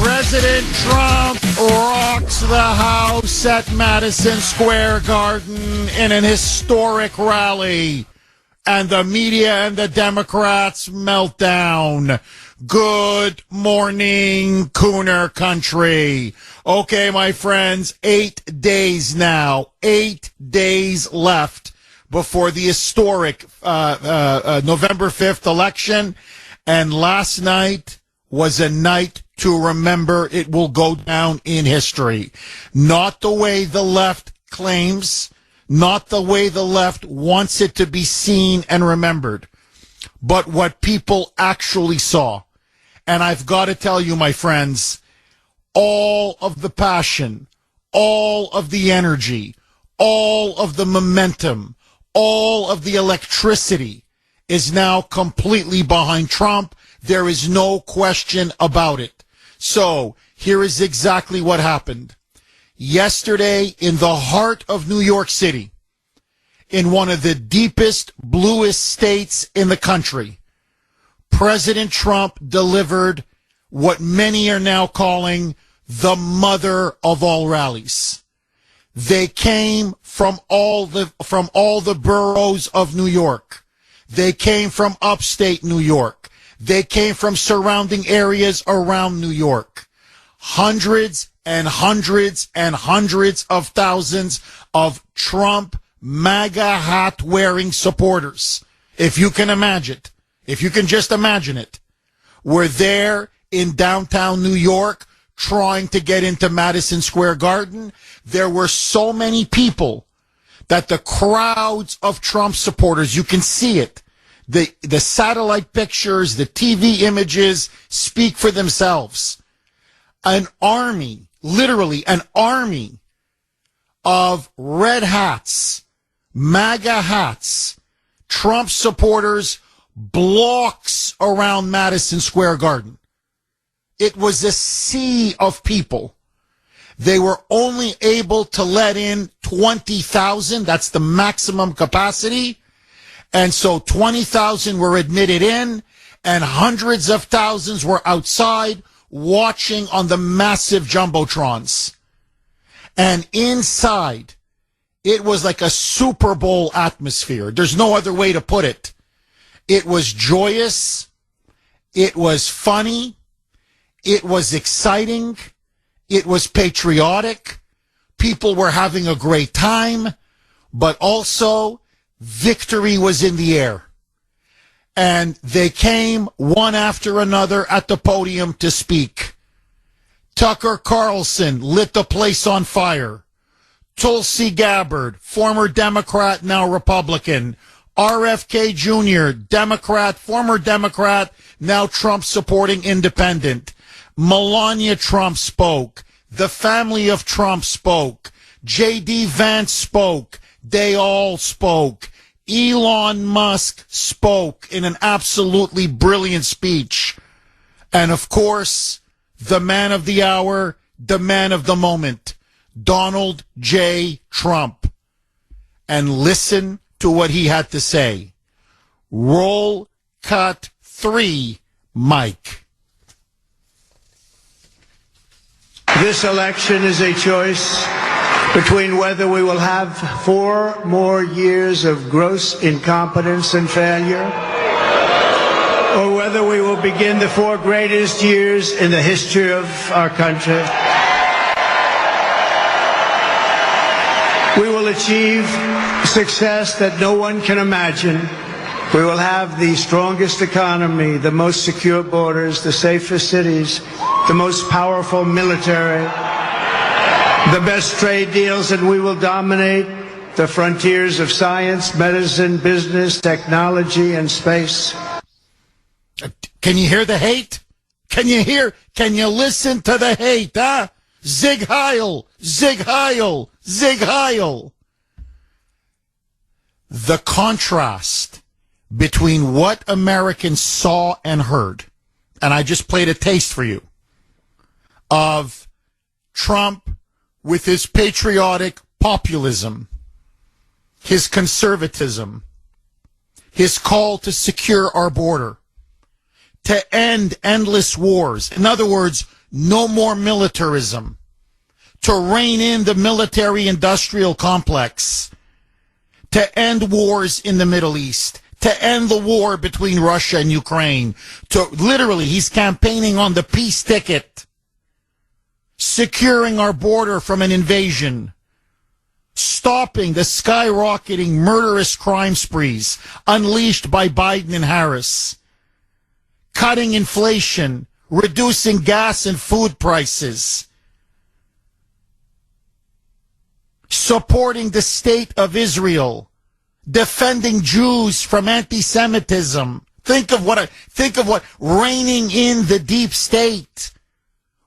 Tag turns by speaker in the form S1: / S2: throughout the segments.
S1: President Trump rocks the House at Madison Square Garden in an historic rally. And the media and the Democrats melt down. Good morning, Kuhner country. Okay, my friends, 8 days now. 8 days left before the historic November 5th election. And last night was a night to remember. It will go down in history. Not the way the left claims, not the way the left wants it to be seen and remembered, but what people actually saw. And I've got to tell you, my friends, all of the passion, all of the energy, all of the momentum, all of the electricity is now completely behind Trump. There is no question about it. So here is exactly what happened. Yesterday, in the heart of New York City, in one of the deepest, bluest states in the country, President Trump delivered what many are now calling the mother of all rallies. They came from all the boroughs of New York. They came from upstate New York. They came from surrounding areas around New York. Hundreds and hundreds and hundreds of thousands of Trump MAGA hat-wearing supporters, if you can imagine it, if you can just imagine it, were there in downtown New York trying to get into Madison Square Garden. There were so many people that the crowds of Trump supporters, you can see it. The satellite pictures, the TV images speak for themselves. An army, literally an army of red hats, MAGA hats, Trump supporters, blocks around Madison Square Garden. It was a sea of people. They were only able to let in 20,000. That's the maximum capacity. And so 20,000 were admitted in, and hundreds of thousands were outside watching on the massive jumbotrons. And inside, it was like a Super Bowl atmosphere. There's no other way to put it. It was joyous. It was funny. It was exciting. It was patriotic. People were having a great time, but also victory was in the air. And they came one after another at the podium to speak. Tucker Carlson lit the place on fire. Tulsi Gabbard, former Democrat, now Republican. RFK Jr., Democrat, former Democrat, now Trump-supporting independent. Melania Trump spoke. The family of Trump spoke. J.D. Vance spoke. They all spoke. Elon Musk spoke in an absolutely brilliant speech. And of course, the man of the hour, the man of the moment, Donald J. Trump. And listen to what he had to say. Roll cut 3, Mike.
S2: This election is a choice between whether we will have 4 more years of gross incompetence and failure, or whether we will begin the 4 greatest years in the history of our country. We will achieve success that no one can imagine. We will have the strongest economy, the most secure borders, the safest cities, the most powerful military, the best trade deals, and we will dominate the frontiers of science, medicine, business, technology, and space.
S1: Can you hear the hate? Can you listen to the hate, huh? Zig Heil, Zig Heil, Zig Heil. The contrast between what Americans saw and heard, and I just played a taste for you, of Trump with his patriotic populism, his conservatism, his call to secure our border, to end endless wars. In other words, no more militarism. To rein in the military-industrial complex. To end wars in the Middle East. To end the war between Russia and Ukraine. To literally, he's campaigning on the peace ticket. Securing our border from an invasion. Stopping the skyrocketing murderous crime sprees unleashed by Biden and Harris. Cutting inflation. Reducing gas and food prices. Supporting the state of Israel. Defending Jews from anti-Semitism. Think of what reining in the deep state,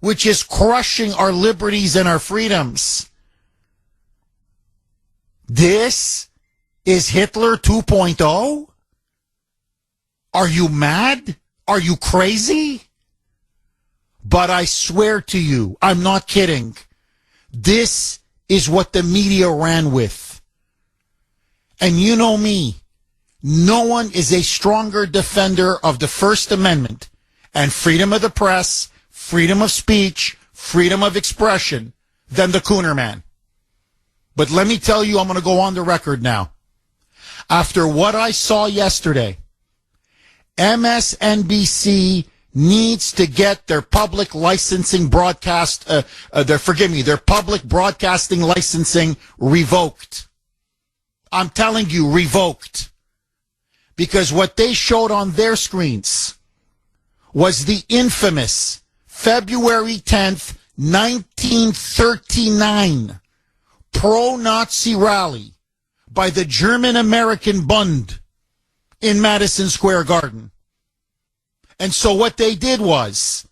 S1: which is crushing our liberties and our freedoms. This is Hitler 2.0? Are you mad? Are you crazy? But I swear to you, I'm not kidding. This is what the media ran with. And you know me, no one is a stronger defender of the First Amendment and freedom of the press, freedom of speech, freedom of expression than the Kuhner man. But let me tell you, I'm going to go on the record now. After what I saw yesterday, MSNBC needs to get their public licensing broadcast, their public broadcasting licensing revoked. I'm telling you, revoked. Because what they showed on their screens was the infamous February 10th, 1939 pro-Nazi rally by the German-American Bund in Madison Square Garden. And so what they did was,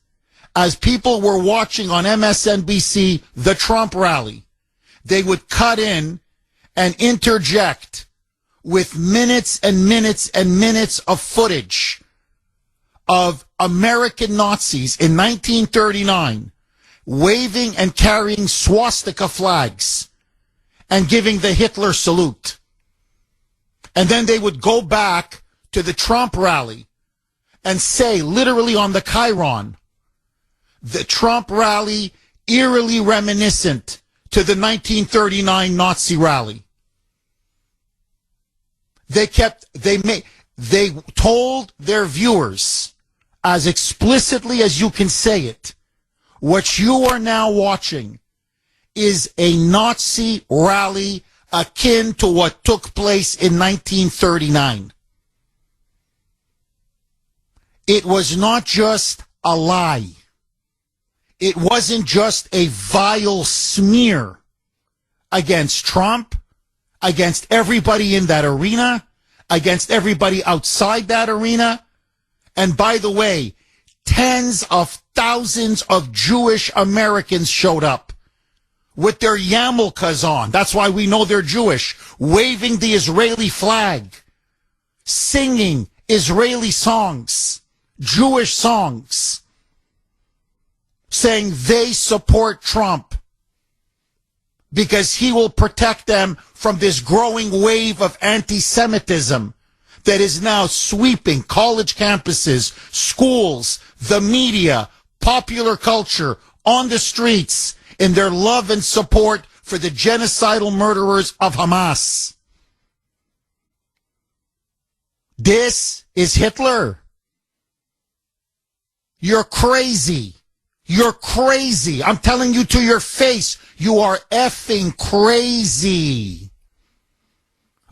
S1: as people were watching on MSNBC the Trump rally, they would cut in and interject with minutes and minutes and minutes of footage of American Nazis in 1939 waving and carrying swastika flags and giving the Hitler salute. And then they would go back to the Trump rally and say, literally on the chyron, the Trump rally eerily reminiscent to the 1939 Nazi rally. They told their viewers, as explicitly as you can say it, what you are now watching is a Nazi rally akin to what took place in 1939. It was not just a lie. It wasn't just a vile smear against Trump, against everybody in that arena, against everybody outside that arena. And by the way, tens of thousands of Jewish Americans showed up with their yarmulkes on. That's why we know they're Jewish, waving the Israeli flag, singing Israeli songs, Jewish songs, saying they support Trump because he will protect them from this growing wave of anti-Semitism that is now sweeping college campuses, schools, the media, popular culture, on the streets, in their love and support for the genocidal murderers of Hamas. This is Hitler. You're crazy. You're crazy. I'm telling you to your face, you are effing crazy.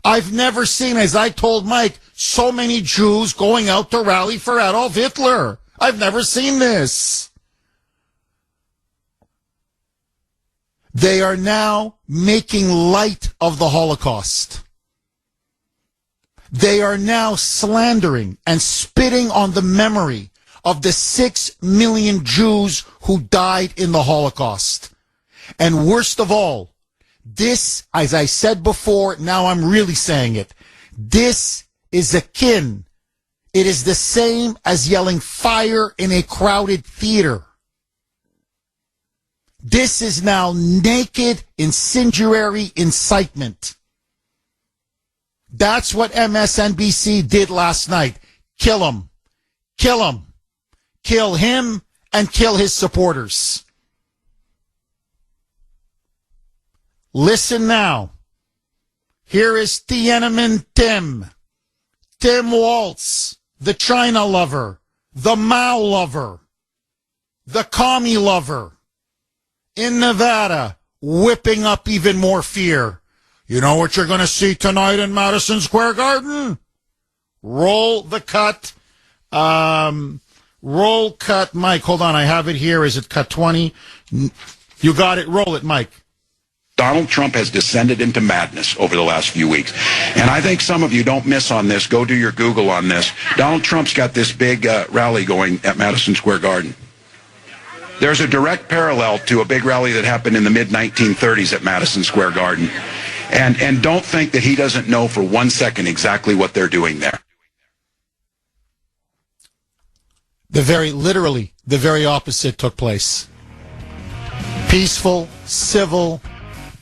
S1: I've never seen, as I told Mike, so many Jews going out to rally for Adolf Hitler. I've never seen this. They are now making light of the Holocaust. They are now slandering and spitting on the memory of the 6 million Jews who died in the Holocaust. And worst of all, this, as I said before, now I'm really saying it, this is akin, it is the same as yelling fire in a crowded theater. This is now naked, incendiary incitement. That's what MSNBC did last night. Kill him. Kill him. kill him and kill his supporters. Listen now. Here is Tiananmen Tim Waltz, the China lover, the Mao lover, the commie lover, in Nevada, whipping up even more fear. You know what you're going to see tonight in Madison Square Garden? Roll the cut. Roll cut, Mike. Hold on, I have it here. Is it cut 20? You got it. Roll it, Mike.
S3: Donald Trump has descended into madness over the last few weeks. And I think some of you don't miss on this. Go do your Google on this. Donald Trump's got this big rally going at Madison Square Garden. There's a direct parallel to a big rally that happened in the mid-1930s at Madison Square Garden. And don't think that he doesn't know for 1 second exactly what they're doing there.
S1: Literally, the very opposite took place. Peaceful, civil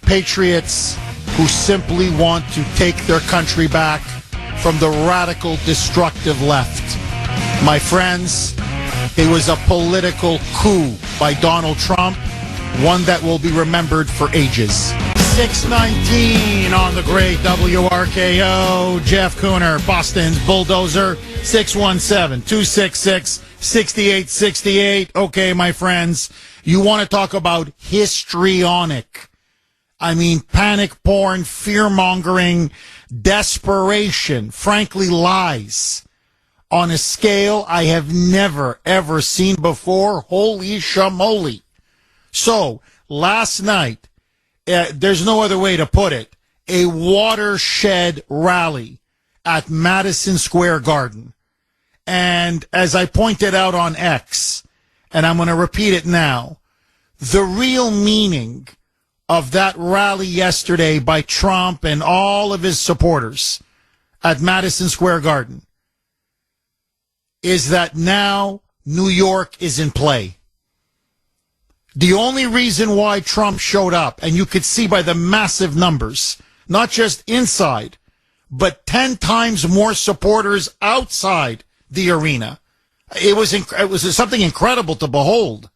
S1: patriots who simply want to take their country back from the radical, destructive left. My friends, it was a political coup by Donald Trump, one that will be remembered for ages. 619 on the great WRKO. Jeff Kuhner, Boston's bulldozer. 617-266-6868. Okay, my friends, you want to talk about histrionic. I mean, panic porn, fear-mongering, desperation, frankly, lies on a scale I have never, ever seen before. Holy shamoly. So, last night, there's no other way to put it, a watershed rally at Madison Square Garden. And as I pointed out on X, and I'm going to repeat it now, the real meaning of that rally yesterday by Trump and all of his supporters at Madison Square Garden is that now New York is in play. The only reason why Trump showed up, and you could see by the massive numbers, not just inside, but 10 times more supporters outside the arena, it was something incredible to behold,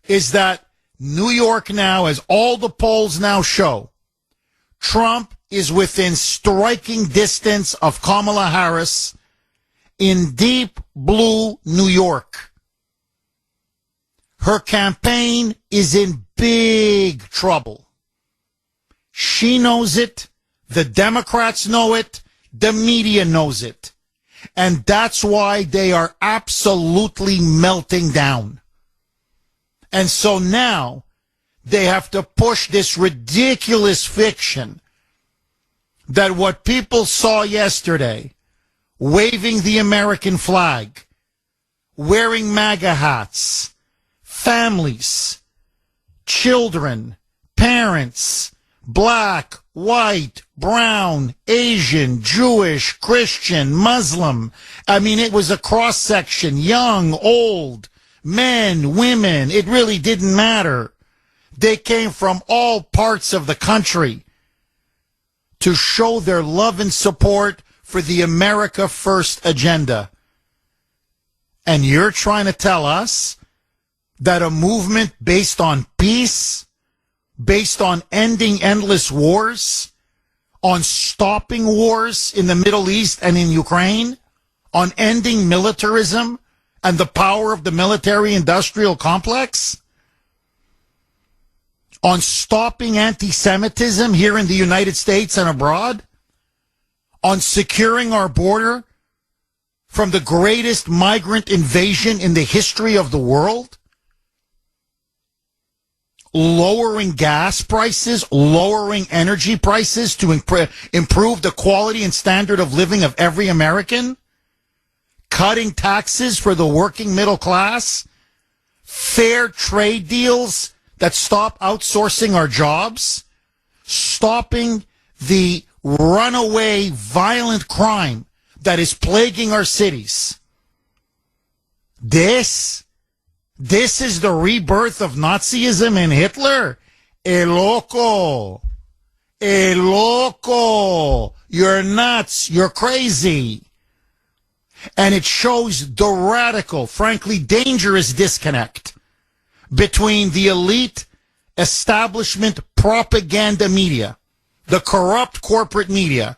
S1: is that New York now, as all the polls now show, Trump is within striking distance of Kamala Harris in deep blue New York. Her campaign is in big trouble. She knows it. The Democrats know it. The media knows it. And that's why they are absolutely melting down. And so now they have to push this ridiculous fiction that what people saw yesterday, waving the American flag, wearing MAGA hats, families, children, parents, black, white, brown, Asian, Jewish, Christian, Muslim. I mean, it was a cross-section, young, old, men, women. It really didn't matter. They came from all parts of the country to show their love and support for the America First agenda. And you're trying to tell us that a movement based on peace, based on ending endless wars, on stopping wars in the Middle East and in Ukraine, on ending militarism and the power of the military-industrial complex, on stopping anti-Semitism here in the United States and abroad, on securing our border from the greatest migrant invasion in the history of the world, lowering gas prices, lowering energy prices to improve the quality and standard of living of every American, cutting taxes for the working middle class, fair trade deals that stop outsourcing our jobs, stopping the runaway violent crime that is plaguing our cities. This is the rebirth of Nazism and Hitler? Loco. Loco. You're nuts. You're crazy. And it shows the radical, frankly dangerous disconnect between the elite establishment propaganda media, the corrupt corporate media,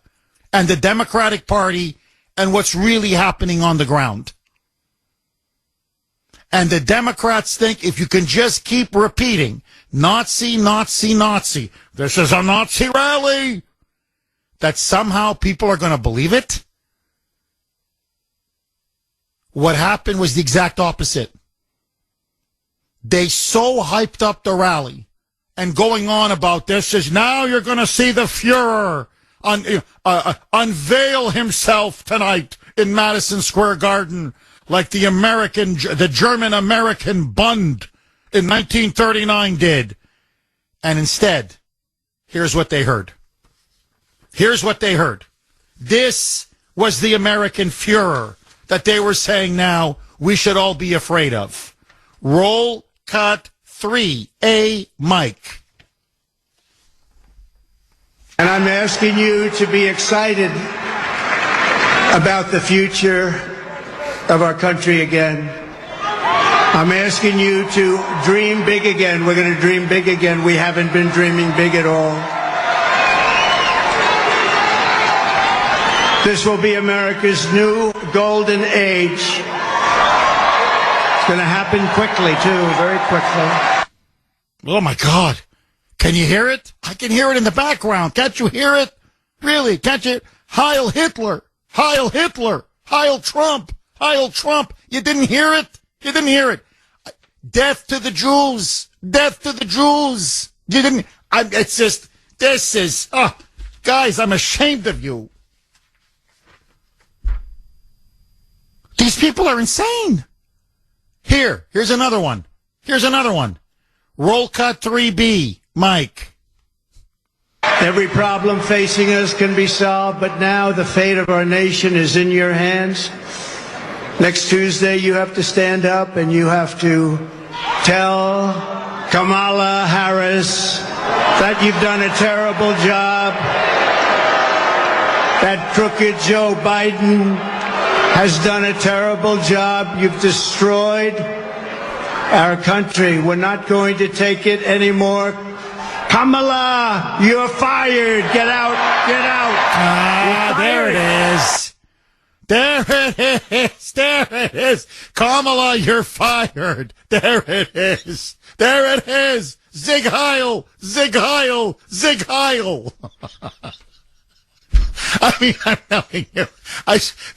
S1: and the Democratic Party and what's really happening on the ground. And the Democrats think if you can just keep repeating, Nazi, Nazi, Nazi, this is a Nazi rally, that somehow people are going to believe it. What happened was the exact opposite. They so hyped up the rally and going on about this is now you're going to see the Fuhrer unveil himself tonight in Madison Square Garden like the German-American Bund in 1939 did. And instead, here's what they heard. Here's what they heard. This was the American Fuhrer that they were saying now we should all be afraid of. Roll cut 3A, Mike.
S2: And I'm asking you to be excited about the future of our country again. I'm asking you to dream big again. We're going to dream big again. We haven't been dreaming big at all. This will be America's new golden age. It's going to happen quickly, too, very quickly.
S1: Oh, my God. Can you hear it? I can hear it in the background. Can't you hear it? Really? Can't you? Heil Hitler. Heil Hitler. Heil Trump. Heil Trump. You didn't hear it? You didn't hear it. Death to the Jews. Death to the Jews. You didn't. It's just, this is, guys, I'm ashamed of you. These people are insane. Here's another one. Here's another one. Roll cut 3B, Mike.
S2: Every problem facing us can be solved, but now the fate of our nation is in your hands. Next Tuesday, you have to stand up and you have to tell Kamala Harris that you've done a terrible job, that crooked Joe Biden has done a terrible job. You've destroyed our country. We're not going to take it anymore. Kamala, you're fired. Get out. Get out.
S1: There it is. There it is. There it is. Kamala, you're fired. There it is. There it is. Zig Heil. Zig Heil. Zig Heil. I mean, I'm telling you,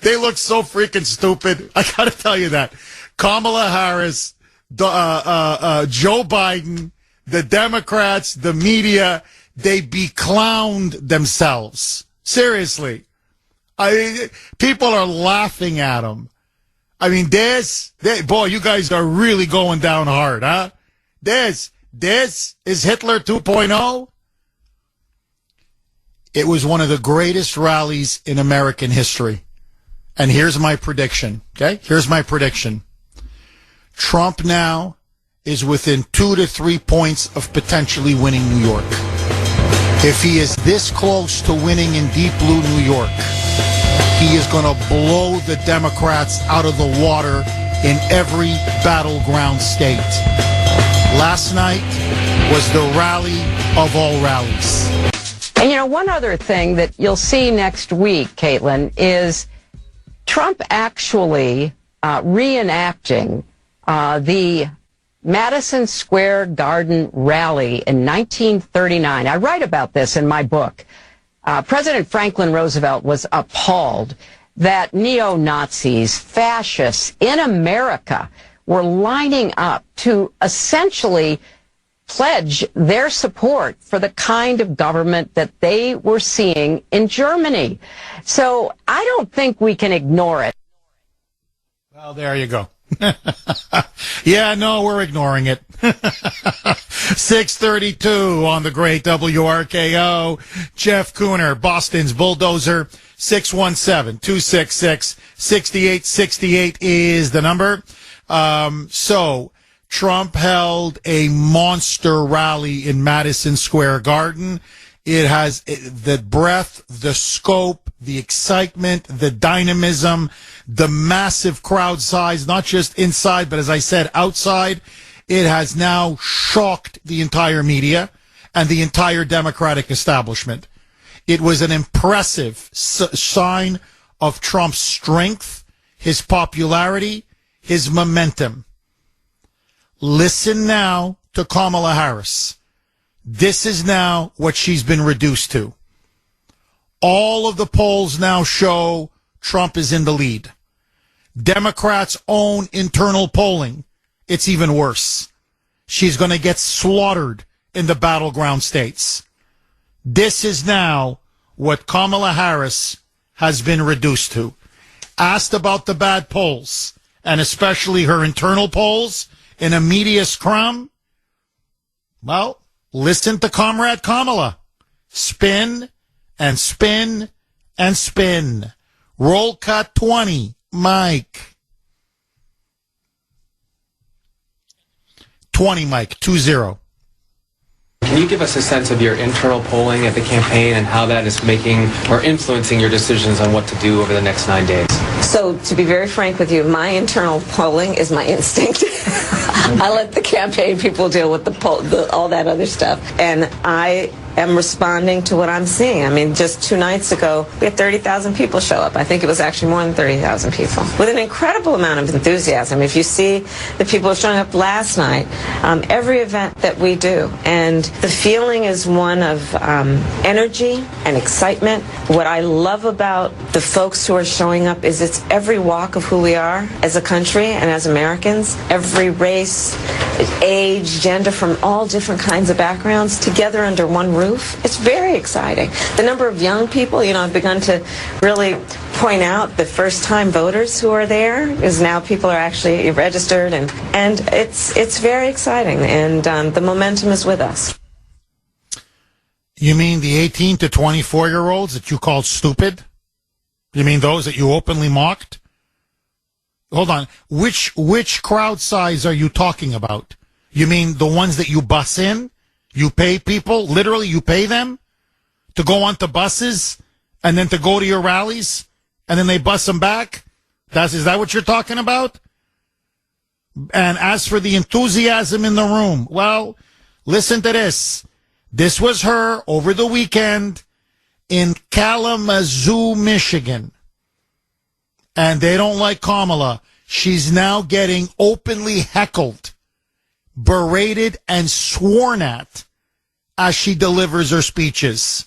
S1: they look so freaking stupid. I gotta tell you that. Kamala Harris, Joe Biden, the Democrats, the media, they beclowned themselves. Seriously. People are laughing at them. I mean, boy, you guys are really going down hard, huh? This is Hitler 2.0. It was one of the greatest rallies in American history. And here's my prediction, okay? Here's my prediction. Trump now is within 2 to 3 points of potentially winning New York. If he is this close to winning in deep blue New York, he is going to blow the Democrats out of the water in every battleground state. Last night was the rally of all rallies.
S4: And, you know, one other thing that you'll see next week, Caitlin, is Trump actually reenacting the Madison Square Garden rally in 1939. I write about this in my book. President Franklin Roosevelt was appalled that neo-Nazis, fascists in America were lining up to essentially pledge their support for the kind of government that they were seeing in Germany. So I don't think we can ignore it.
S1: Well, there you go. Yeah, no, we're ignoring it. 6:32 on the great WRKO. Jeff Kuhner, Boston's bulldozer. 617-266-6868 is the number. So Trump held a monster rally in Madison Square Garden. It has the breadth, the scope, the excitement, the dynamism, the massive crowd size, not just inside, but as I said, outside. It has now shocked the entire media and the entire Democratic establishment. It was an impressive sign of Trump's strength, his popularity, his momentum. Listen now to Kamala Harris. This is now what she's been reduced to. All of the polls now show Trump is in the lead. Democrats' own internal polling, it's even worse. She's going to get slaughtered in the battleground states. This is now what Kamala Harris has been reduced to. Asked about the bad polls, and especially her internal polls in a media scrum, well, listen to Comrade Kamala. Spin and spin and spin. Roll cut 20, Mike. 20, Mike, 2-0.
S5: Can you give us a sense of your internal polling at the campaign and how that is making or influencing your decisions on what to do over the next 9 days?
S4: So, to be very frank with you, my internal polling is my instinct. I let the campaign people deal with all that other stuff. And I am responding to what I'm seeing. I mean, just 2 nights ago, we had 30,000 people show up. I think it was actually more than 30,000 people, with an incredible amount of enthusiasm. If you see the people showing up last night, every event that we do, and the feeling is one of energy and excitement. What I love about the folks who are showing up is it's every walk of who we are as a country and as Americans, every race, age, gender, from all different kinds of backgrounds together under one roof. It's very exciting. The number of young people, I've begun to really point out the first-time voters who are there, is now people are actually registered, and it's very exciting, and the momentum is with us.
S1: You mean the 18 to 24-year-olds that you called stupid? You mean those that you openly mocked? Hold on. Which crowd size are you talking about? You mean the ones that you bus in? You pay people, literally you pay them to go onto buses and then to go to your rallies and then they bus them back? Is that what you're talking about? And as for the enthusiasm in the room, well, listen to this. This was her over the weekend in Kalamazoo, Michigan. And they don't like Kamala. She's now getting openly heckled, berated, and sworn at as she delivers her speeches.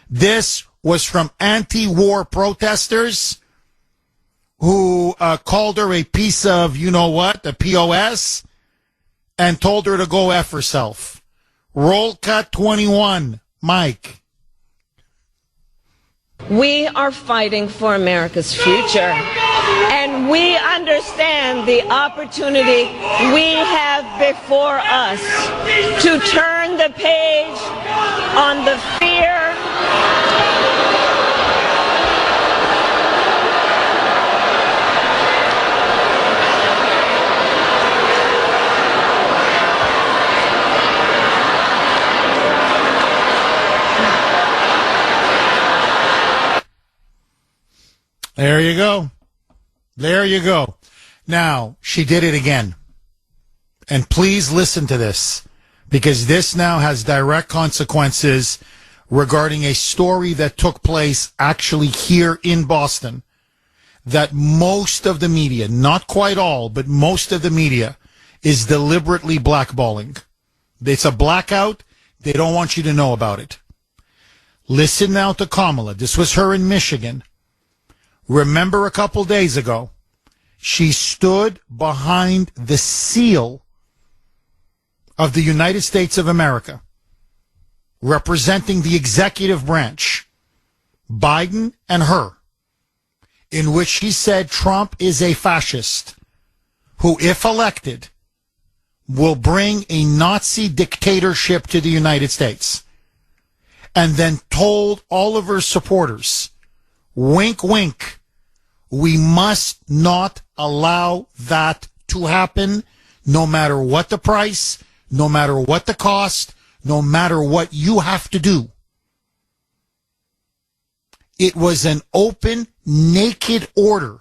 S1: This was from anti-war protesters who called her a piece of, a POS, and told her to go F herself. Roll cut 21, Mike.
S6: We are fighting for America's future, and we understand the opportunity we have before us to turn the page on the fear
S1: There you go. There you go. Now, she did it again. And please listen to this, because this now has direct consequences regarding a story that took place actually here in Boston, that most of the media, not quite all, but most of the media, is deliberately blackballing. It's a blackout. They don't want you to know about it. Listen now to Kamala. This was her in Michigan. Remember a couple days ago, she stood behind the seal of the United States of America, representing the executive branch, Biden and her, in which she said Trump is a fascist who, if elected, will bring a Nazi dictatorship to the United States, and then told all of her supporters, wink, wink, we must not allow that to happen, no matter what the price, no matter what the cost, no matter what you have to do. It was an open, naked order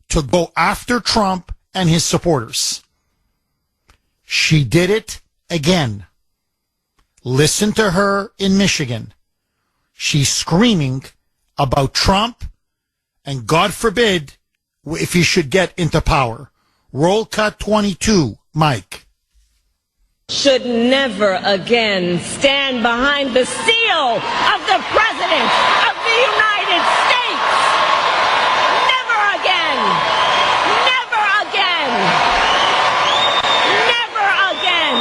S1: to go after Trump and his supporters. She did it again. Listen to her in Michigan. She's screaming about Trump and, God forbid, if he should get into power. Roll cut 22, Mike.
S6: Should never again stand behind the seal of the President of the United States. Never again. Never again. Never again.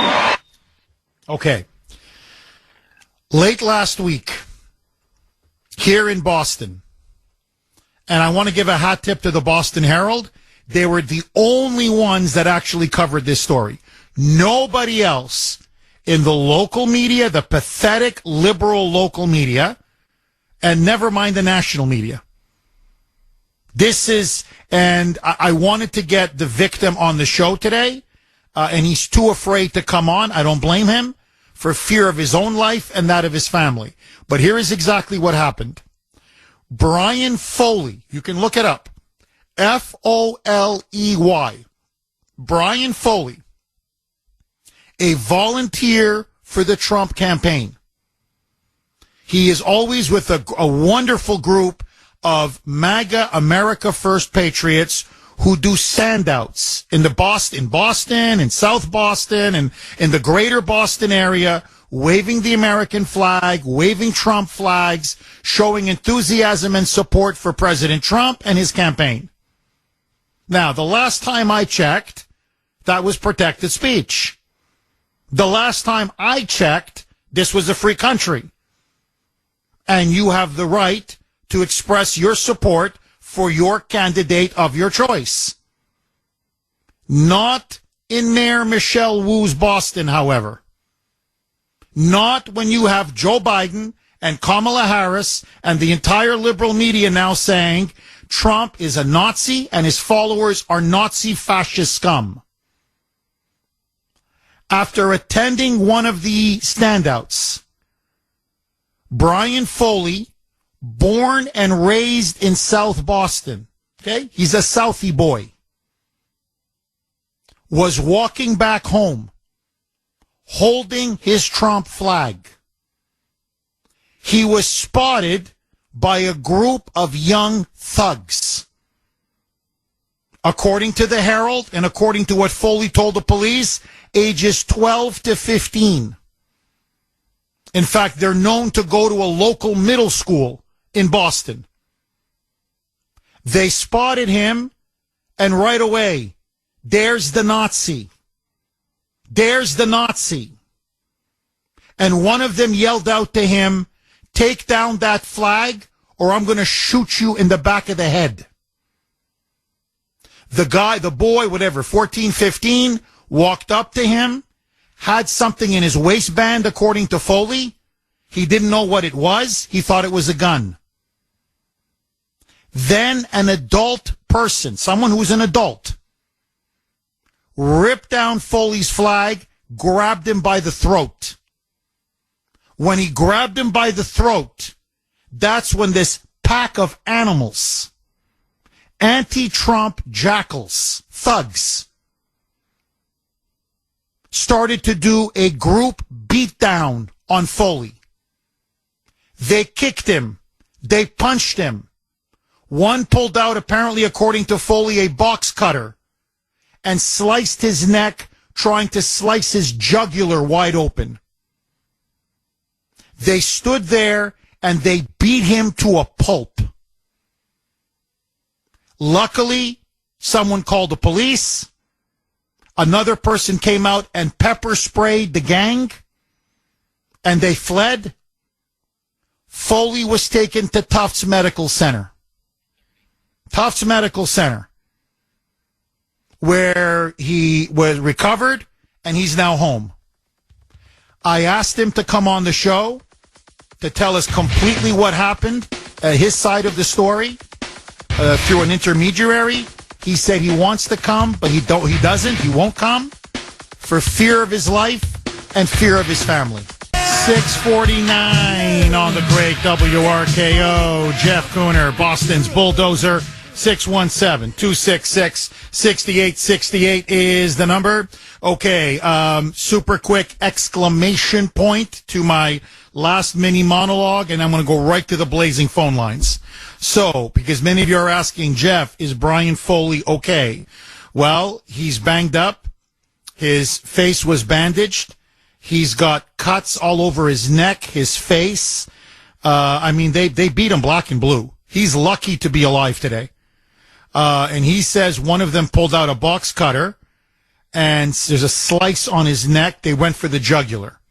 S1: Okay. Late last week, here in Boston, and I want to give a hat tip to the Boston Herald, they were the only ones that actually covered this story. Nobody else in the local media, the pathetic liberal local media, and never mind the national media. This is, and I wanted to get the victim on the show today, and he's too afraid to come on. I don't blame him, for fear of his own life and that of his family. But here is exactly what happened. Brian Foley, you can look it up, Foley, Brian Foley, a volunteer for the Trump campaign. He is always with a wonderful group of MAGA, America First patriots who do standouts in Boston, in South Boston, and in the greater Boston area, waving the American flag, waving Trump flags, showing enthusiasm and support for President Trump and his campaign. Now, the last time I checked, that was protected speech. The last time I checked, this was a free country. And you have the right to express your support for your candidate of your choice. Not in Mayor Michelle Wu's Boston, however. Not when you have Joe Biden and Kamala Harris and the entire liberal media now saying Trump is a Nazi and his followers are Nazi fascist scum. After attending one of the standouts, Brian Foley, born and raised in South Boston, okay, he's a Southie boy, was walking back home holding his Trump flag. He was spotted by a group of young thugs. According to the Herald and according to what Foley told the police, ages 12 to 15. In fact, they're known to go to a local middle school in Boston. They spotted him, and right away, there's the Nazi. There's the Nazi. And one of them yelled out to him, "Take down that flag, or I'm going to shoot you in the back of the head." The boy, whatever, 14, 15, walked up to him, had something in his waistband, according to Foley. He didn't know what it was. He thought it was a gun. Then an adult person, someone who's an adult, ripped down Foley's flag, grabbed him by the throat. When he grabbed him by the throat, that's when this pack of animals, anti-Trump jackals, thugs, started to do a group beatdown on Foley. They kicked him. They punched him. One pulled out, apparently according to Foley, a box cutter and sliced his neck, trying to slice his jugular wide open. They stood there and they beat him to a pulp. Luckily, someone called the police. Another person came out and pepper sprayed the gang, and they fled. Foley was taken to Tufts Medical Center. Tufts Medical Center, where he was recovered, and he's now home. I asked him to come on the show to tell us completely what happened, his side of the story, through an intermediary. He said he wants to come, but he doesn't. He won't come for fear of his life and fear of his family. 6:49 on the great WRKO. Jeff Kuhner, Boston's Bulldozer. 617-266-6868 is the number. Okay, super quick exclamation point to my last mini monologue, and I'm going to go right to the blazing phone lines. So, because many of you are asking, Jeff, is Brian Foley okay? Well, he's banged up. His face was bandaged. He's got cuts all over his neck, his face. They beat him black and blue. He's lucky to be alive today. And he says one of them pulled out a box cutter, and there's a slice on his neck. They went for the jugular.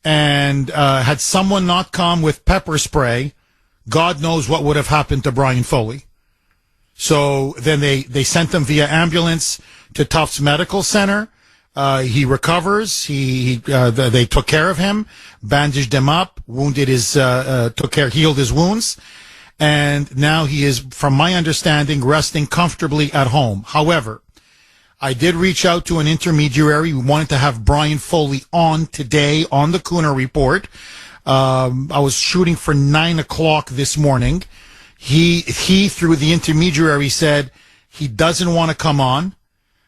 S1: And had someone not come with pepper spray, God knows what would have happened to Brian Foley. So then they sent him via ambulance to Tufts Medical Center. He recovers. They took care of him, bandaged him up, healed his wounds. And now he is, from my understanding, resting comfortably at home. However, I did reach out to an intermediary. We wanted to have Brian Foley on today on the Kuhner Report. I was shooting for 9 o'clock this morning. He, through the intermediary, said he doesn't want to come on.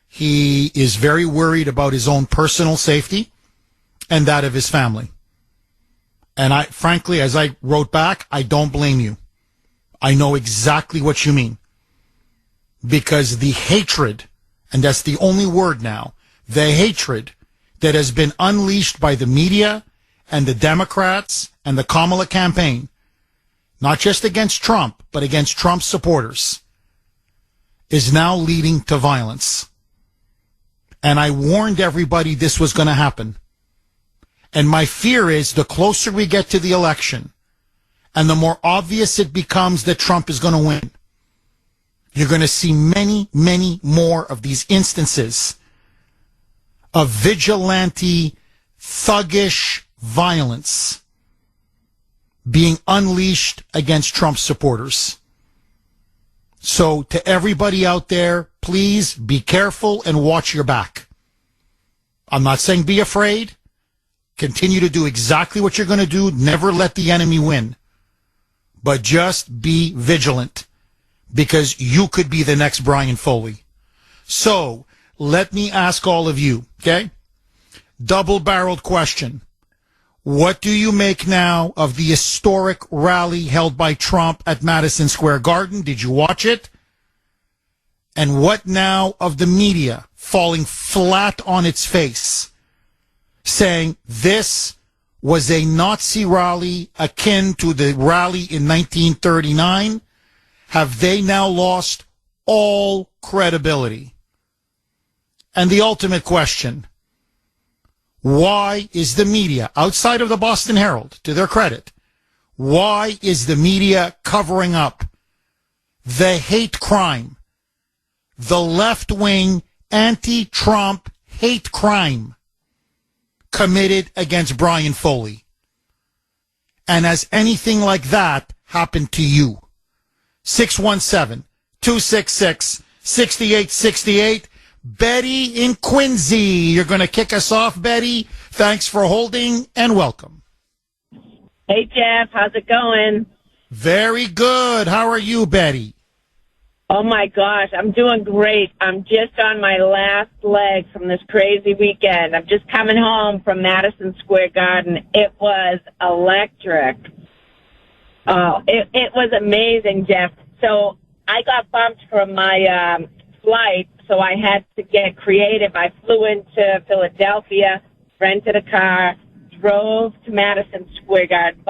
S1: He is very worried about his own personal safety and that of his family. And frankly, as I wrote back, I don't blame you. I know exactly what you mean. Because the hatred, and that's the only word now, the hatred that has been unleashed by the media and the Democrats and the Kamala campaign, not just against Trump, but against Trump's supporters, is now leading to violence. And I warned everybody this was going to happen. And my fear is the closer we get to the election, and the more obvious it becomes that Trump is going to win, you're going to see many, many more of these instances of vigilante, thuggish violence being unleashed against Trump supporters. So to everybody out there, please be careful and watch your back. I'm not saying be afraid. Continue to do exactly what you're going to do. Never let the enemy win. But just be vigilant, because you could be the next Brian Foley. So let me ask all of you, okay? Double-barreled question. What do you make now of the historic rally held by Trump at Madison Square Garden? Did you watch it? And what now of the media falling flat on its face, saying this was a Nazi rally akin to the rally in 1939? Have they now lost all credibility? And the ultimate question, why is the media, outside of the Boston Herald, to their credit, why is the media covering up the hate crime, the left-wing anti-Trump hate crime committed against Brian Foley? And has anything like that happened to you? 617-266-6868. Betty in Quincy, you're going to kick us off, Betty. Thanks for holding and welcome.
S7: Hey, Jeff. How's it going?
S1: Very good. How are you, Betty?
S7: Oh, my gosh. I'm doing great. I'm just on my last leg from this crazy weekend. I'm just coming home from Madison Square Garden. It was electric. It was amazing, Jeff. So I got bumped from my flight, so I had to get creative. I flew into Philadelphia, rented a car, drove to Madison Square Garden,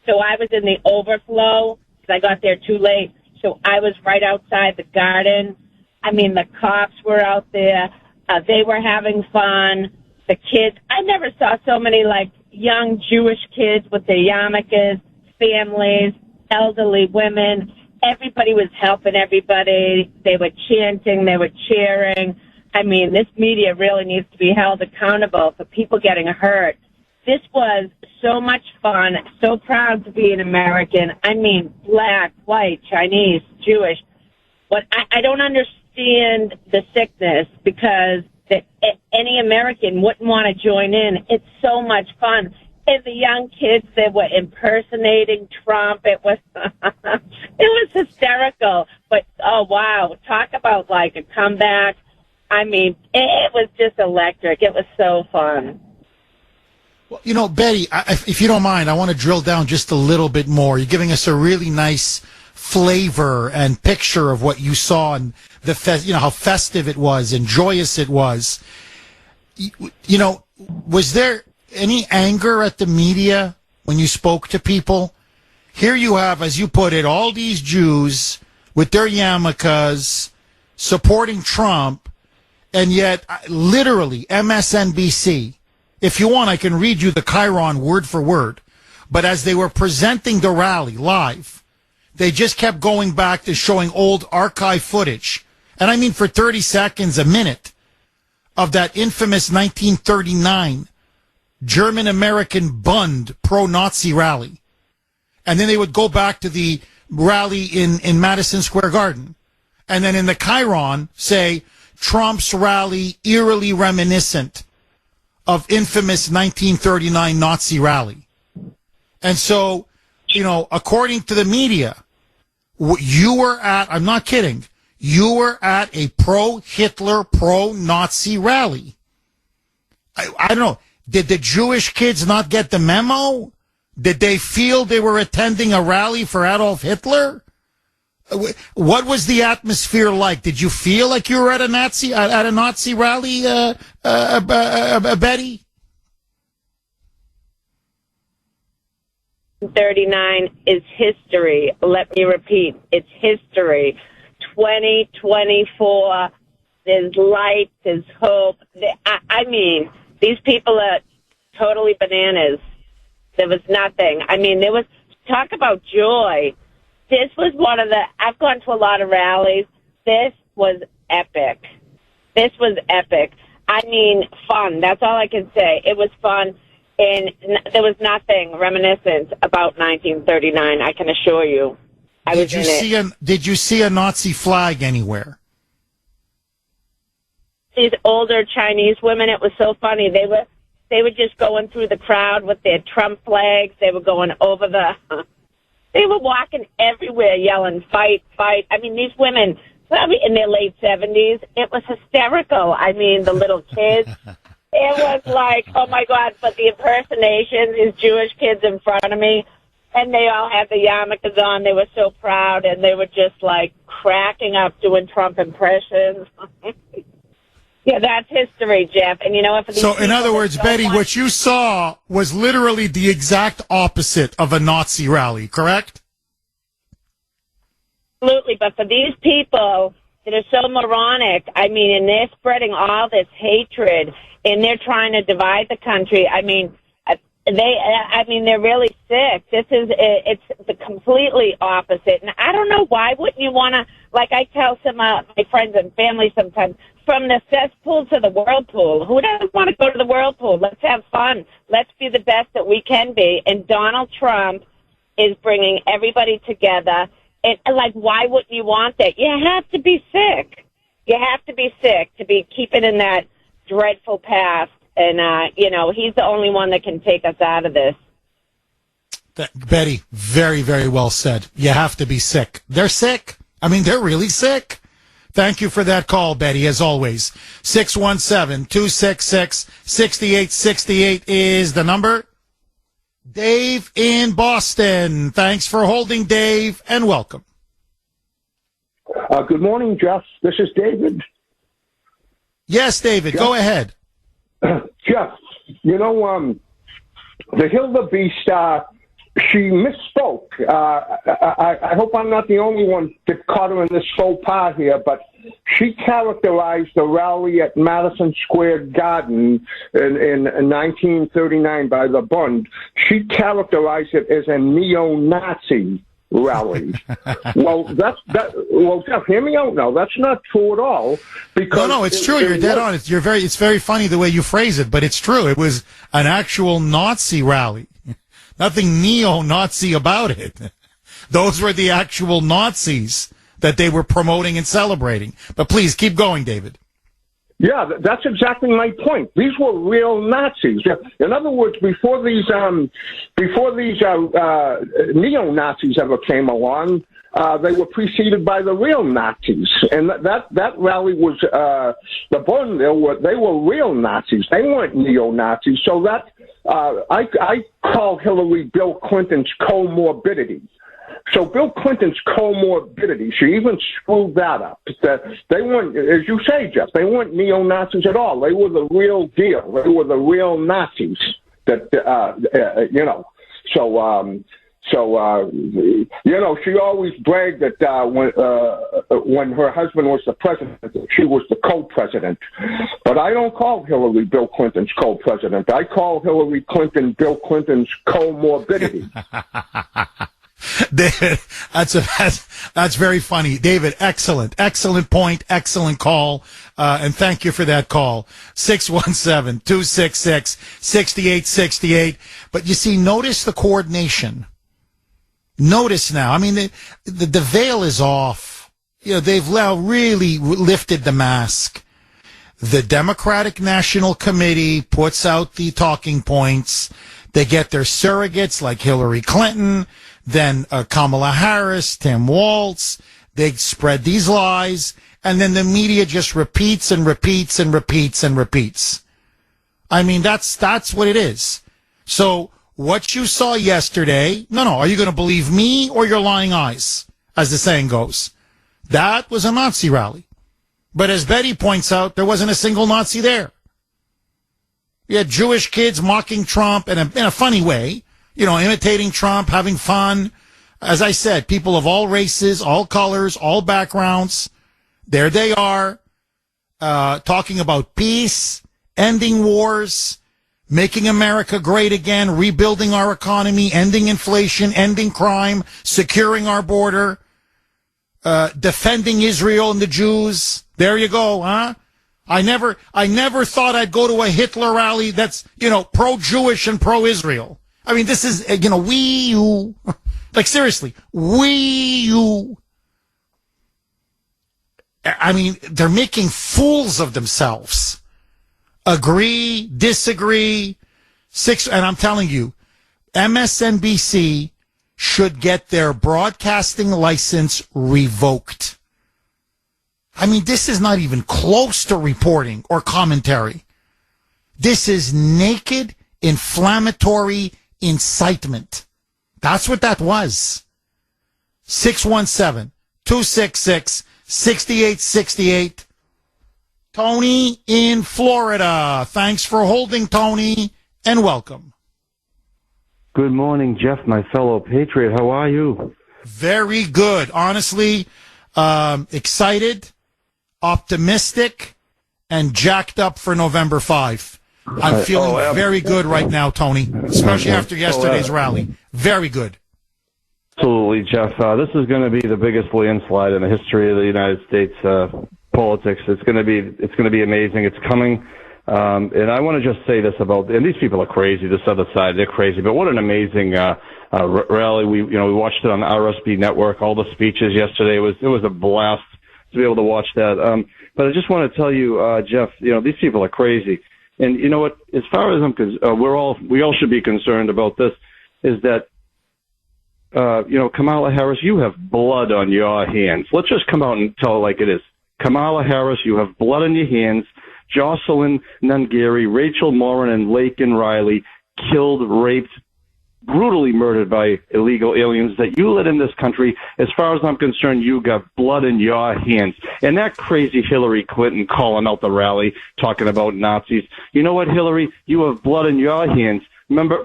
S7: so I was in the overflow because I got there too late. So I was right outside the garden. I mean, the cops were out there. They were having fun. The kids, I never saw so many, young Jewish kids with their yarmulkes, families, elderly women. Everybody was helping everybody. They were chanting. They were cheering. I mean, this media really needs to be held accountable for people getting hurt. This was so much fun. So proud to be an American. I mean, black, white, Chinese, Jewish. But I don't understand the sickness, because any American wouldn't want to join in. It's so much fun. And the young kids that were impersonating Trump, it was it was hysterical. But, oh, wow, talk about like a comeback. I mean, it was just electric. It was so fun.
S1: Well, you know, Betty, if you don't mind, I want to drill down just a little bit more. You're giving us a really nice flavor and picture of what you saw and how festive it was and joyous it was. You know, was there any anger at the media when you spoke to people? Here you have, as you put it, all these Jews with their yarmulkes supporting Trump, and yet literally MSNBC, if you want, I can read you the chyron word for word, but as they were presenting the rally live, they just kept going back to showing old archive footage, and I mean for 30 seconds, a minute, of that infamous 1939 German-American Bund pro-Nazi rally. And then they would go back to the rally in Madison Square Garden. And then in the chyron say, Trump's rally eerily reminiscent of infamous 1939 Nazi rally. And so, you know, according to the media, you were at, I'm not kidding, you were at a pro-Hitler, pro-Nazi rally. I don't know. Did the Jewish kids not get the memo? Did they feel they were attending a rally for Adolf Hitler? What was the atmosphere like? Did you feel like you were at a Nazi rally, Betty?
S7: 39 is history. Let me repeat, it's history. 2024, there's light, there's hope. I mean, these people are totally bananas. There was nothing. I mean, there was, talk about joy. This was one of the, I've gone to a lot of rallies. This was epic. This was epic. I mean, fun. That's all I can say. It was fun. And there was nothing reminiscent about 1939, I can assure you.
S1: Did you see a Nazi flag anywhere?
S7: These older Chinese women, it was so funny. They were just going through the crowd with their Trump flags. They were going over they were walking everywhere yelling, fight, fight. I mean, these women, probably in their late 70s, it was hysterical. I mean, the little kids. It was like, oh my God, but the impersonations, these Jewish kids in front of me, and they all had the yarmulkes on. They were so proud, and they were just like cracking up doing Trump impressions. Yeah, that's history, Jeff. And you know what?
S1: So, in other words, Betty, what you saw was literally the exact opposite of a Nazi rally, correct?
S7: Absolutely, but for these people that are so moronic, I mean, and they're spreading all this hatred, and they're trying to divide the country. I mean, they're really sick. It's the completely opposite. And I don't know, why wouldn't you want to, like I tell some of my friends and family sometimes, from the cesspool to the whirlpool. Who doesn't want to go to the whirlpool? Let's have fun. Let's be the best that we can be. And Donald Trump is bringing everybody together. And like, why wouldn't you want that? You have to be sick. You have to be sick to be keeping in that dreadful past. And, he's the only one that can take us out of this.
S1: Betty, very, very well said. You have to be sick. They're sick. I mean, they're really sick. Thank you for that call, Betty, as always. 617-266-6868 is the number. Dave in Boston. Thanks for holding, Dave, and welcome.
S8: Good morning, Jeff. This is David.
S1: Yes, David,
S8: Jeff,
S1: go ahead.
S8: Jeff, the Hilda B. Star, she misspoke. I hope I'm not the only one that caught her in this faux pas here, but she characterized the rally at Madison Square Garden in 1939 by the Bund. She characterized it as a neo-Nazi rally. Well, Jeff, hear me out now. That's not true at all. Because
S1: no, it's true. You're dead on. It's very funny the way you phrase it, but it's true. It was an actual Nazi rally. Nothing neo-Nazi about it. Those were the actual Nazis that they were promoting and celebrating. But please keep going, David.
S8: Yeah, that's exactly my point. These were real Nazis. In other words, before these neo-Nazis ever came along, they were preceded by the real Nazis, and that rally was the Bonneville. They were real Nazis. They weren't neo-Nazis. So that I call Hillary Bill Clinton's comorbidity. So Bill Clinton's comorbidity, she even screwed that up. They weren't, as you say, Jeff, they weren't neo-Nazis at all. They were the real deal. They were the real Nazis that, you know. So, you know, she always bragged that when her husband was the president, she was the co-president. But I don't call Hillary Bill Clinton's co-president. I call Hillary Clinton Bill Clinton's comorbidity.
S1: David, that's very funny. David, excellent point, excellent call, and thank you for that call. 617-266-6868. But you see, notice the coordination. Notice now. I mean, the veil is off. You know, they've now really lifted the mask. The Democratic National Committee puts out the talking points. They get their surrogates like Hillary Clinton, then Kamala Harris, Tim Walz. They spread these lies, and then the media just repeats and repeats and repeats and repeats. I mean, that's what it is. So what you saw yesterday, are you going to believe me or your lying eyes, as the saying goes? That was a Nazi rally. But as Betty points out, there wasn't a single Nazi there. You had Jewish kids mocking Trump in a funny way, you know, imitating Trump, having fun. As I said, people of all races, all colors, all backgrounds. There they are, talking about peace, ending wars, making America great again, rebuilding our economy, ending inflation, ending crime, securing our border, defending Israel and the Jews. There you go, huh? I never thought I'd go to a Hitler rally that's, you know, pro-Jewish and pro-Israel. I mean, this is, you know, you. Like, seriously, you. I mean, they're making fools of themselves. Agree, disagree, and I'm telling you, MSNBC should get their broadcasting license revoked. I mean, this is not even close to reporting or commentary. This is naked, inflammatory incitement. That's what that was. 617-266-6868. Tony in Florida. Thanks for holding, Tony, and welcome.
S9: Good morning, Jeff, my fellow patriot. How are you?
S1: Very good. Honestly, excited, optimistic, and jacked up for November 5. I'm feeling very good right now, Tony, especially after yesterday's rally. Very good.
S9: Absolutely, Jeff. This is going to be the biggest landslide in the history of the United States politics. It's going to be amazing. It's coming. And I want to just say this about, and these people are crazy, this other side, they're crazy, but what an amazing rally. We watched it on the RSB network, all the speeches yesterday. It was a blast to be able to watch that. But I just want to tell you, Jeff, you know, these people are crazy. And you know what, as far as I'm concerned, we all should be concerned about this, is that, you know, Kamala Harris, you have blood on your hands. Let's just come out and tell it like it is. Kamala Harris, you have blood on your hands. Jocelyn Nungary, Rachel Morin, and Laken Riley killed, raped, brutally murdered by illegal aliens that you let in this country. As far as I'm concerned, you got blood in your hands. And that crazy Hillary Clinton calling out the rally, talking about Nazis. You know what, Hillary? You have blood in your hands. Remember,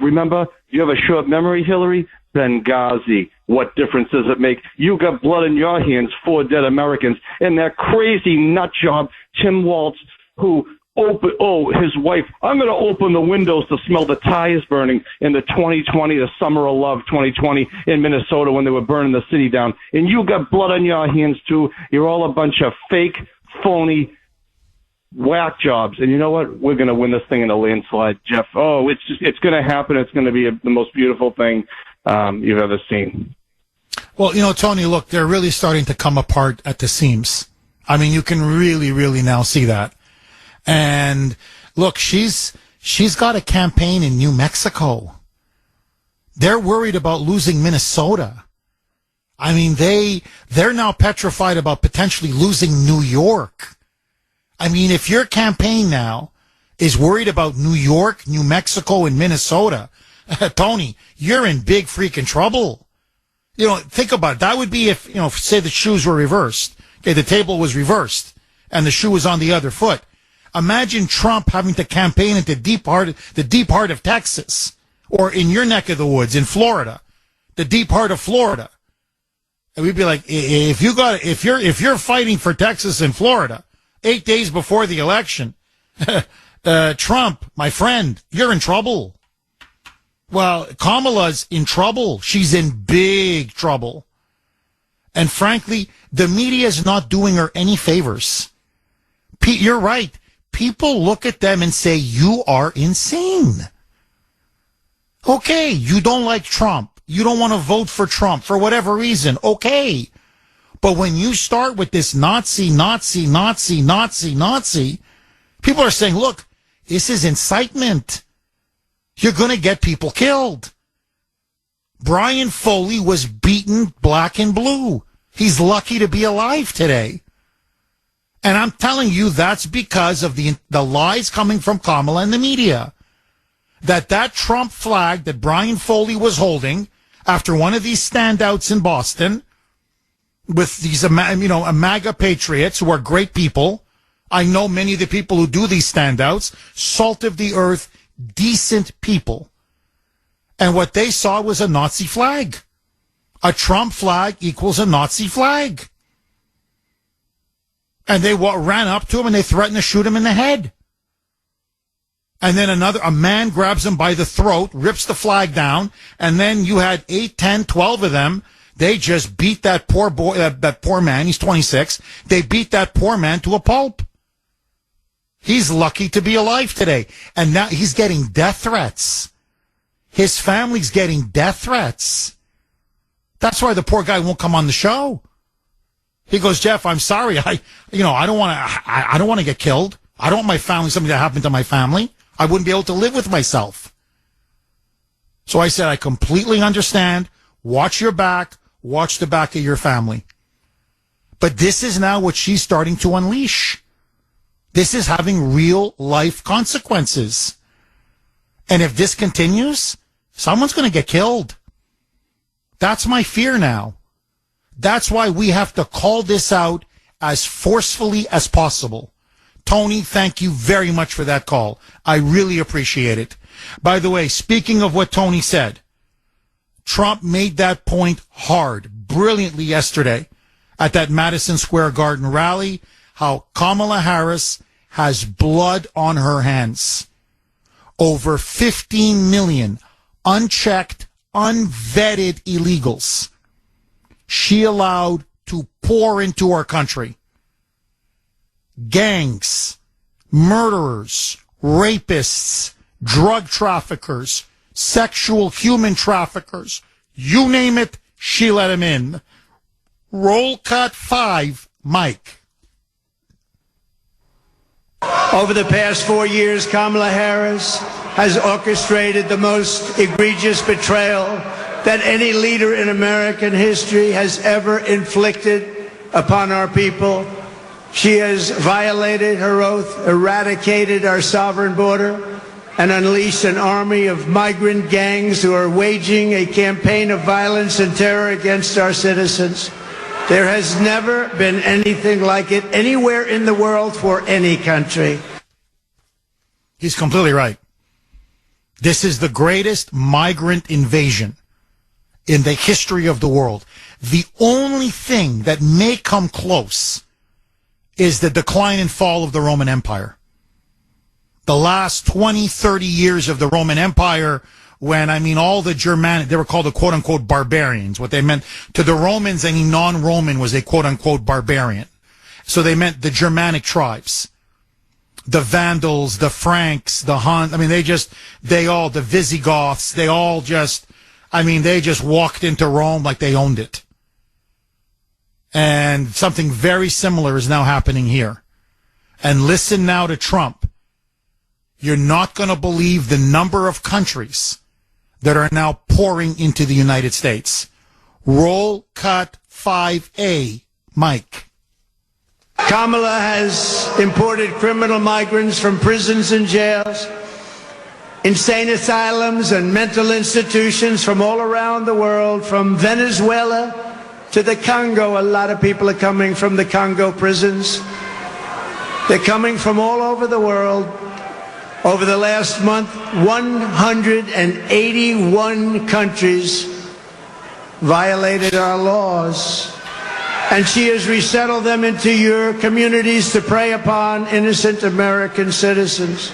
S9: you have a short memory, Hillary? Benghazi. What difference does it make? You got blood in your hands, 4 dead Americans. And that crazy nut job, Tim Walz, who his wife, I'm going to open the windows to smell the tires burning in the 2020, the Summer of Love 2020 in Minnesota when they were burning the city down. And you got blood on your hands, too. You're all a bunch of fake, phony, whack jobs. And you know what? We're going to win this thing in a landslide, Jeff. Oh, it's going to happen. It's going to be the most beautiful thing you've ever seen.
S1: Well, you know, Tony, look, they're really starting to come apart at the seams. I mean, you can really, really now see that. And look, she's got a campaign in New Mexico. They're worried about losing Minnesota. I mean, they're now petrified about potentially losing New York. I mean, if your campaign now is worried about New York, New Mexico, and Minnesota, Tony, you're in big freaking trouble. You know, think about it. That would be if, say the shoes were reversed. Okay, the table was reversed and the shoe was on the other foot. Imagine Trump having to campaign at the deep heart of Texas, or in your neck of the woods in Florida, the deep heart of Florida. And we'd be like, if you're fighting for Texas and Florida 8 days before the election, Trump, my friend, you're in trouble. Well, Kamala's in trouble. She's in big trouble. And frankly, the media is not doing her any favors. Pete, you're right. People look at them and say, you are insane. Okay, you don't like Trump. You don't want to vote for Trump for whatever reason. Okay. But when you start with this Nazi, people are saying, look, this is incitement. You're going to get people killed. Brian Foley was beaten black and blue. He's lucky to be alive today. And I'm telling you, that's because of the lies coming from Kamala and the media. That Trump flag that Brian Foley was holding after one of these standouts in Boston with these, MAGA patriots who are great people. I know many of the people who do these standouts, salt of the earth, decent people. And what they saw was a Nazi flag. A Trump flag equals a Nazi flag. And they ran up to him and they threatened to shoot him in the head. And then a man grabs him by the throat, rips the flag down, and then you had 8, 10, 12 of them. They just beat that poor boy, that poor man, he's 26. They beat that poor man to a pulp. He's lucky to be alive today. And now he's getting death threats. His family's getting death threats. That's why the poor guy won't come on the show. He goes, Jeff, I'm sorry. I don't want to get killed. I don't want my family, something to happen to my family. I wouldn't be able to live with myself. So I said, I completely understand. Watch your back. Watch the back of your family. But this is now what she's starting to unleash. This is having real life consequences. And if this continues, someone's going to get killed. That's my fear now. That's why we have to call this out as forcefully as possible. Tony, thank you very much for that call. I really appreciate it. By the way, speaking of what Tony said, Trump made that point hard, brilliantly yesterday at that Madison Square Garden rally, how Kamala Harris has blood on her hands. Over 15 million unchecked, unvetted illegals she allowed to pour into our country. Gangs, murderers, rapists, drug traffickers, sexual human traffickers, you name it, she let him in. Roll cut 5, Mike.
S2: Over the past 4 years, Kamala Harris has orchestrated the most egregious betrayal that any leader in American history has ever inflicted upon our people. She has violated her oath, eradicated our sovereign border, and unleashed an army of migrant gangs who are waging a campaign of violence and terror against our citizens. There has never been anything like it anywhere in the world for any country.
S1: He's completely right. This is the greatest migrant invasion in the history of the world. The only thing that may come close is the decline and fall of the Roman Empire. The last 20, 30 years of the Roman Empire, when, all the Germanic, they were called the quote-unquote barbarians. What they meant to the Romans, any non-Roman was a quote-unquote barbarian. So they meant the Germanic tribes. The Vandals, the Franks, the Huns, the Visigoths, they just walked into Rome like they owned it. And something very similar is now happening here. And listen now to Trump. You're not going to believe the number of countries that are now pouring into the United States. Roll cut 5A, Mike.
S2: Kamala has imported criminal migrants from prisons and jails, insane asylums and mental institutions from all around the world, from Venezuela to the Congo. A lot of people are coming from the Congo prisons. They're coming from all over the world. Over the last month, 181 countries violated our laws. And she has resettled them into your communities to prey upon innocent American citizens.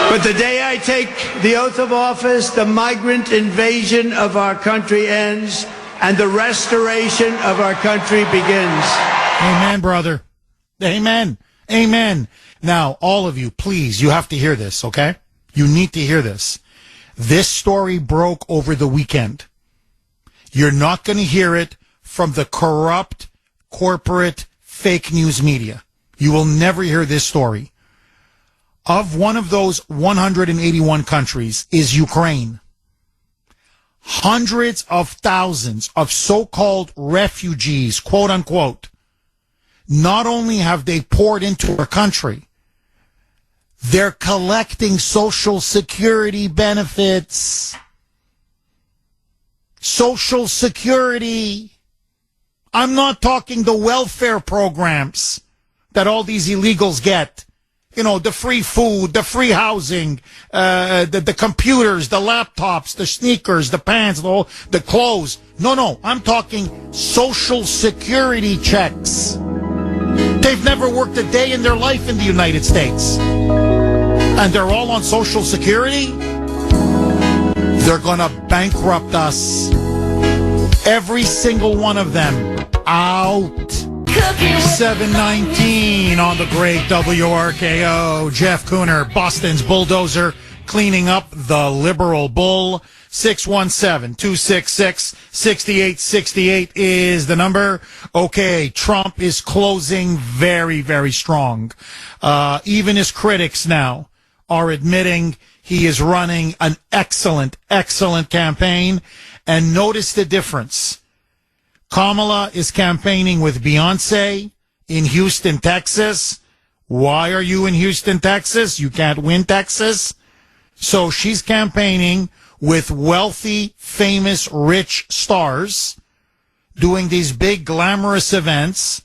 S2: But the day I take the oath of office, the migrant invasion of our country ends and the restoration of our country begins.
S1: Amen, brother. Amen. Amen. Now, all of you, please, you have to hear this, okay? You need to hear this. This story broke over the weekend. You're not going to hear it from the corrupt, corporate, fake news media. You will never hear this story. Of one of those 181 countries is Ukraine. Hundreds of thousands of so-called refugees, quote unquote, not only have they poured into our country, they're collecting Social Security benefits. Social Security. I'm not talking the welfare programs that all these illegals get. You know, the free food, the free housing, the computers, the laptops, the sneakers, the pants, the clothes. No, I'm talking Social Security checks. They've never worked a day in their life in the United States. And they're all on Social Security? They're gonna bankrupt us. Every single one of them. Out. 719 on the great WRKO. Jeff Kuhner, Boston's bulldozer, cleaning up the liberal bull. 617-266-6868 is the number. Okay, Trump is closing very, very strong. Even his critics now are admitting he is running an excellent, excellent campaign. And notice the difference. Kamala is campaigning with Beyonce in Houston, Texas. Why are you in Houston, Texas? You can't win Texas. So she's campaigning with wealthy, famous, rich stars doing these big, glamorous events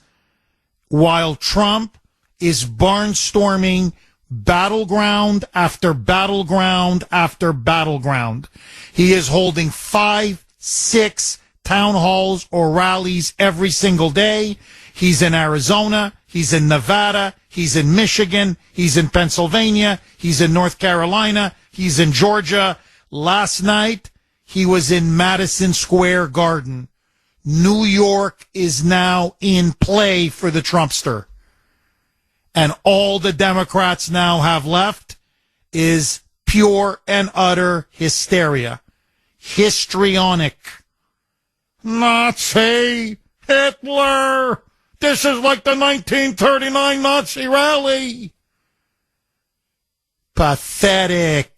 S1: while Trump is barnstorming battleground after battleground after battleground. He is holding 5, 6 town halls or rallies every single day. He's in Arizona. He's in Nevada. He's in Michigan. He's in Pennsylvania. He's in North Carolina. He's in Georgia. Last night, he was in Madison Square Garden. New York is now in play for the Trumpster. And all the Democrats now have left is pure and utter hysteria. Histrionic. Nazi, Hitler. This is like the 1939 Nazi rally. Pathetic.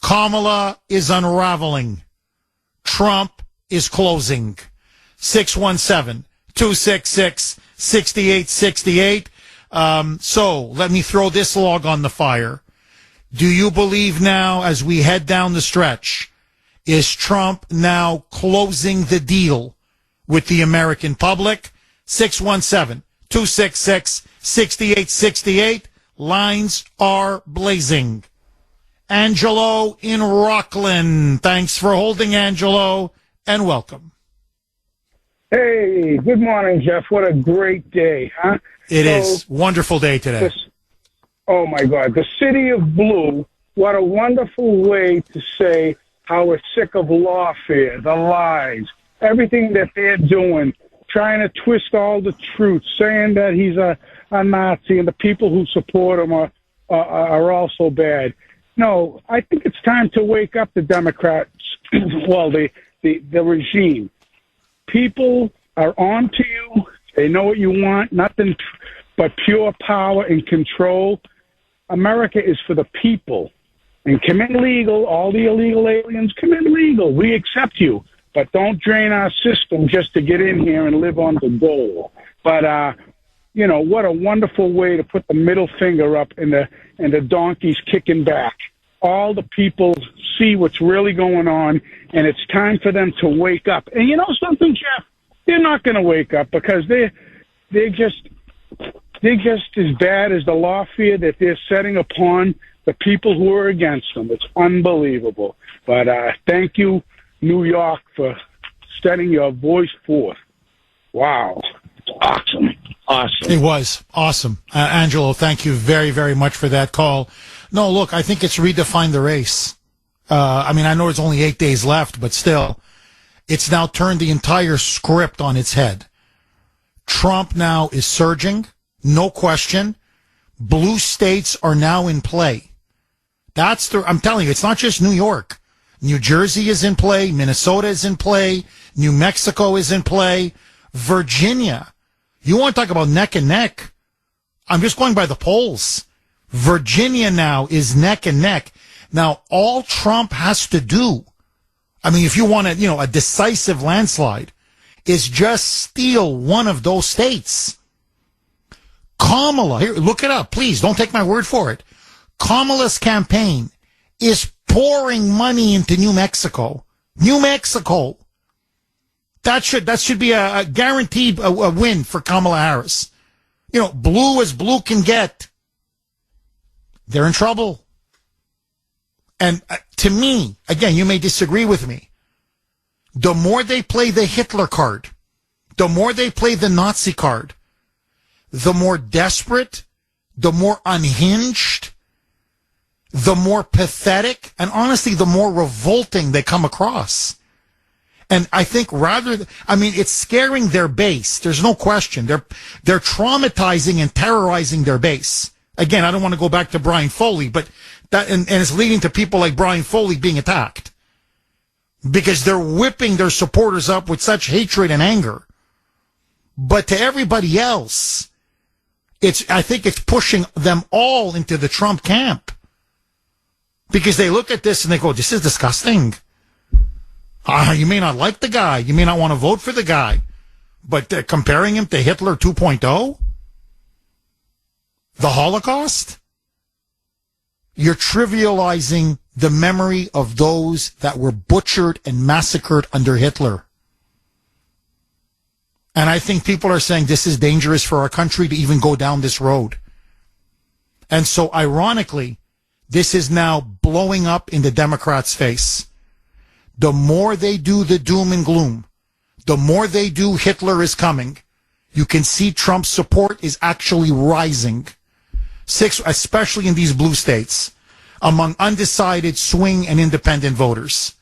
S1: Kamala is unraveling. Trump is closing. 617-266-6868. So let me throw this log on the fire. Do you believe now, as we head down the stretch, is Trump now closing the deal with the American public? 617-266-6868. Lines are blazing. Angelo in Rockland. Thanks for holding, Angelo, and welcome.
S10: Hey, good morning, Jeff. What a great day, huh?
S1: It is. Wonderful day today.
S10: Oh, my God. The city of blue, what a wonderful way to say how we're sick of lawfare, the lies, everything that they're doing, trying to twist all the truth, saying that he's a Nazi and the people who support him are also bad. No, I think it's time to wake up the Democrats, well, the regime. People are on to you. They know what you want. Nothing but pure power and control. America is for the people. And come in legal, all the illegal aliens, come in legal. We accept you, but don't drain our system just to get in here and live on the dole. But, what a wonderful way to put the middle finger up and the donkeys kicking back. All the people see what's really going on, and it's time for them to wake up. And you know something, Jeff? They're not going to wake up because they're just as bad as the lawfare that they're setting upon the people who are against them. It's unbelievable. But thank you, New York, for setting your voice forth. Wow. It's awesome. Awesome.
S1: It was awesome. Angelo, thank you very, very much for that call. No, look, I think it's redefined the race. I know it's only 8 days left, but still, it's now turned the entire script on its head. Trump now is surging, no question. Blue states are now in play. I'm telling you, it's not just New York. New Jersey is in play. Minnesota is in play. New Mexico is in play. Virginia. You want to talk about neck and neck? I'm just going by the polls. Virginia now is neck and neck. Now, all Trump has to do, if you want a decisive landslide, is just steal one of those states. Kamala, here, look it up, please. Don't take my word for it. Kamala's campaign is pouring money into New Mexico. New Mexico. That should be a guaranteed a win for Kamala Harris. Blue as blue can get. They're in trouble. And to me, again, you may disagree with me. The more they play the Hitler card, the more they play the Nazi card, the more desperate, the more unhinged, the more pathetic, and honestly, the more revolting they come across. And I think it's scaring their base. There's no question. They're traumatizing and terrorizing their base. Again, I don't want to go back to Brian Foley, but and it's leading to people like Brian Foley being attacked because they're whipping their supporters up with such hatred and anger. But to everybody else, I think it's pushing them all into the Trump camp because they look at this and they go, this is disgusting. You may not like the guy. You may not want to vote for the guy. But comparing him to Hitler 2.0? The Holocaust? You're trivializing the memory of those that were butchered and massacred under Hitler. And I think people are saying this is dangerous for our country to even go down this road. And so, ironically, this is now blowing up in the Democrats' face. The more they do the doom and gloom, the more they do Hitler is coming, you can see Trump's support is actually rising. Especially in these blue states, among undecided swing and independent voters.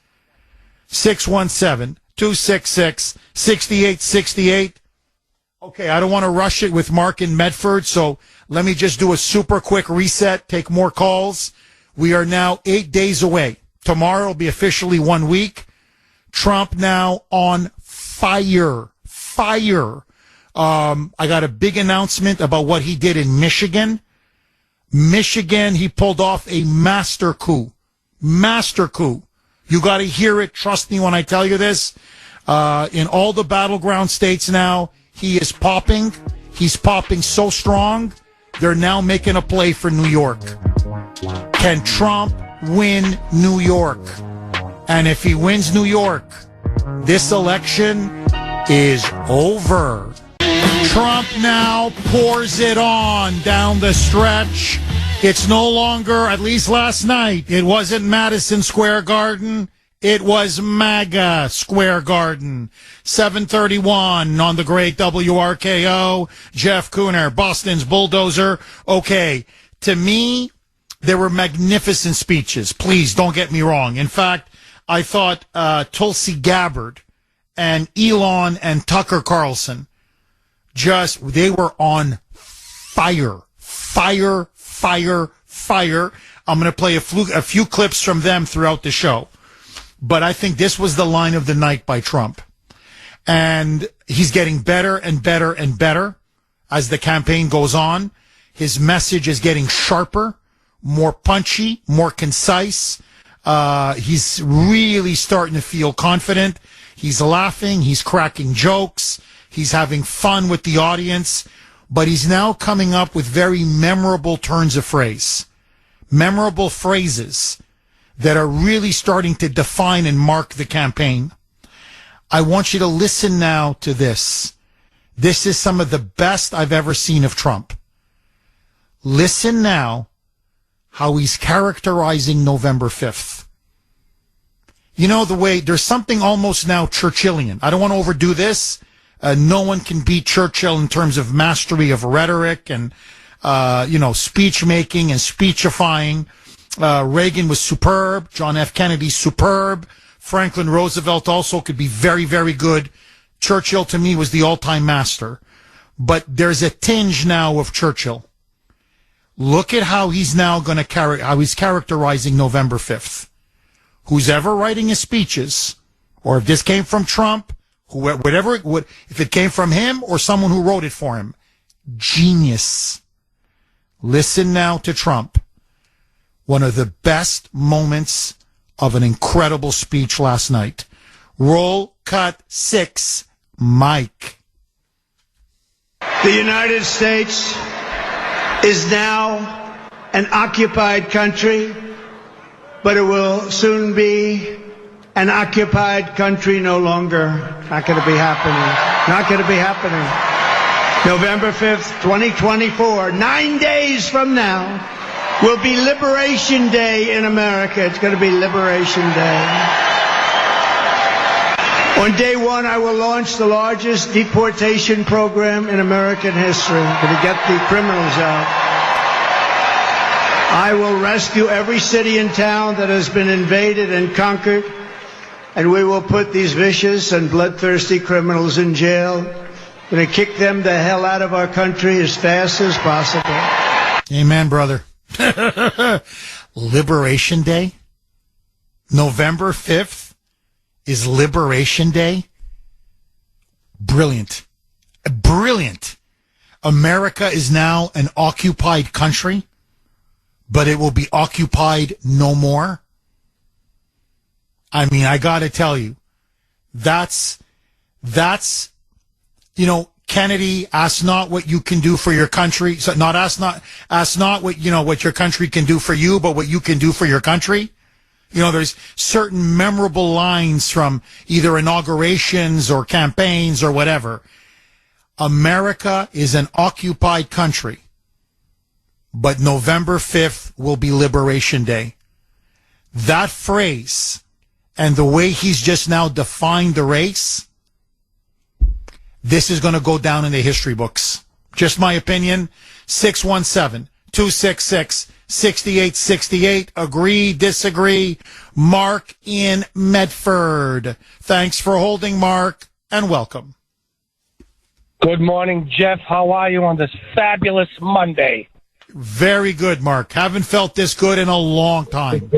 S1: 617-266-6868. Okay, I don't want to rush it with Mark in Medford, so let me just do a super quick reset, take more calls. We are now 8 days away. Tomorrow will be officially 1 week. Trump now on fire. Fire. I got a big announcement about what he did in Michigan. Michigan, he pulled off a master coup. Master coup. You got to hear it. Trust me when I tell you this. In all the battleground states now, he is popping. He's popping so strong, they're now making a play for New York. Can Trump win New York? And if he wins New York, this election is over. Trump now pours it on down the stretch. It's no longer, at least last night, it wasn't Madison Square Garden. It was MAGA Square Garden. 7:31 on the great WRKO. Jeff Kuhner, Boston's bulldozer. Okay, to me, there were magnificent speeches. Please don't get me wrong. In fact, I thought Tulsi Gabbard and Elon and Tucker Carlson, they were on fire. Fire, fire, fire. I'm going to play a few clips from them throughout the show. But I think this was the line of the night by Trump. And he's getting better and better and better. as the campaign goes on. His message is getting sharper, more punchy, more concise. He's really starting to feel confident. He's laughing. He's cracking jokes. He's having fun with the audience. But he's now coming up with very memorable turns of phrase, memorable phrases that are really starting to define and mark the campaign. I want you to listen now to this. This is some of the best I've ever seen of Trump. Listen now how he's characterizing November 5th. You know, the way there's something almost now Churchillian. I don't want to overdo this. No one can beat Churchill in terms of mastery of rhetoric and, speech making and speechifying. Reagan was superb. John F. Kennedy, superb. Franklin Roosevelt also could be very, very good. Churchill, to me, was the all-time master. But there's a tinge now of Churchill. Look at how he's now going to how he's characterizing November 5th. Who's ever writing his speeches, or if this came from Trump, if it came from him or someone who wrote it for him, genius. Listen now to Trump. One of the best moments of an incredible speech last night. Roll cut 6, Mike.
S2: The United States is now an occupied country, but it will soon be an occupied country no longer. Not going to be happening. Not going to be happening. November 5th, 2024, 9 days from now, will be Liberation Day in America. It's going to be Liberation Day. On day one, I will launch the largest deportation program in American history. Going to get the criminals out. I will rescue every city and town that has been invaded and conquered, and we will put these vicious and bloodthirsty criminals in jail. We're going to kick them the hell out of our country as fast as possible.
S1: Amen, brother. Liberation Day? November 5th is Liberation Day? Brilliant. Brilliant. America is now an occupied country, but it will be occupied no more. I mean, I got to tell you, that's, Kennedy, ask not what you can do for your country. So ask not what your country can do for you, but what you can do for your country. There's certain memorable lines from either inaugurations or campaigns or whatever. America is an occupied country, but November 5th will be Liberation Day. That phrase and the way he's just now defined the race, this is going to go down in the history books. Just my opinion. 617-266-6868. Agree, disagree. Mark in Medford. Thanks for holding, Mark, and welcome.
S11: Good morning, Jeff. How are you on this fabulous Monday?
S1: Very good, Mark. Haven't felt this good in a long time.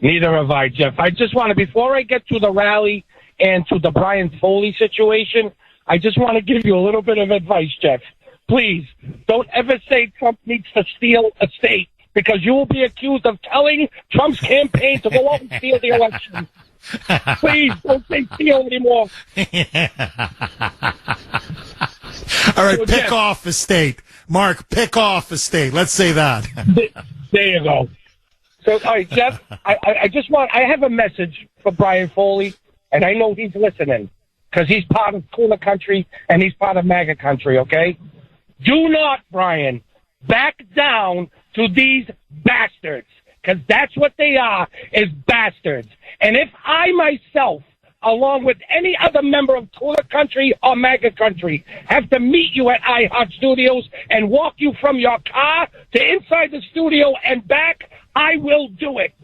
S11: Neither have I, Jeff. I just want to, before I get to the rally and to the Brian Foley situation, I just want to give you a little bit of advice, Jeff. Please, don't ever say Trump needs to steal a state, because you will be accused of telling Trump's campaign to go out and steal the election. Please, don't say steal anymore.
S1: All right, pick off a state. Mark, pick off a state. Let's say that.
S11: There you go. So, all right, Jeff, I have a message for Brian Foley, and I know he's listening, because he's part of Kuhner country and he's part of MAGA country, okay? Do not, Brian, back down to these bastards, because that's what they are, is bastards. And if I myself, along with any other member of Kuhner country or MAGA country, have to meet you at iHeart Studios and walk you from your car to inside the studio and back, I will do it.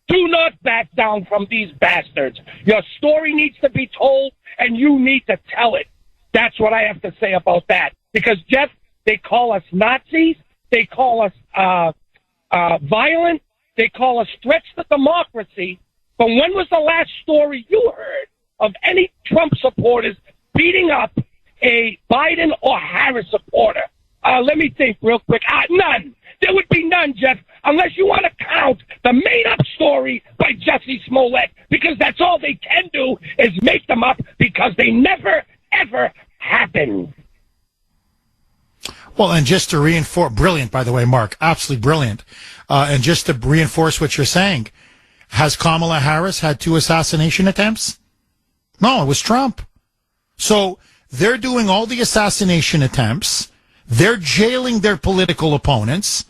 S11: Do not back down from these bastards. Your story needs to be told, and you need to tell it. That's what I have to say about that. Because, Jeff, they call us Nazis. They call us violent. They call us threats to democracy. But when was the last story you heard of any Trump supporters beating up, a Biden or Harris supporter? Let me think real quick. None. There would be none, Jeff, unless you want to count the made-up story by Jussie Smollett, because that's all they can do is make them up because they never, ever happened.
S1: Well, and just to reinforce, brilliant, by the way, Mark, absolutely brilliant. And just to reinforce what you're saying, has Kamala Harris had 2 assassination attempts? No, it was Trump. So they're doing all the assassination attempts. They're jailing their political opponents.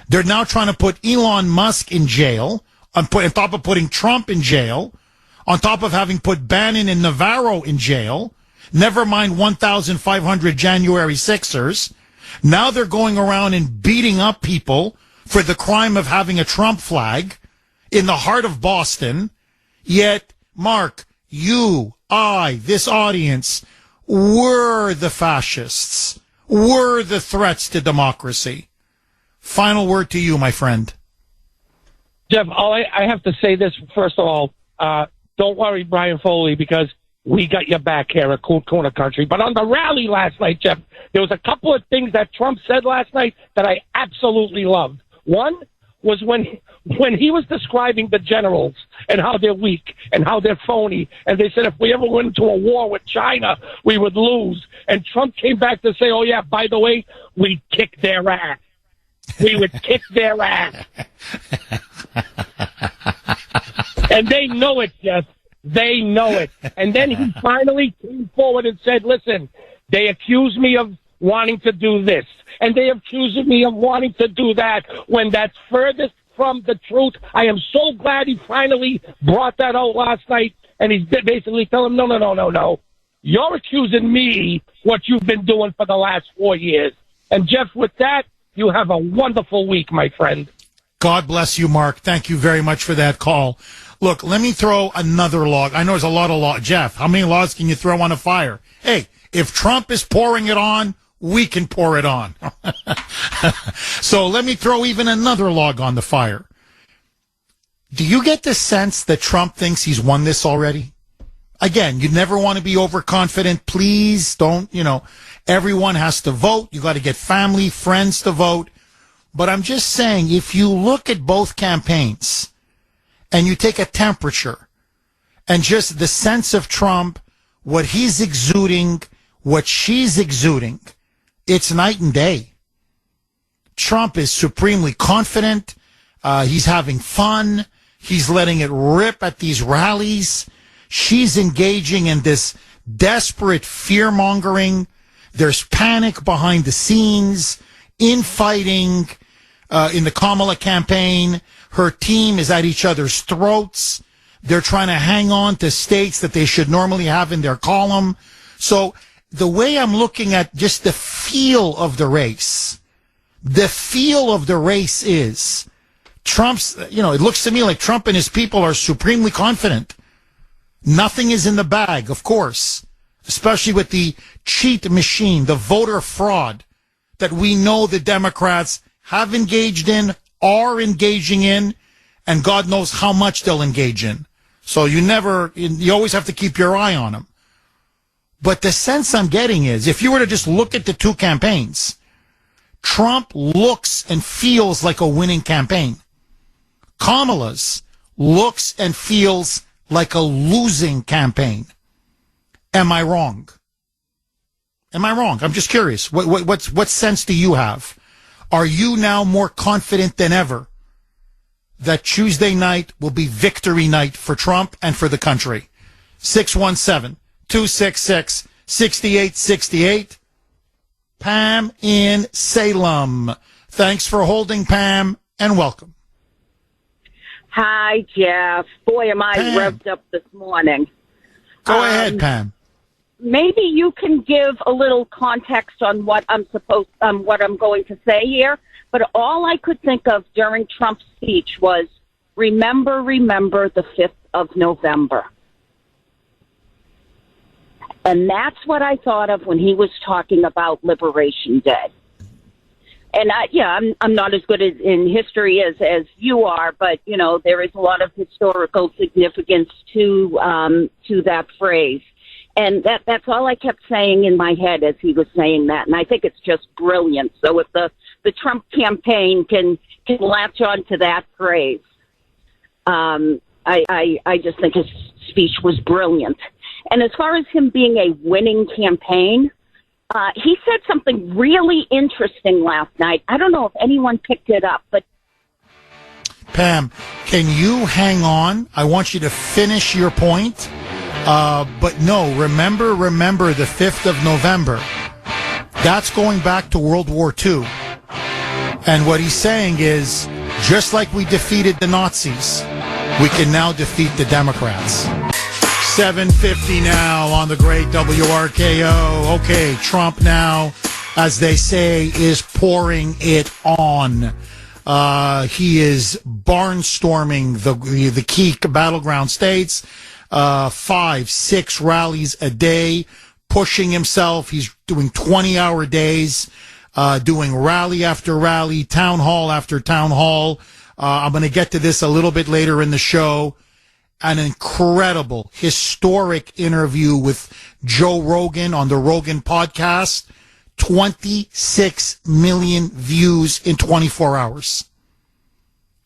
S1: They're now trying to put Elon Musk in jail, on top of putting Trump in jail, on top of having put Bannon and Navarro in jail, never mind 1,500 January 6ers. Now they're going around and beating up people for the crime of having a Trump flag in the heart of Boston. Yet, Mark, you, I, this audience, were the fascists, were the threats to democracy. Final word to you, my friend.
S11: Jeff, I have to say this, first of all, don't worry, Brian Foley, because we got your back here at Kuhner Country. But on the rally last night, Jeff, there was a couple of things that Trump said last night that I absolutely loved. One was when he was describing the generals and how they're weak and how they're phony, and they said if we ever went into a war with China, we would lose. And Trump came back to say, oh, yeah, by the way, we'd kick their ass. We would kick their ass. And they know it, Jeff. They know it. And then he finally came forward and said, listen, they accuse me of wanting to do this, and they accuse me of wanting to do that, when that's furthest from the truth. I am so glad he finally brought that out last night, and he's basically telling them, no. You're accusing me what you've been doing for the last 4 years. And, Jeff, with that, you have a wonderful week, my friend.
S1: God bless you, Mark. Thank you very much for that call. Look, let me throw another log. I know there's a lot of law. Jeff, how many logs can you throw on a fire? Hey, if Trump is pouring it on, we can pour it on. So let me throw even another log on the fire. Do you get the sense that Trump thinks he's won this already? Again, you never want to be overconfident. Please don't, everyone has to vote. You got to get family, friends to vote. But I'm just saying, if you look at both campaigns and you take a temperature and just the sense of Trump, what he's exuding, what she's exuding, it's night and day. Trump is supremely confident. He's having fun. He's letting it rip at these rallies. She's engaging in this desperate fear-mongering. There's panic behind the scenes, infighting in the Kamala campaign. Her team is at each other's throats. They're trying to hang on to states that they should normally have in their column. So the way I'm looking at just the feel of the race is Trump's, it looks to me like Trump and his people are supremely confident. Nothing is in the bag, of course, especially with the cheat machine, the voter fraud that we know the Democrats have engaged in, are engaging in, and God knows how much they'll engage in. So you always have to keep your eye on them. But the sense I'm getting is, if you were to just look at the two campaigns, Trump looks and feels like a winning campaign. Kamala's looks and feels like a losing campaign. Am I wrong? I'm just curious. What sense do you have? Are you now more confident than ever that Tuesday night will be victory night for Trump and for the country? 617-266-6868. Pam in Salem. Thanks for holding, Pam, and welcome.
S12: Hi, Jeff. Boy, am I
S1: Pam.
S12: revved up this morning.
S1: Go ahead, Pam.
S12: Maybe you can give a little context on what I'm going to say here. But all I could think of during Trump's speech was, remember the 5th of November. And that's what I thought of when he was talking about Liberation Day. And I'm not as good in history as you are, but there is a lot of historical significance to that phrase. And that's all I kept saying in my head as he was saying that. And I think it's just brilliant. So if the Trump campaign can latch on to that phrase, I just think his speech was brilliant. And as far as him being a winning campaign, he said something really interesting last night. I don't know if anyone picked it up, but
S1: Pam, can you hang on? I want you to finish your point. But no, remember the 5th of November. That's going back to World War II. And what he's saying is, just like we defeated the Nazis, we can now defeat the Democrats. 7:50 now on the great WRKO. Okay, Trump now, as they say, is pouring it on. He is barnstorming the key battleground states. 5-6 rallies a day, pushing himself. He's doing 20-hour days, doing rally after rally, town hall after town hall. I'm going to get to this a little bit later in the show. An incredible, historic interview with Joe Rogan on the Rogan podcast. 26 million views in 24 hours.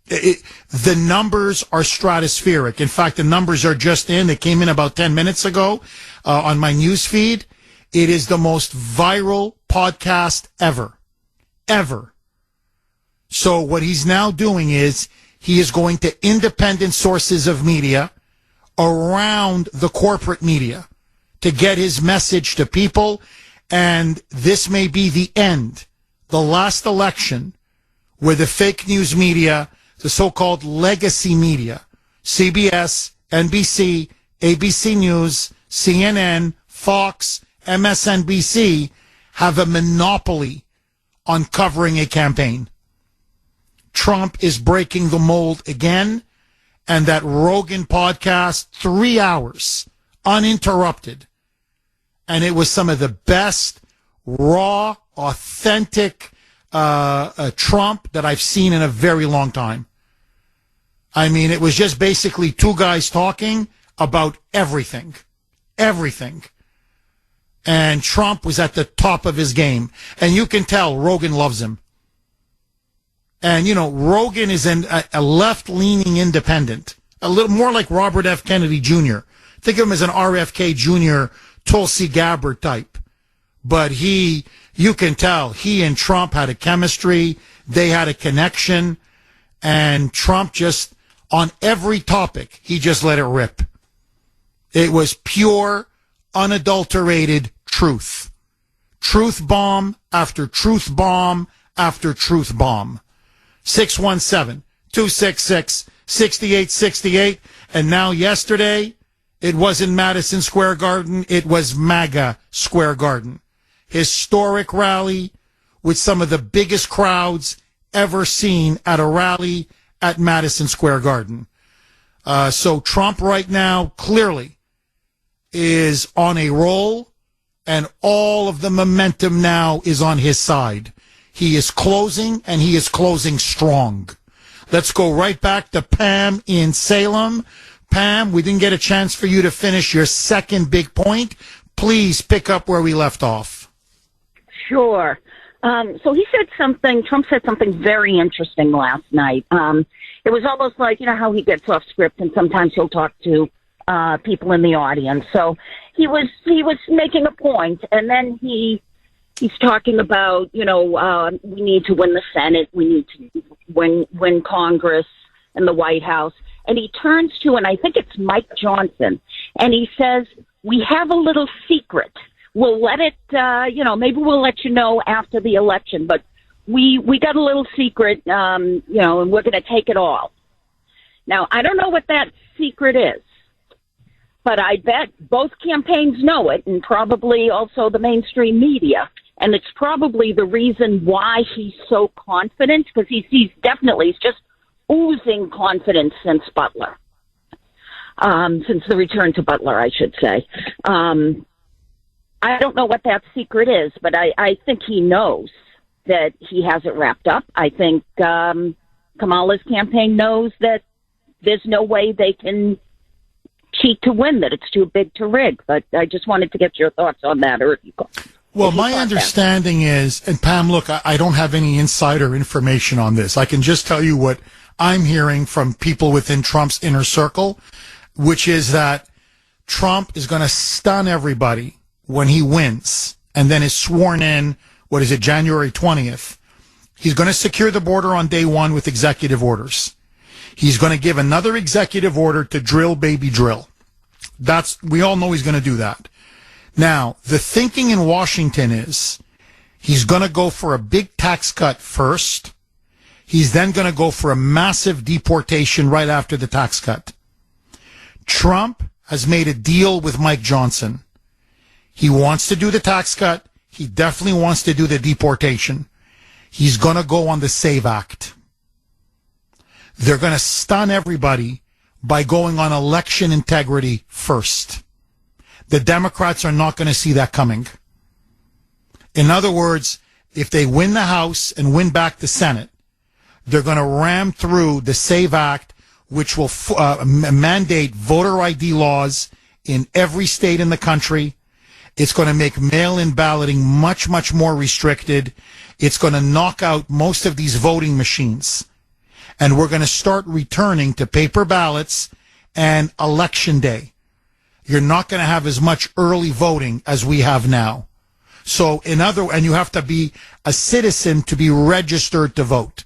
S1: The numbers are stratospheric. In fact, the numbers are just in. They came in about 10 minutes ago on my news feed. It is the most viral podcast ever. Ever. So what he's now doing is he is going to independent sources of media around the corporate media to get his message to people. And this may be the end, the last election where the fake news media, the so-called legacy media, CBS, NBC, ABC News, CNN, Fox, MSNBC, have a monopoly on covering a campaign. Trump is breaking the mold again, and that Rogan podcast, 3 hours, uninterrupted. And it was some of the best, raw, authentic Trump that I've seen in a very long time. I mean, it was just basically two guys talking about everything. Everything. And Trump was at the top of his game. And you can tell Rogan loves him. And, you know, Rogan is a left-leaning independent. A little more like Robert F. Kennedy Jr. Think of him as an RFK Jr., Tulsi Gabbard type. But you can tell, he and Trump had a chemistry. They had a connection. And Trump just, on every topic, he just let it rip. It was pure, unadulterated truth. Truth bomb after truth bomb after truth bomb. 617-266-6868. And now yesterday, it wasn't Madison Square Garden. It was MAGA Square Garden. Historic rally with some of the biggest crowds ever seen at a rally at Madison Square Garden. So Trump right now clearly is on a roll, and all of the momentum now is on his side. He is closing, and he is closing strong. Let's go right back to Pam in Salem. Pam, we didn't get a chance for you to finish your second big point. Please pick up where we left off.
S12: Sure. So Trump said something very interesting last night. It was almost like, you know, how he gets off script and sometimes he'll talk to people in the audience. So he was making a point, and then he's talking about, you know, we need to win the Senate, we need to win Congress and the White House. And he turns to, and I think it's Mike Johnson, and he says, we have a little secret. We'll let it, maybe we'll let you know after the election, but we got a little secret, and we're going to take it all. Now, I don't know what that secret is, but I bet both campaigns know it, and probably also the mainstream media. And it's probably the reason why he's so confident, because he's just oozing confidence since Butler, since the return to Butler, I should say. I don't know what that secret is, but I think he knows that he has it wrapped up. I think Kamala's campaign knows that there's no way they can cheat to win, that it's too big to rig. But I just wanted to get your thoughts on that. Or if you
S1: Well, my understanding is, and Pam, look, I don't have any insider information on this. I can just tell you what I'm hearing from people within Trump's inner circle, which is that Trump is going to stun everybody when he wins and then is sworn in, what is it, January 20th. He's going to secure the border on day one with executive orders. He's going to give another executive order to drill, baby, drill. We all know he's going to do that. Now, the thinking in Washington is he's going to go for a big tax cut first. He's then going to go for a massive deportation right after the tax cut. Trump has made a deal with Mike Johnson. He wants to do the tax cut. He definitely wants to do the deportation. He's going to go on the SAVE Act. They're going to stun everybody by going on election integrity first. The Democrats are not going to see that coming. In other words, if they win the House and win back the Senate, they're going to ram through the SAVE Act, which will mandate voter ID laws in every state in the country. It's going to make mail-in balloting much, much more restricted. It's going to knock out most of these voting machines. And we're going to start returning to paper ballots and election day. You're not going to have as much early voting as we have now. So and you have to be a citizen to be registered to vote.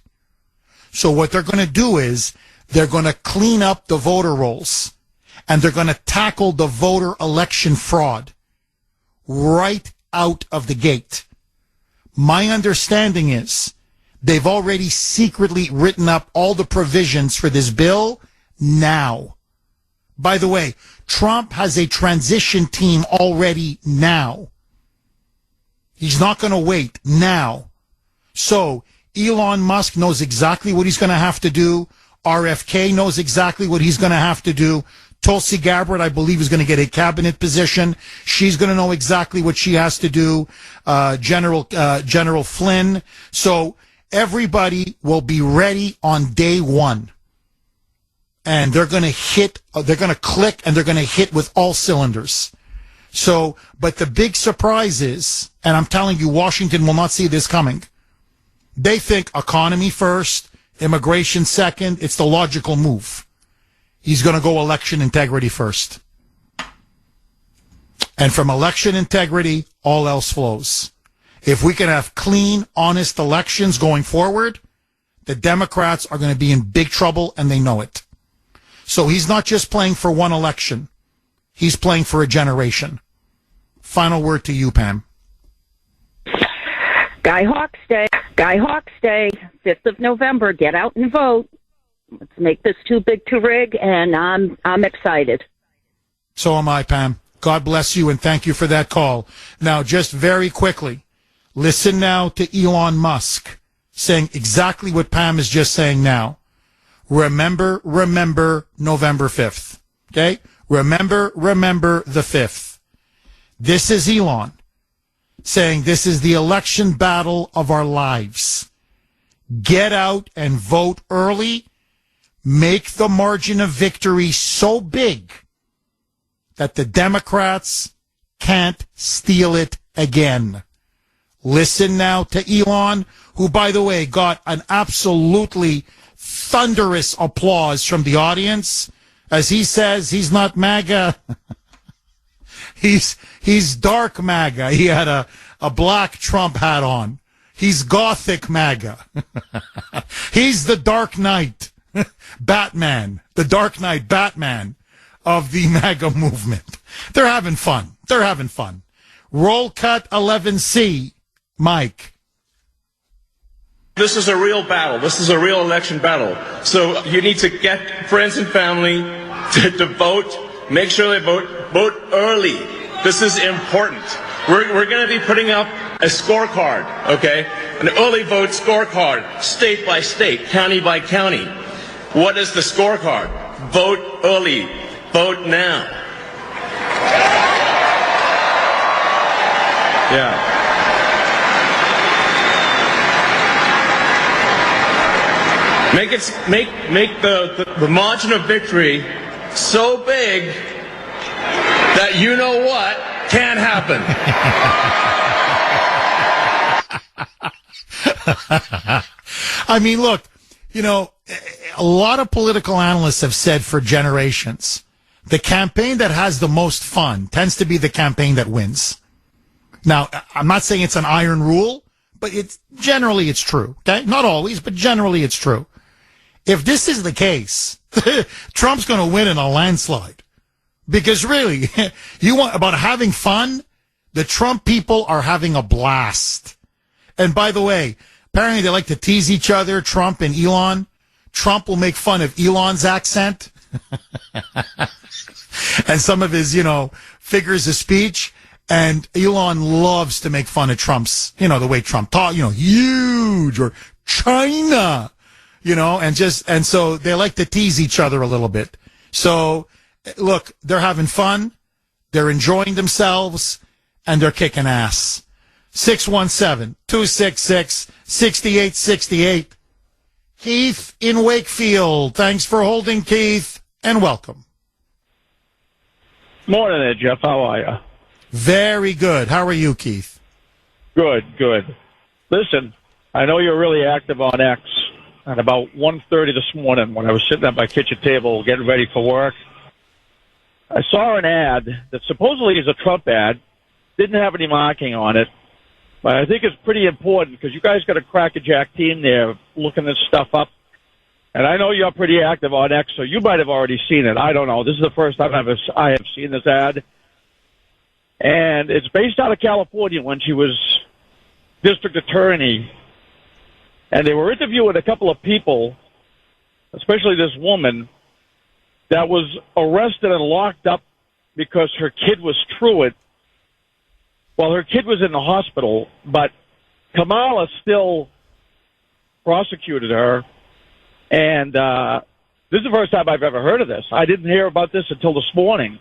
S1: So what they're going to do is they're going to clean up the voter rolls and they're going to tackle the voter election fraud right out of the gate. My understanding is they've already secretly written up all the provisions for this bill now. By the way, Trump has a transition team already now. He's not going to wait now. So Elon Musk knows exactly what he's going to have to do. RFK knows exactly what he's going to have to do. Tulsi Gabbard, I believe, is going to get a cabinet position. She's going to know exactly what she has to do. General Flynn. So everybody will be ready on day one. And they're going to click and they're going to hit with all cylinders. So, but the big surprise is, and I'm telling you, Washington will not see this coming. They think economy first, immigration second. It's the logical move. He's going to go election integrity first. And from election integrity, all else flows. If we can have clean, honest elections going forward, the Democrats are going to be in big trouble, and they know it. So he's not just playing for one election. He's playing for a generation. Final word to you, Pam.
S12: Guy Hawks Day, 5th of November. Get out and vote. Let's make this too big to rig, and I'm excited.
S1: So am I, Pam. God bless you, and thank you for that call. Now, just very quickly, listen now to Elon Musk saying exactly what Pam is just saying now. Remember November 5th. Okay? Remember the 5th. This is Elon saying this is the election battle of our lives. Get out and vote early. Make the margin of victory so big that the Democrats can't steal it again. Listen now to Elon, who, by the way, got an absolutely thunderous applause from the audience as he says he's not MAGA. He's dark MAGA. He had a black Trump hat on. He's gothic MAGA. He's the Dark Knight Batman, the Dark Knight Batman of the MAGA movement. They're having fun. Roll cut 11C, Mike.
S13: This is a real battle. This is a real election battle. So you need to get friends and family to vote. Make sure they vote. Vote early. This is important. We're going to be putting up a scorecard, okay? An early vote scorecard, state by state, county by county. What is the scorecard? Vote early. Vote now. Yeah. Make the margin of victory so big that you know what can happen.
S1: I mean, look, you know, a lot of political analysts have said for generations, the campaign that has the most fun tends to be the campaign that wins. Now, I'm not saying it's an iron rule, but it's true. Okay, not always, but generally it's true. If this is the case, Trump's going to win in a landslide. Because really, you want about having fun? The Trump people are having a blast. And by the way, apparently they like to tease each other, Trump and Elon. Trump will make fun of Elon's accent and some of his, figures of speech. And Elon loves to make fun of Trump's, the way Trump talks, huge or China, and so they like to tease each other a little bit. So look, they're having fun. They're enjoying themselves and they're kicking ass. 617-266-6868. Keith in Wakefield. Thanks for holding, Keith, and welcome.
S14: Morning there, Jeff. How are you?
S1: Very good. How are you, Keith?
S14: Good. Listen, I know you're really active on X. At about 1:30 this morning, when I was sitting at my kitchen table getting ready for work, I saw an ad that supposedly is a Trump ad. Didn't have any marking on it. But I think it's pretty important because you guys got a crackerjack team there looking this stuff up. And I know you're pretty active on X, so you might have already seen it. I don't know. This is the first time I have seen this ad. And it's based out of California when she was district attorney. And they were interviewing a couple of people, especially this woman, that was arrested and locked up because her kid was truant. Well, her kid was in the hospital, but Kamala still prosecuted her. And this is the first time I've ever heard of this. I didn't hear about this until this morning.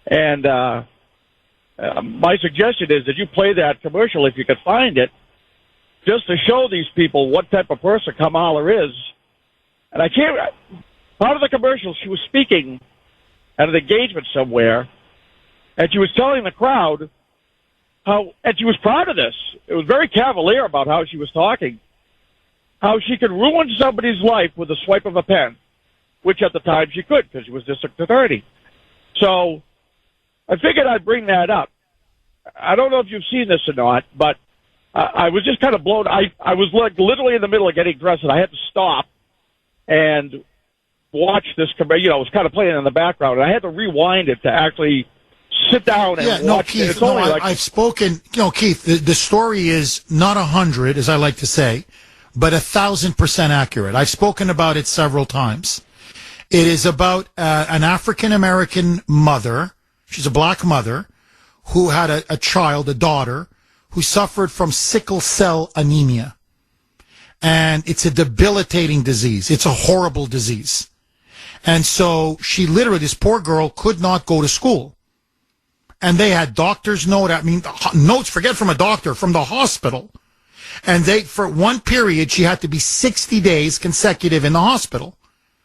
S14: And my suggestion is that you play that commercial if you could find it, just to show these people what type of person Kamala is. And I can't... Part of the commercial, she was speaking at an engagement somewhere, and she was telling the crowd and she was proud of this. It was very cavalier about how she was talking, how she could ruin somebody's life with a swipe of a pen, which at the time she could because she was district attorney. So I figured I'd bring that up. I don't know if you've seen this or not, but I was just kind of blown. I was like literally in the middle of getting dressed, and I had to stop and watch this. It was kind of playing in the background, and I had to rewind it to actually sit down and watch
S1: Keith,
S14: it. It's only
S1: I've spoken. Keith, the story is not 100, as I like to say, but 1,000% accurate. I've spoken about it several times. It is about an African-American mother. She's a black mother who had a child, a daughter, who suffered from sickle cell anemia. And it's a debilitating disease. It's a horrible disease. And so she literally, this poor girl, could not go to school. And they had doctor's notes, forget from a doctor, from the hospital. And for one period, she had to be 60 days consecutive in the hospital.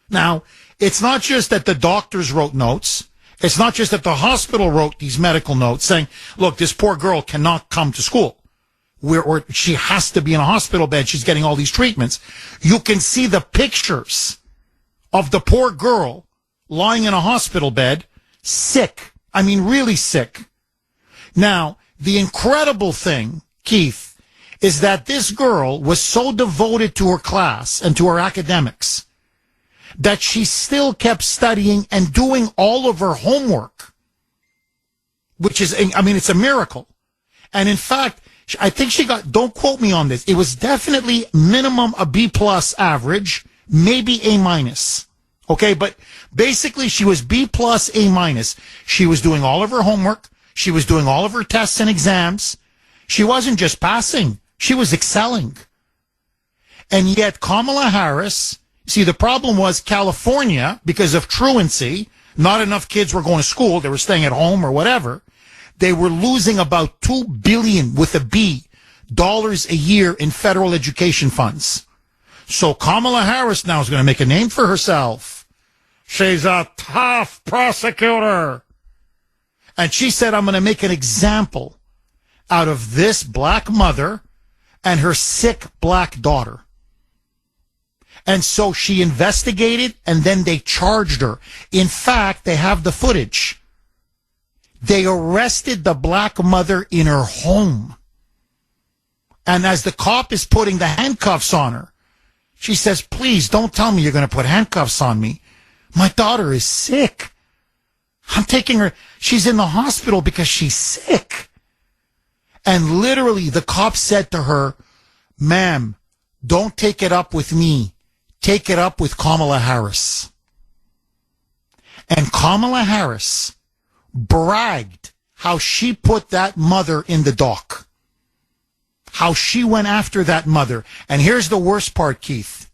S1: Now, it's not just that the doctors wrote notes. It's not just that the hospital wrote these medical notes saying, look, this poor girl cannot come to school. Or she has to be in a hospital bed. She's getting all these treatments. You can see the pictures of the poor girl lying in a hospital bed, sick. I mean, really sick. Now, the incredible thing, Keith, is that this girl was so devoted to her class and to her academics that she still kept studying and doing all of her homework, which is, it's a miracle. And in fact, I think she got, don't quote me on this, it was definitely minimum a B plus average, maybe A minus. Okay, but basically she was B plus, A minus. She was doing all of her homework. She was doing all of her tests and exams. She wasn't just passing. She was excelling. And yet Kamala Harris, see, the problem was California, because of truancy, not enough kids were going to school. They were staying at home or whatever. They were losing about $2 billion with a B dollars a year in federal education funds. So Kamala Harris now is going to make a name for herself. She's a tough prosecutor. And she said, I'm going to make an example out of this black mother and her sick black daughter. And so she investigated, and then they charged her. In fact, they have the footage. They arrested the black mother in her home. And as the cop is putting the handcuffs on her, she says, please don't tell me you're going to put handcuffs on me. My daughter is sick. I'm taking her. She's in the hospital because she's sick. And literally the cop said to her, ma'am, don't take it up with me. Take it up with Kamala Harris. And Kamala Harris bragged how she put that mother in the dock. How she went after that mother. And here's the worst part, Keith.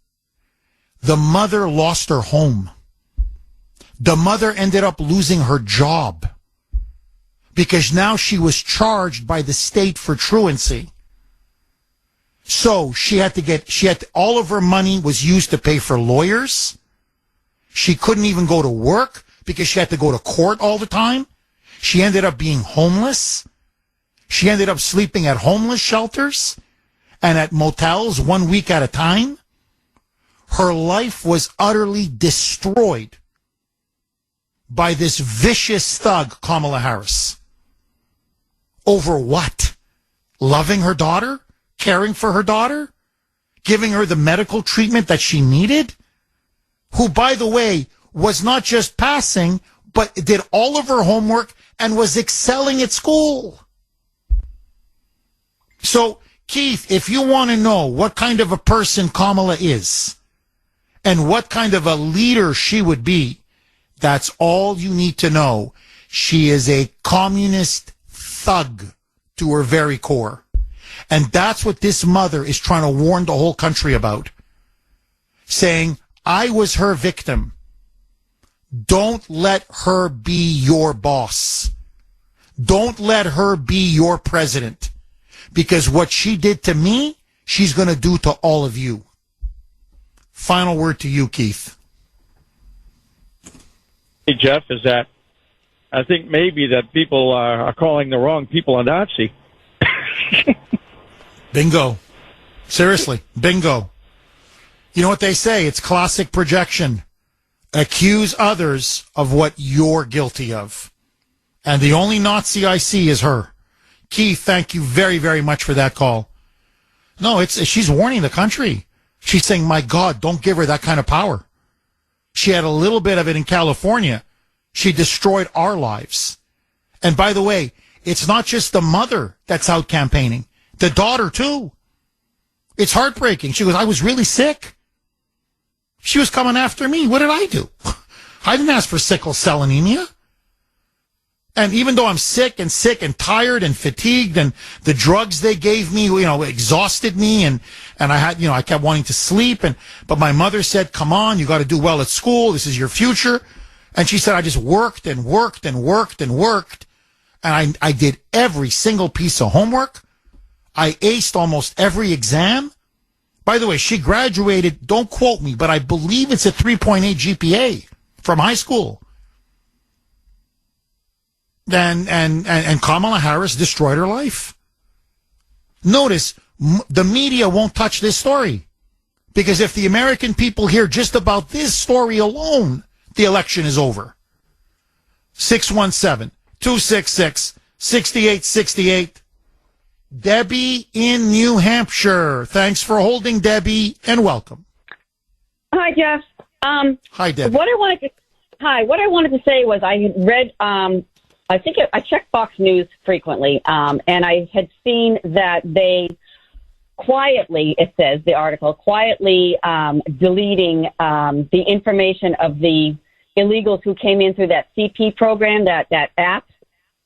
S1: The mother lost her home. The mother ended up losing her job because now she was charged by the state for truancy. So all of her money was used to pay for lawyers. She couldn't even go to work because she had to go to court all the time. She ended up being homeless. She ended up sleeping at homeless shelters and at motels 1 week at a time. Her life was utterly destroyed by this vicious thug, Kamala Harris. Over what? Loving her daughter? Caring for her daughter? Giving her the medical treatment that she needed? Who, by the way, was not just passing, but did all of her homework and was excelling at school. So, Keith, if you want to know what kind of a person Kamala is and what kind of a leader she would be, that's all you need to know. She is a communist thug to her very core. And that's what this mother is trying to warn the whole country about. Saying, I was her victim. Don't let her be your boss. Don't let her be your president. Because what she did to me, she's going to do to all of you. Final word to you, Keith.
S14: Hey, Jeff, is that I think maybe that people are calling the wrong people a Nazi.
S1: Bingo. Seriously, bingo. You know what they say? It's classic projection. Accuse others of what you're guilty of. And the only Nazi I see is her. Keith, thank you very, very much for that call. No, she's warning the country. She's saying, my God, don't give her that kind of power. She had a little bit of it in California. She destroyed our lives. And by the way, it's not just the mother that's out campaigning. The daughter, too. It's heartbreaking. She goes, I was really sick. She was coming after me. What did I do? I didn't ask for sickle cell anemia. And even though I'm sick and tired and fatigued and the drugs they gave me, exhausted me and I had, I kept wanting to sleep but my mother said, come on, you got to do well at school. This is your future. And she said, I just worked and worked and worked and worked. And I did every single piece of homework. I aced almost every exam. By the way, she graduated, don't quote me, but I believe it's a 3.8 GPA from high school. And Kamala Harris destroyed her life. Notice, the media won't touch this story. Because if the American people hear just about this story alone, the election is over. 617-266-6868. Debbie in New Hampshire. Thanks for holding, Debbie, and welcome.
S15: Hi, Jeff.
S1: Hi, Debbie.
S15: What I wanted to say was I read, I check Fox News frequently, and I had seen that they quietly, it says, the article, quietly deleting the information of the illegals who came in through that CP program, that app.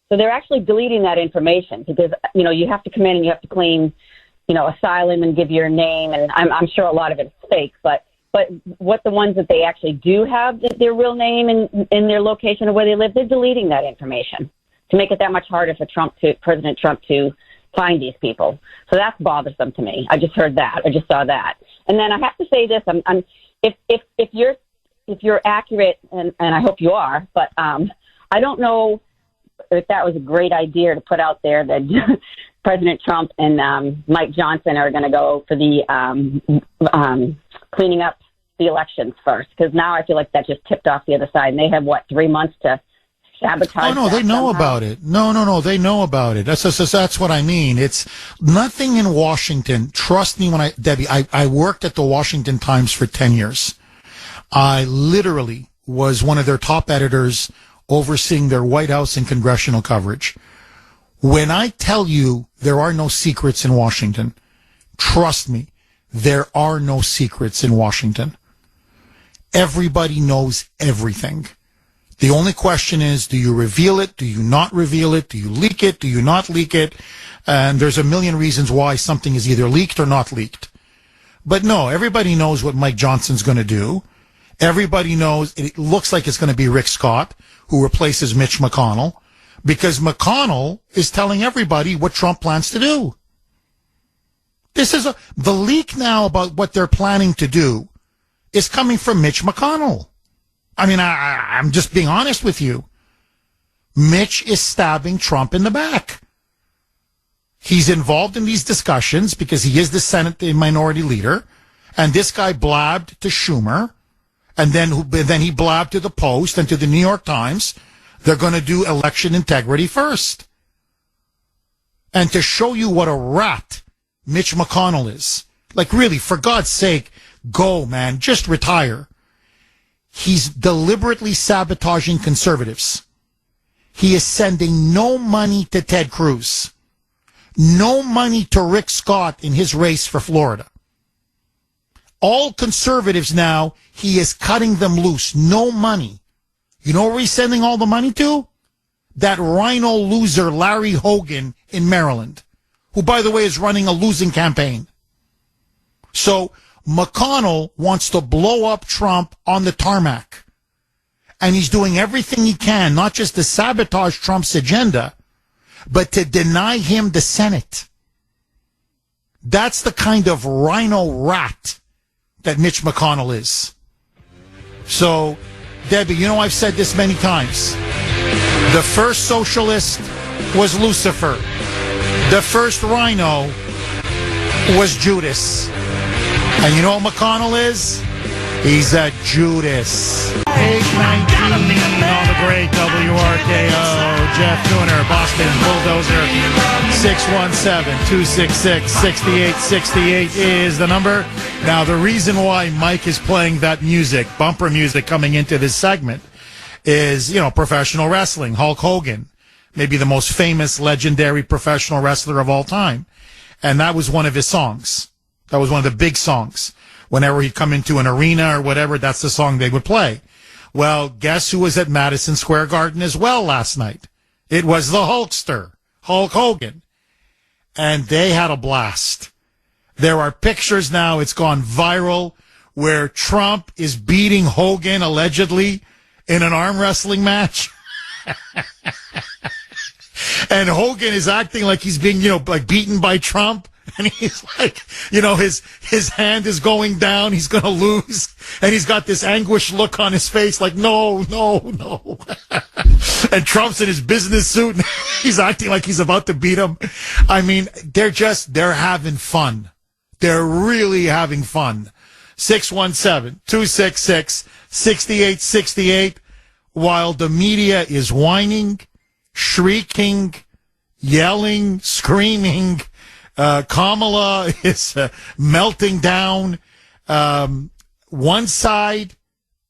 S15: So they're actually deleting that information because, you have to come in and you have to claim, asylum and give your name. And I'm sure a lot of it's fake, but what the ones that they actually do have their real name and their location of where they live, they're deleting that information to make it that much harder for President Trump to find these people. So that's bothersome to me. I just heard that. I just saw that. And then I have to say this, if you're accurate, and I hope you are, but I don't know that was a great idea to put out there that President Trump and Mike Johnson are going to go for the cleaning up the elections first, because now I feel like that just tipped off the other side, and they have 3 months to sabotage.
S1: Oh no, they know about it. No, they know about it. That's what I mean. It's nothing in Washington. Trust me, Debbie, I worked at the Washington Times for 10 years. I literally was one of their top editors overseeing their White House and congressional coverage. When I tell you there are no secrets in Washington, trust me, there are no secrets in Washington. Everybody knows everything. The only question is, do you reveal it? Do you not reveal it? Do you leak it? Do you not leak it? And there's a million reasons why something is either leaked or not leaked. But no, everybody knows what Mike Johnson's going to do. Everybody knows it looks like it's going to be Rick Scott, who replaces Mitch McConnell, because McConnell is telling everybody what Trump plans to do. This is the leak now about what they're planning to do is coming from Mitch McConnell. I mean, I'm just being honest with you. Mitch is stabbing Trump in the back. He's involved in these discussions because he is the Senate minority leader, and this guy blabbed to Schumer, and then he blabbed to the Post and to the New York Times. They're going to do election integrity first. And to show you what a rat Mitch McConnell is, like really, for God's sake, go, man, just retire. He's deliberately sabotaging conservatives. He is sending no money to Ted Cruz, no money to Rick Scott in his race for Florida. All conservatives now, he is cutting them loose. No money. You know where he's sending all the money to? That rhino loser Larry Hogan in Maryland, who, by the way, is running a losing campaign. So McConnell wants to blow up Trump on the tarmac. And he's doing everything he can, not just to sabotage Trump's agenda, but to deny him the Senate. That's the kind of rhino rat that Mitch McConnell is. So, Debbie, you know I've said this many times. The first socialist was Lucifer. The first rhino was Judas. And you know what McConnell is? He's a Judas. 819 on the great WRKO. Jeff Kuhner, Boston Bulldozer. 617-266-6868 is the number. Now, the reason why Mike is playing that music, bumper music coming into this segment, is, professional wrestling. Hulk Hogan, maybe the most famous, legendary professional wrestler of all time. And that was one of his songs. That was one of the big songs. Whenever he'd come into an arena or whatever, that's the song they would play. Well, guess who was at Madison Square Garden as well last night? It was the Hulkster, Hulk Hogan. And they had a blast. There are pictures now, it's gone viral, where Trump is beating Hogan, allegedly, in an arm wrestling match. And Hogan is acting like he's being, beaten by Trump. And he's like, his hand is going down. He's going to lose. And he's got this anguished look on his face like, no. And Trump's in his business suit. And he's acting like he's about to beat him. I mean, they're having fun. They're really having fun. 617-266-6868 while the media is whining, shrieking, yelling, screaming. Kamala is melting down. One side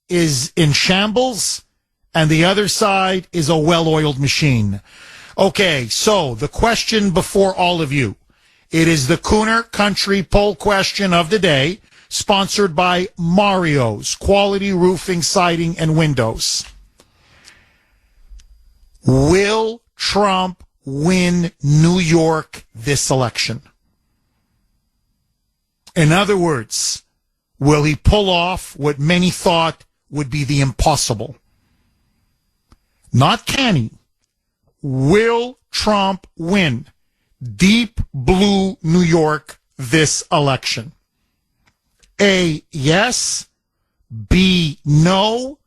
S1: is in shambles, and the other side is a well-oiled machine. Okay, so the question before all of you. It is the Kuhner Country poll question of the day, sponsored by Mario's Quality Roofing, Siding, and Windows. Will Trump win New York this election? In other words, will he pull off what many thought would be the impossible? Not can he. Will Trump win deep blue New York this election? A, yes. B, no.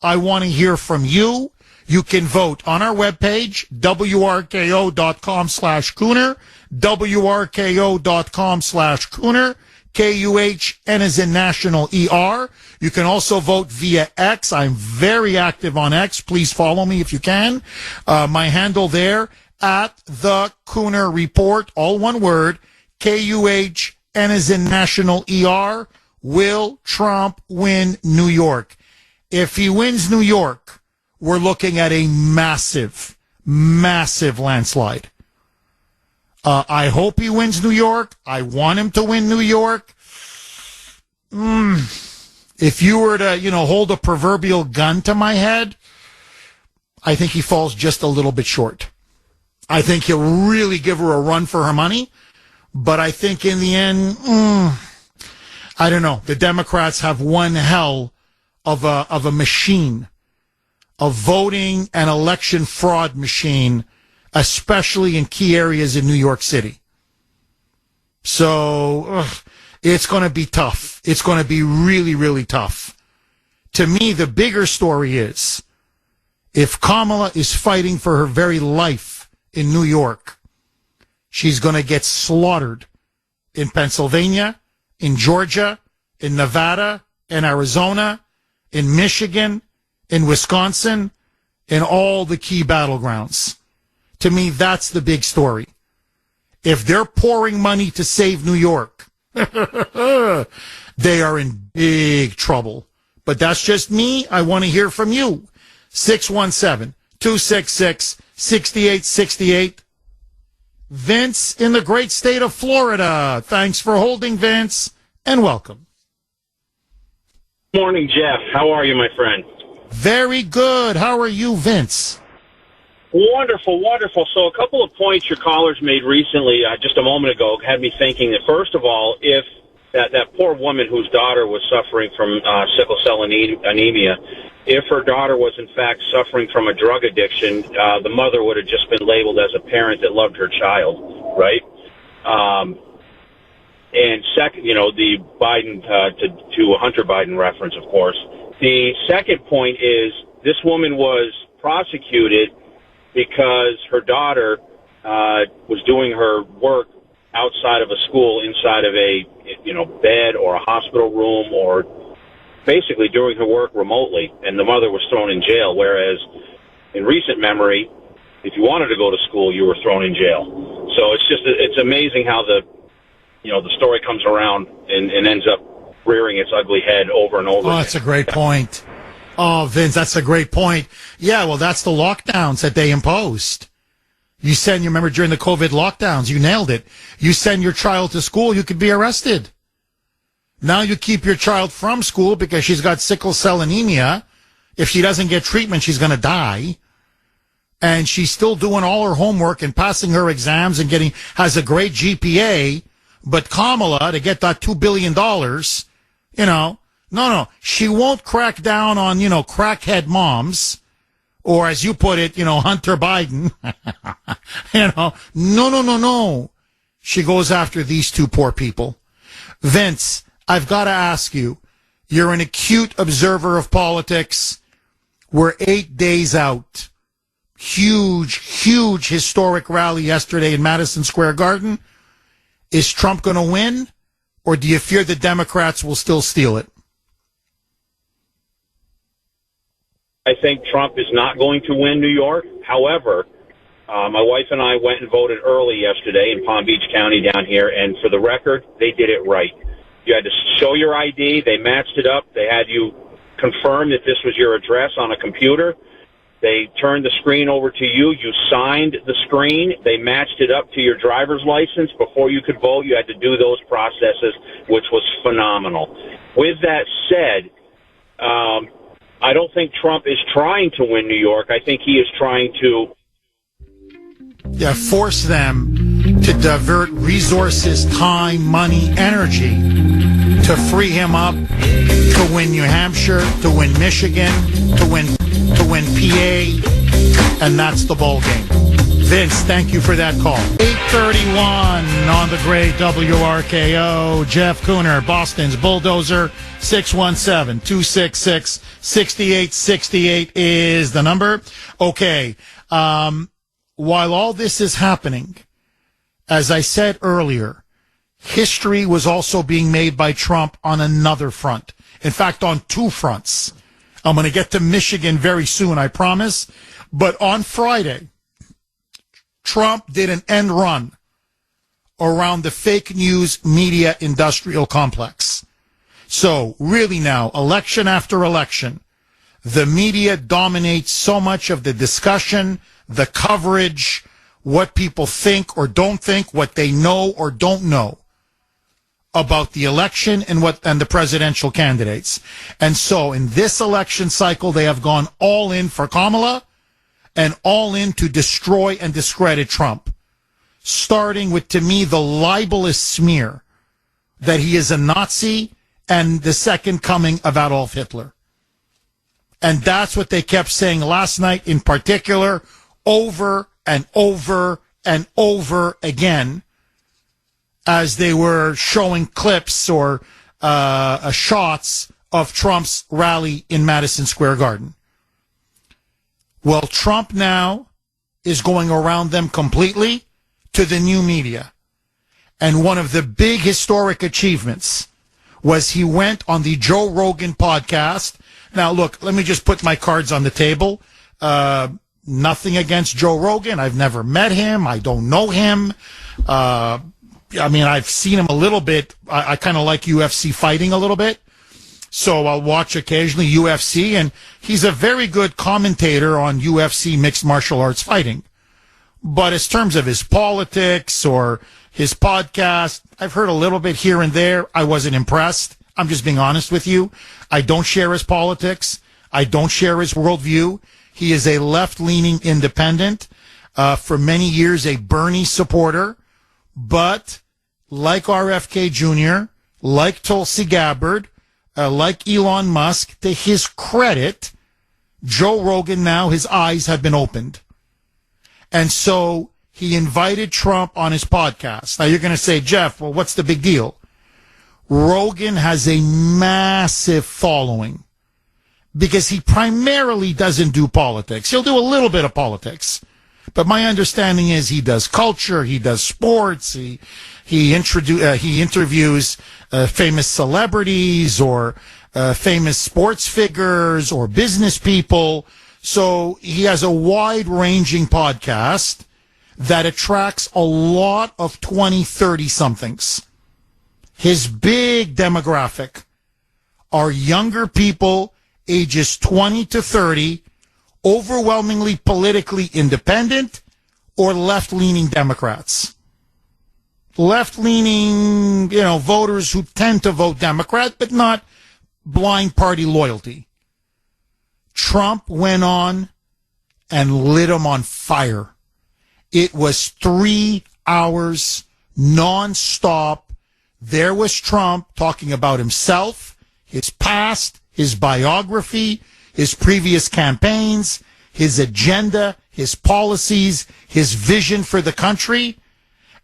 S1: I want to hear from you. You can vote on our webpage, wrko.com/Kuhner, wrko.com/Kuhner, Kuhn as in National ER. You can also vote via X. I'm very active on X. Please follow me if you can. My handle there, at the Kuhner Report, all one word, Kuhn as in National ER. Will Trump win New York? If he wins New York, we're looking at a massive, massive landslide. I hope he wins New York. I want him to win New York. If you were to, hold a proverbial gun to my head, I think he falls just a little bit short. I think he'll really give her a run for her money. But I think in the end, I don't know. The Democrats have one hell of a machine, a voting and election fraud machine, especially in key areas in New York City. So it's going to be tough. It's going to be really, really tough. To me, the bigger story is if Kamala is fighting for her very life in New York, she's going to get slaughtered in Pennsylvania, in Georgia, in Nevada, in Arizona, in Michigan, in Wisconsin, in all the key battlegrounds. To me, that's the big story. If they're pouring money to save New York, they are in big trouble. But that's just me. I want to hear from you. 617-266-6868. Vince in the great state of Florida. Thanks for holding, Vince, and welcome.
S16: Morning, Jeff. How are you, my friend?
S1: Very good. How are you, Vince?
S16: Wonderful, wonderful. So a couple of points your callers made recently, just a moment ago, had me thinking that, first of all, if that poor woman whose daughter was suffering from sickle cell anemia, if her daughter was, in fact, suffering from a drug addiction, the mother would have just been labeled as a parent that loved her child, right? And second, the Biden to Hunter Biden reference, of course. The second point is this woman was prosecuted because her daughter was doing her work outside of a school, inside of a bed or a hospital room, or basically doing her work remotely, and the mother was thrown in jail. Whereas in recent memory, if you wanted to go to school, you were thrown in jail. So it's amazing how the story comes around and ends up rearing its ugly head over and over.
S1: Oh, that's a great point. Oh, Vince, that's a great point. Yeah, well, that's the lockdowns that they imposed. You remember during the COVID lockdowns, you nailed it. You send your child to school, you could be arrested. Now you keep your child from school because she's got sickle cell anemia. If she doesn't get treatment, she's going to die. And she's still doing all her homework and passing her exams and has a great GPA. But Kamala, to get that $2 billion, no, she won't crack down on, crackhead moms. Or as you put it, Hunter Biden. No. She goes after these two poor people. Vince, I've got to ask you, you're an acute observer of politics. We're 8 days out. Huge, huge historic rally yesterday in Madison Square Garden. Is Trump going to win, or do you fear the Democrats will still steal it?
S16: I think Trump is not going to win New York. However, my wife and I went and voted early yesterday in Palm Beach County down here, and for the record, they did it right. You had to show your ID. They matched it up. They had you confirm that this was your address on a computer. They turned the screen over to you. You signed the screen. They matched it up to your driver's license. Before you could vote, you had to do those processes, which was phenomenal. With that said, I don't think Trump is trying to win New York. I think he is trying to
S1: force them to divert resources, time, money, energy to free him up to win New Hampshire, to win Michigan, to win PA, and that's the ball game. Vince, thank you for that call. 8:31 on the great WRKO. Jeff Kuhner, Boston's Bulldozer. 617-266-6868 is the number. Okay. While all this is happening, as I said earlier, history was also being made by Trump on another front. In fact, on two fronts. I'm going to get to Michigan very soon, I promise. But on Friday, Trump did an end run around the fake news media industrial complex. So really now, election after election, the media dominates so much of the discussion, the coverage, what people think or don't think, what they know or don't know about the election and the presidential candidates. And so in this election cycle, they have gone all in for Kamala and all in to destroy and discredit Trump, starting with, to me, the libelous smear that he is a Nazi and the second coming of Adolf Hitler. And that's what they kept saying last night in particular, over and over and over again, as they were showing clips or shots of Trump's rally in Madison Square Garden. Well, Trump now is going around them completely to the new media. And one of the big historic achievements was he went on the Joe Rogan podcast. Now, look, let me just put my cards on the table. Nothing against Joe Rogan. I've never met him. I don't know him. I mean, I've seen him a little bit. I kind of like UFC fighting a little bit. So I'll watch occasionally UFC, and he's a very good commentator on UFC mixed martial arts fighting. But in terms of his politics or his podcast, I've heard a little bit here and there. I wasn't impressed. I'm just being honest with you. I don't share his politics. I don't share his worldview. He is a left-leaning independent, for many years a Bernie supporter, but like RFK Jr., like Tulsi Gabbard, like Elon Musk, to his credit, Joe Rogan now, his eyes have been opened. And so he invited Trump on his podcast. Now you're going to say, Jeff, well, what's the big deal? Rogan has a massive following because he primarily doesn't do politics. He'll do a little bit of politics. But my understanding is he does culture, he does sports, he interviews famous celebrities or famous sports figures or business people. So he has a wide-ranging podcast that attracts a lot of 20, 30-somethings. His big demographic are younger people, ages 20 to 30, overwhelmingly politically independent or left-leaning Democrats. Left-leaning, voters who tend to vote Democrat, but not blind party loyalty. Trump went on and lit them on fire. It was 3 hours nonstop. There was Trump talking about himself, his past, his biography, his previous campaigns, his agenda, his policies, his vision for the country.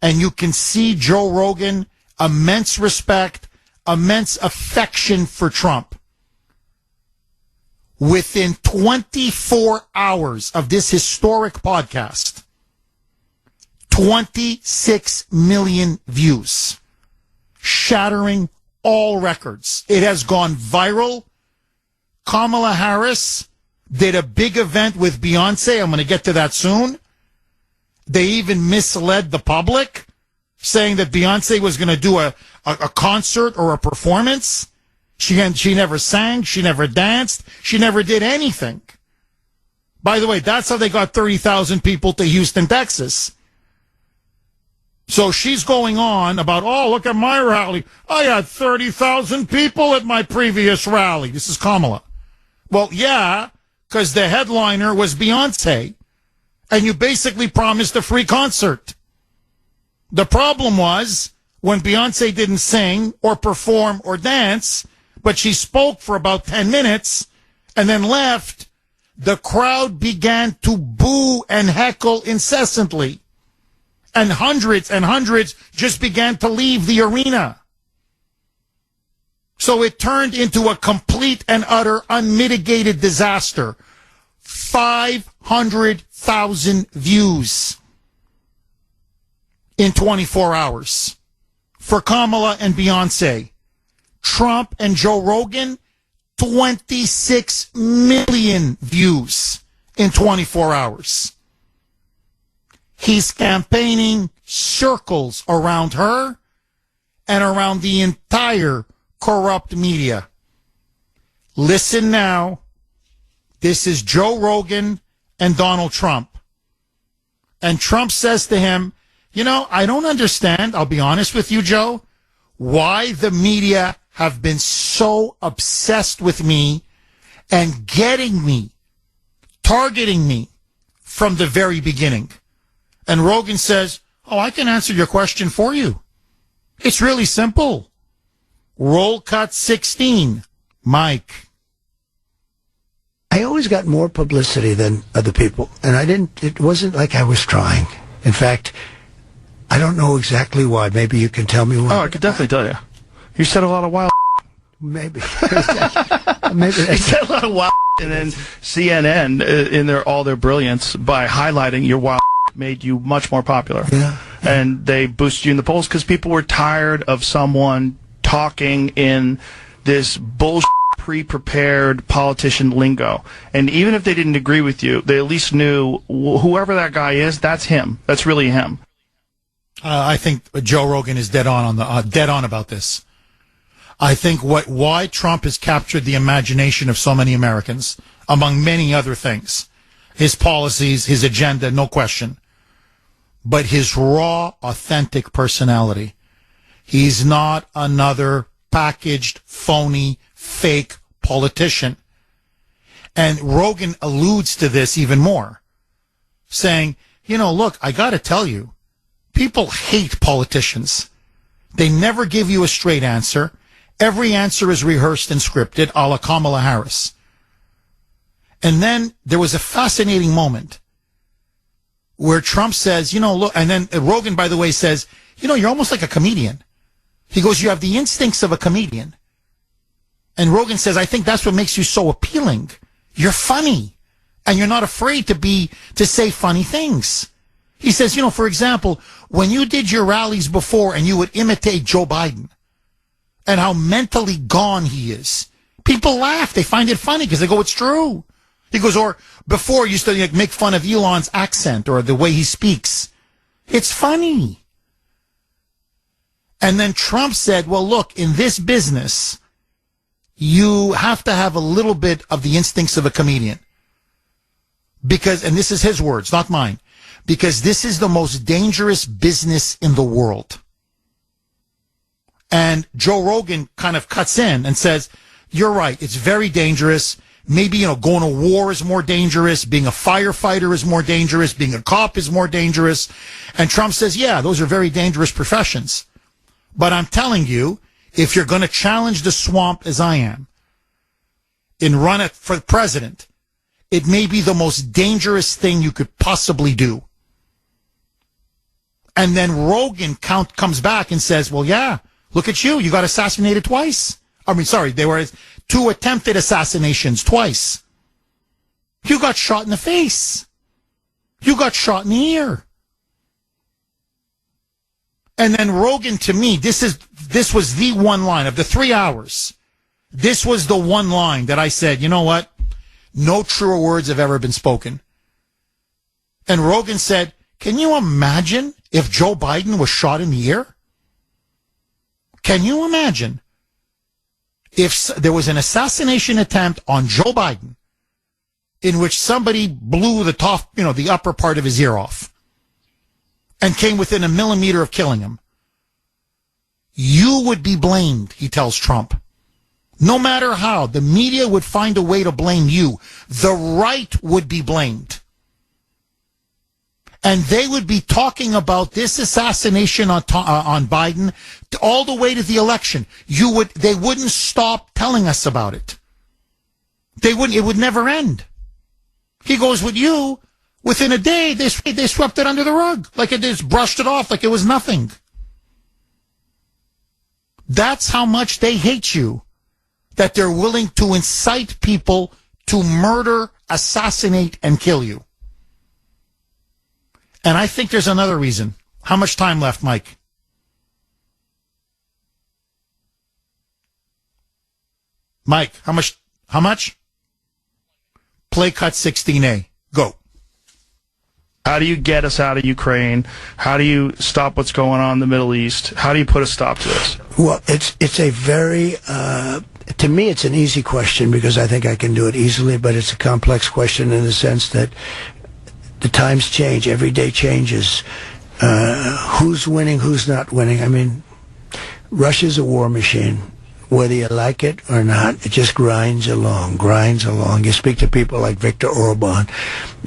S1: And you can see Joe Rogan, immense respect, immense affection for Trump. Within 24 hours of this historic podcast, 26 million views, shattering all records. It has gone viral. Kamala Harris did a big event with Beyonce. I'm going to get to that soon. They even misled the public, saying that Beyonce was going to do a concert or a performance. She never sang. She never danced. She never did anything. By the way, that's how they got 30,000 people to Houston, Texas. So she's going on about, oh, look at my rally. I had 30,000 people at my previous rally. This is Kamala. Well, yeah, because the headliner was Beyonce. And you basically promised a free concert. The problem was when Beyonce didn't sing or perform or dance, but she spoke for about 10 minutes and then left, the crowd began to boo and heckle incessantly. And hundreds just began to leave the arena. So it turned into a complete and utter unmitigated disaster. 500,000 views in 24 hours. For Kamala and Beyonce. Trump and Joe Rogan, 26 million views in 24 hours. He's campaigning circles around her and around the entire corrupt media. Listen now. This is Joe Rogan and Donald Trump. And Trump says to him, you know, I don't understand, I'll be honest with you, Joe, why the media have been so obsessed with me and getting me, targeting me from the very beginning. And Rogan says, oh, I can answer your question for you. It's really simple. Roll cut 16. Mike.
S2: I always got more publicity than other people, and it wasn't like I was trying. In fact, I don't know exactly why. Maybe you can tell me why.
S17: Oh, I could definitely tell you. You said a lot of wild.
S2: Maybe.
S17: Maybe you said a lot of wild, and then CNN, in all their brilliance, by highlighting your wild, made you much more popular.
S2: Yeah.
S17: And they boosted you in the polls because people were tired of someone talking in this bullshit pre-prepared politician lingo. And even if they didn't agree with you, they at least knew whoever that guy is, that's him. That's really him.
S1: I think Joe Rogan is dead on about this. I think why Trump has captured the imagination of so many Americans, among many other things. His policies, his agenda, no question. But his raw, authentic personality. He's not another packaged, phony, fake politician. And Rogan alludes to this even more, saying, you know, look, I got to tell you, people hate politicians. They never give you a straight answer. Every answer is rehearsed and scripted, a la Kamala Harris. And then there was a fascinating moment where Trump says, you know, look, and then Rogan, by the way, says, you know, you're almost like a comedian. He goes, you have the instincts of a comedian. And Rogan says, I think that's what makes you so appealing. You're funny. And you're not afraid to say funny things. He says, you know, for example, when you did your rallies before and you would imitate Joe Biden and how mentally gone he is, people laugh. They find it funny because they go, it's true. He goes, or before you used to make fun of Elon's accent or the way he speaks. It's funny. And then Trump said, well, look, in this business, you have to have a little bit of the instincts of a comedian. Because, and this is his words, not mine, because this is the most dangerous business in the world. And Joe Rogan kind of cuts in and says, you're right, it's very dangerous. Maybe, you know, going to war is more dangerous. Being a firefighter is more dangerous. Being a cop is more dangerous. And Trump says, yeah, those are very dangerous professions. But I'm telling you, if you're going to challenge the swamp as I am and run it for president, it may be the most dangerous thing you could possibly do. And then Rogan comes back and says, well, yeah, look at you. You got assassinated twice. I mean, sorry, there were 2 attempted assassinations twice. You got shot in the face. You got shot in the ear. And then Rogan, to me, this was the one line of the 3 hours. This was the one line that I said, you know what? No truer words have ever been spoken. And Rogan said, can you imagine if Joe Biden was shot in the ear? Can you imagine if there was an assassination attempt on Joe Biden in which somebody blew the top, you know, the upper part of his ear off and came within a millimeter of killing him? You would be blamed, he tells Trump. No matter how, the media would find a way to blame you. The right would be blamed. And they would be talking about this assassination on Biden all the way to the election. They wouldn't stop telling us about it. They wouldn't. It would never end. He goes with you. Within a day, they swept it under the rug. Like it just brushed it off like it was nothing. That's how much they hate you. That they're willing to incite people to murder, assassinate, and kill you. And I think there's another reason. How much time left, Mike? Mike, how much? Play cut 16A. Go.
S17: How do you get us out of Ukraine? How do you stop what's going on in the Middle East? How do you put a stop to this?
S2: Well, it's a very, to me, it's an easy question because I think I can do it easily, but it's a complex question in the sense that the times change. Every day changes. Who's winning, who's not winning? I mean, Russia's a war machine. Whether you like it or not, it just grinds along. You speak to people like Viktor Orban,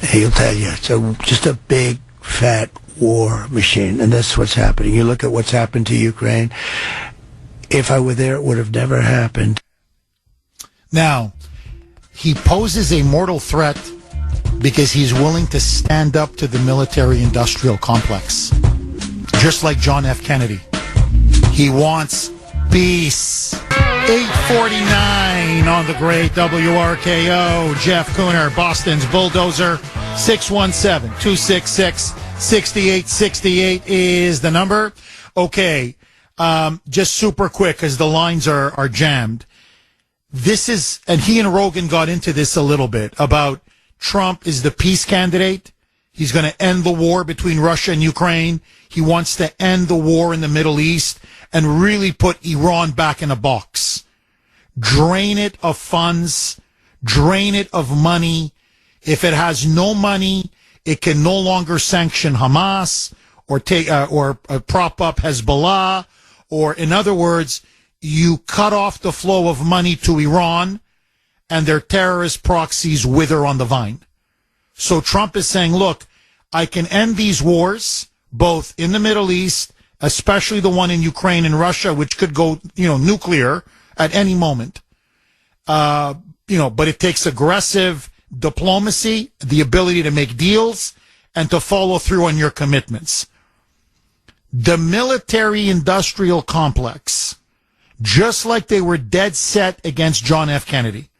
S2: he'll tell you it's just a big, fat war machine, and that's what's happening. You look at what's happened to Ukraine. If I were there, it would have never happened.
S1: Now, he poses a mortal threat because he's willing to stand up to the military-industrial complex, just like John F. Kennedy. He wants peace. 8:49 on the great WRKO. Jeff Kuhner, Boston's Bulldozer. 617-266-6868 is the number. Okay, just super quick because the lines are jammed. This is, and he and Rogan got into this a little bit, about Trump is the peace candidate. He's going to end the war between Russia and Ukraine. He wants to end the war in the Middle East and really put Iran back in a box. Drain it of funds, drain it of money. If it has no money, it can no longer sanction Hamas or prop up Hezbollah, or in other words, you cut off the flow of money to Iran and their terrorist proxies wither on the vine. So Trump is saying, look, I can end these wars, both in the Middle East, especially the one in Ukraine and Russia, which could go, nuclear at any moment. But it takes aggressive diplomacy, the ability to make deals, and to follow through on your commitments. The military-industrial complex, just like they were dead set against John F. Kennedy,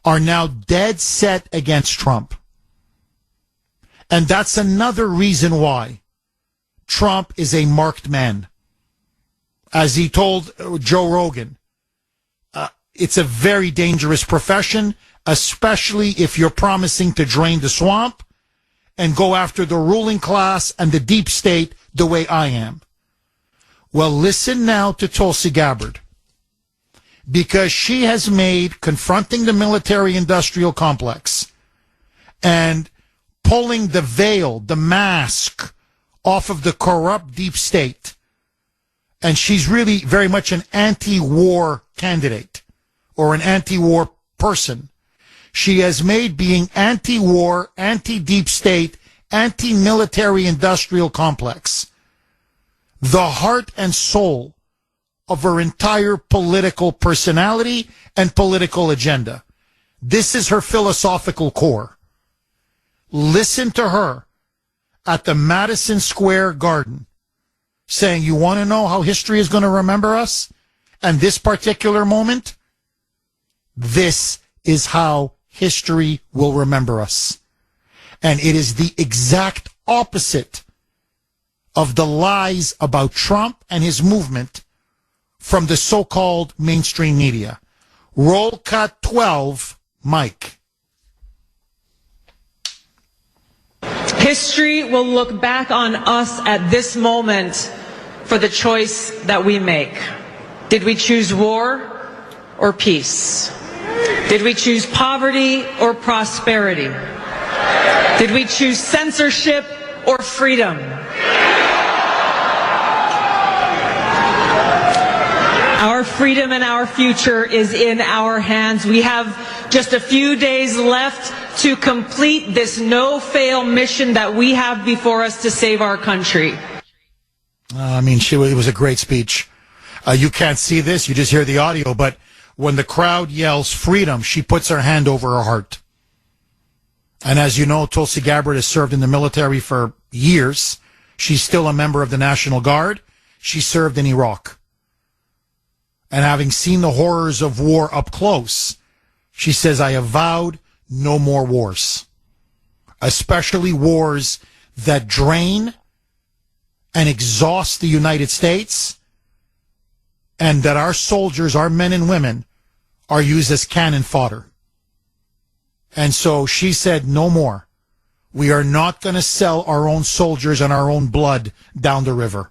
S1: are now dead set against Trump. And that's another reason why Trump is a marked man. As he told Joe Rogan, it's a very dangerous profession, especially if you're promising to drain the swamp and go after the ruling class and the deep state the way I am. Well, listen now to Tulsi Gabbard, because she has made confronting the military-industrial complex and pulling the veil, the mask, off of the corrupt deep state. And she's really very much an anti-war candidate or an anti-war person. She has made being anti-war, anti-deep state, anti-military industrial complex the heart and soul of her entire political personality and political agenda. This is her philosophical core. Listen to her at the Madison Square Garden saying, you want to know how history is going to remember us? And this particular moment? This is how history will remember us. And it is the exact opposite of the lies about Trump and his movement from the so-called mainstream media. Roll cut 12, Mike.
S18: History will look back on us at this moment for the choice that we make. Did we choose war or peace? Did we choose poverty or prosperity? Did we choose censorship or freedom? Our freedom and our future is in our hands. We have just a few days left to complete this no-fail mission that we have before us to save our country.
S1: It was a great speech. You can't see this, you just hear the audio, but when the crowd yells freedom, she puts her hand over her heart. And as you know, Tulsi Gabbard has served in the military for years. She's still a member of the National Guard. She served in Iraq. And having seen the horrors of war up close, she says, I have vowed no more wars, especially wars that drain and exhaust the United States, and that our soldiers, our men and women, are used as cannon fodder. And so she said, no more. We are not going to sell our own soldiers and our own blood down the river.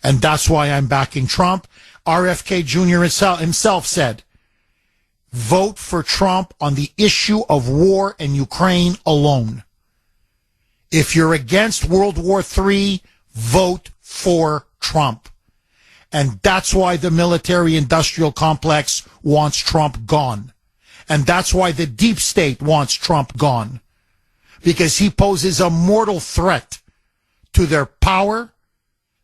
S1: And that's why I'm backing Trump. RFK Jr. himself said, vote for Trump on the issue of war in Ukraine alone. If you're against World War III, vote for Trump. And that's why the military-industrial complex wants Trump gone. And that's why the deep state wants Trump gone. Because he poses a mortal threat to their power,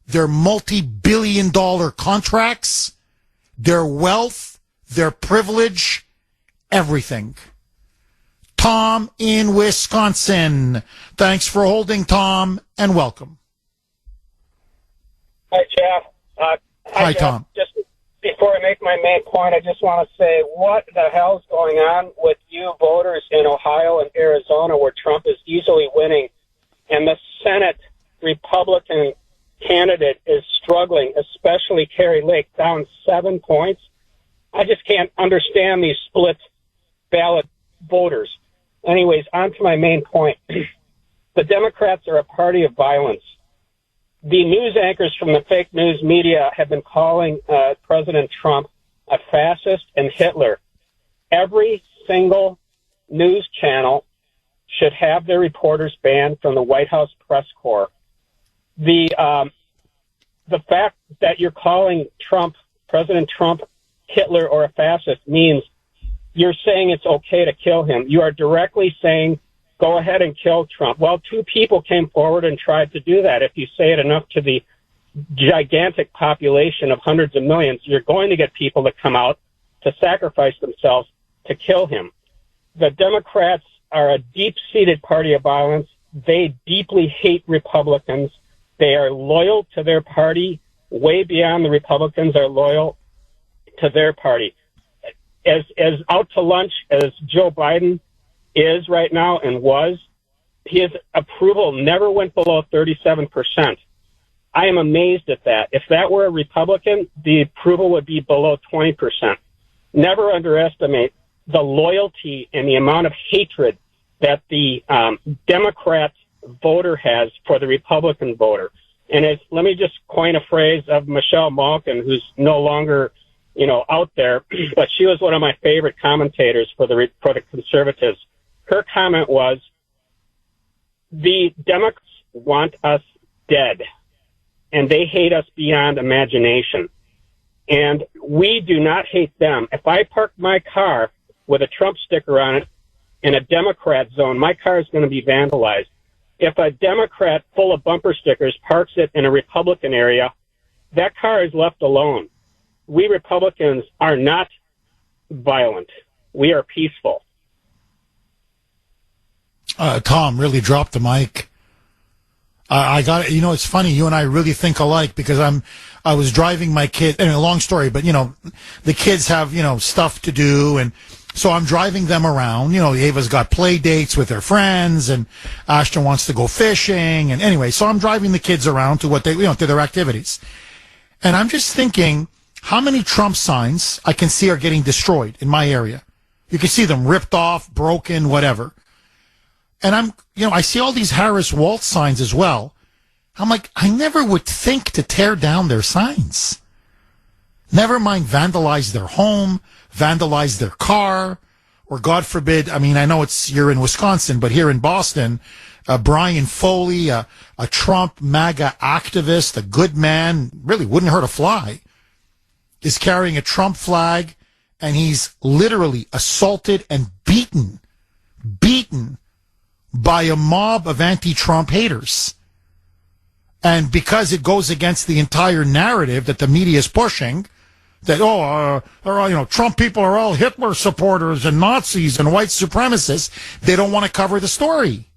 S1: their multi-billion-dollar contracts, their wealth, their privilege, everything. Tom in Wisconsin. Thanks for holding, Tom, and welcome.
S19: Hi, Jeff.
S1: Hi, Tom.
S19: Just before I make my main point, I just want to say, what the hell's going on with you voters in Ohio and Arizona where Trump is easily winning and the Senate Republican candidate is struggling, especially Carrie Lake, down 7 points? I just can't understand these split ballot voters. Anyways, on to my main point. The Democrats are a party of violence. The news anchors from the fake news media have been calling President Trump a fascist and Hitler. Every single news channel should have their reporters banned from the White House press corps. The fact that you're calling President Trump, Hitler or a fascist means you're saying it's okay to kill him. You are directly saying, go ahead and kill Trump. Well, 2 people came forward and tried to do that. If you say it enough to the gigantic population of hundreds of millions, you're going to get people to come out to sacrifice themselves to kill him. The Democrats are a deep-seated party of violence. They deeply hate Republicans. They are loyal to their party way beyond the Republicans are loyal to their party. As out to lunch as Joe Biden is right now and was, his approval never went below 37%. I am amazed at that. If that were a Republican, the approval would be below 20%. Never underestimate the loyalty and the amount of hatred that the Democrat voter has for the Republican voter. And let me just coin a phrase of Michelle Malkin, who's no longer, out there, but she was one of my favorite commentators for the conservatives. Her comment was, the Democrats want us dead, and they hate us beyond imagination. And we do not hate them. If I park my car with a Trump sticker on it in a Democrat zone, my car is going to be vandalized. If a Democrat full of bumper stickers parks it in a Republican area, that car is left alone. We Republicans are not violent. We are peaceful.
S1: Tom really dropped the mic. I got it. It's funny. You and I really think alike because I was driving my kid. A long story, but the kids have stuff to do, and so I'm driving them around. Ava's got play dates with her friends, and Ashton wants to go fishing, and anyway, so I'm driving the kids around to to their activities, and I'm just thinking how many Trump signs I can see are getting destroyed in my area. You can see them ripped off, broken, whatever. And I see all these Harris Waltz signs as well. I'm like, I never would think to tear down their signs. Never mind vandalize their home, vandalize their car, or God forbid, I know you're in Wisconsin, but here in Boston, Brian Foley, a Trump MAGA activist, a good man, really wouldn't hurt a fly, is carrying a Trump flag, and he's literally assaulted and beaten by a mob of anti-Trump haters. And because it goes against the entire narrative that the media is pushing, that, they're all, Trump people are all Hitler supporters and Nazis and white supremacists. They don't want to cover the story.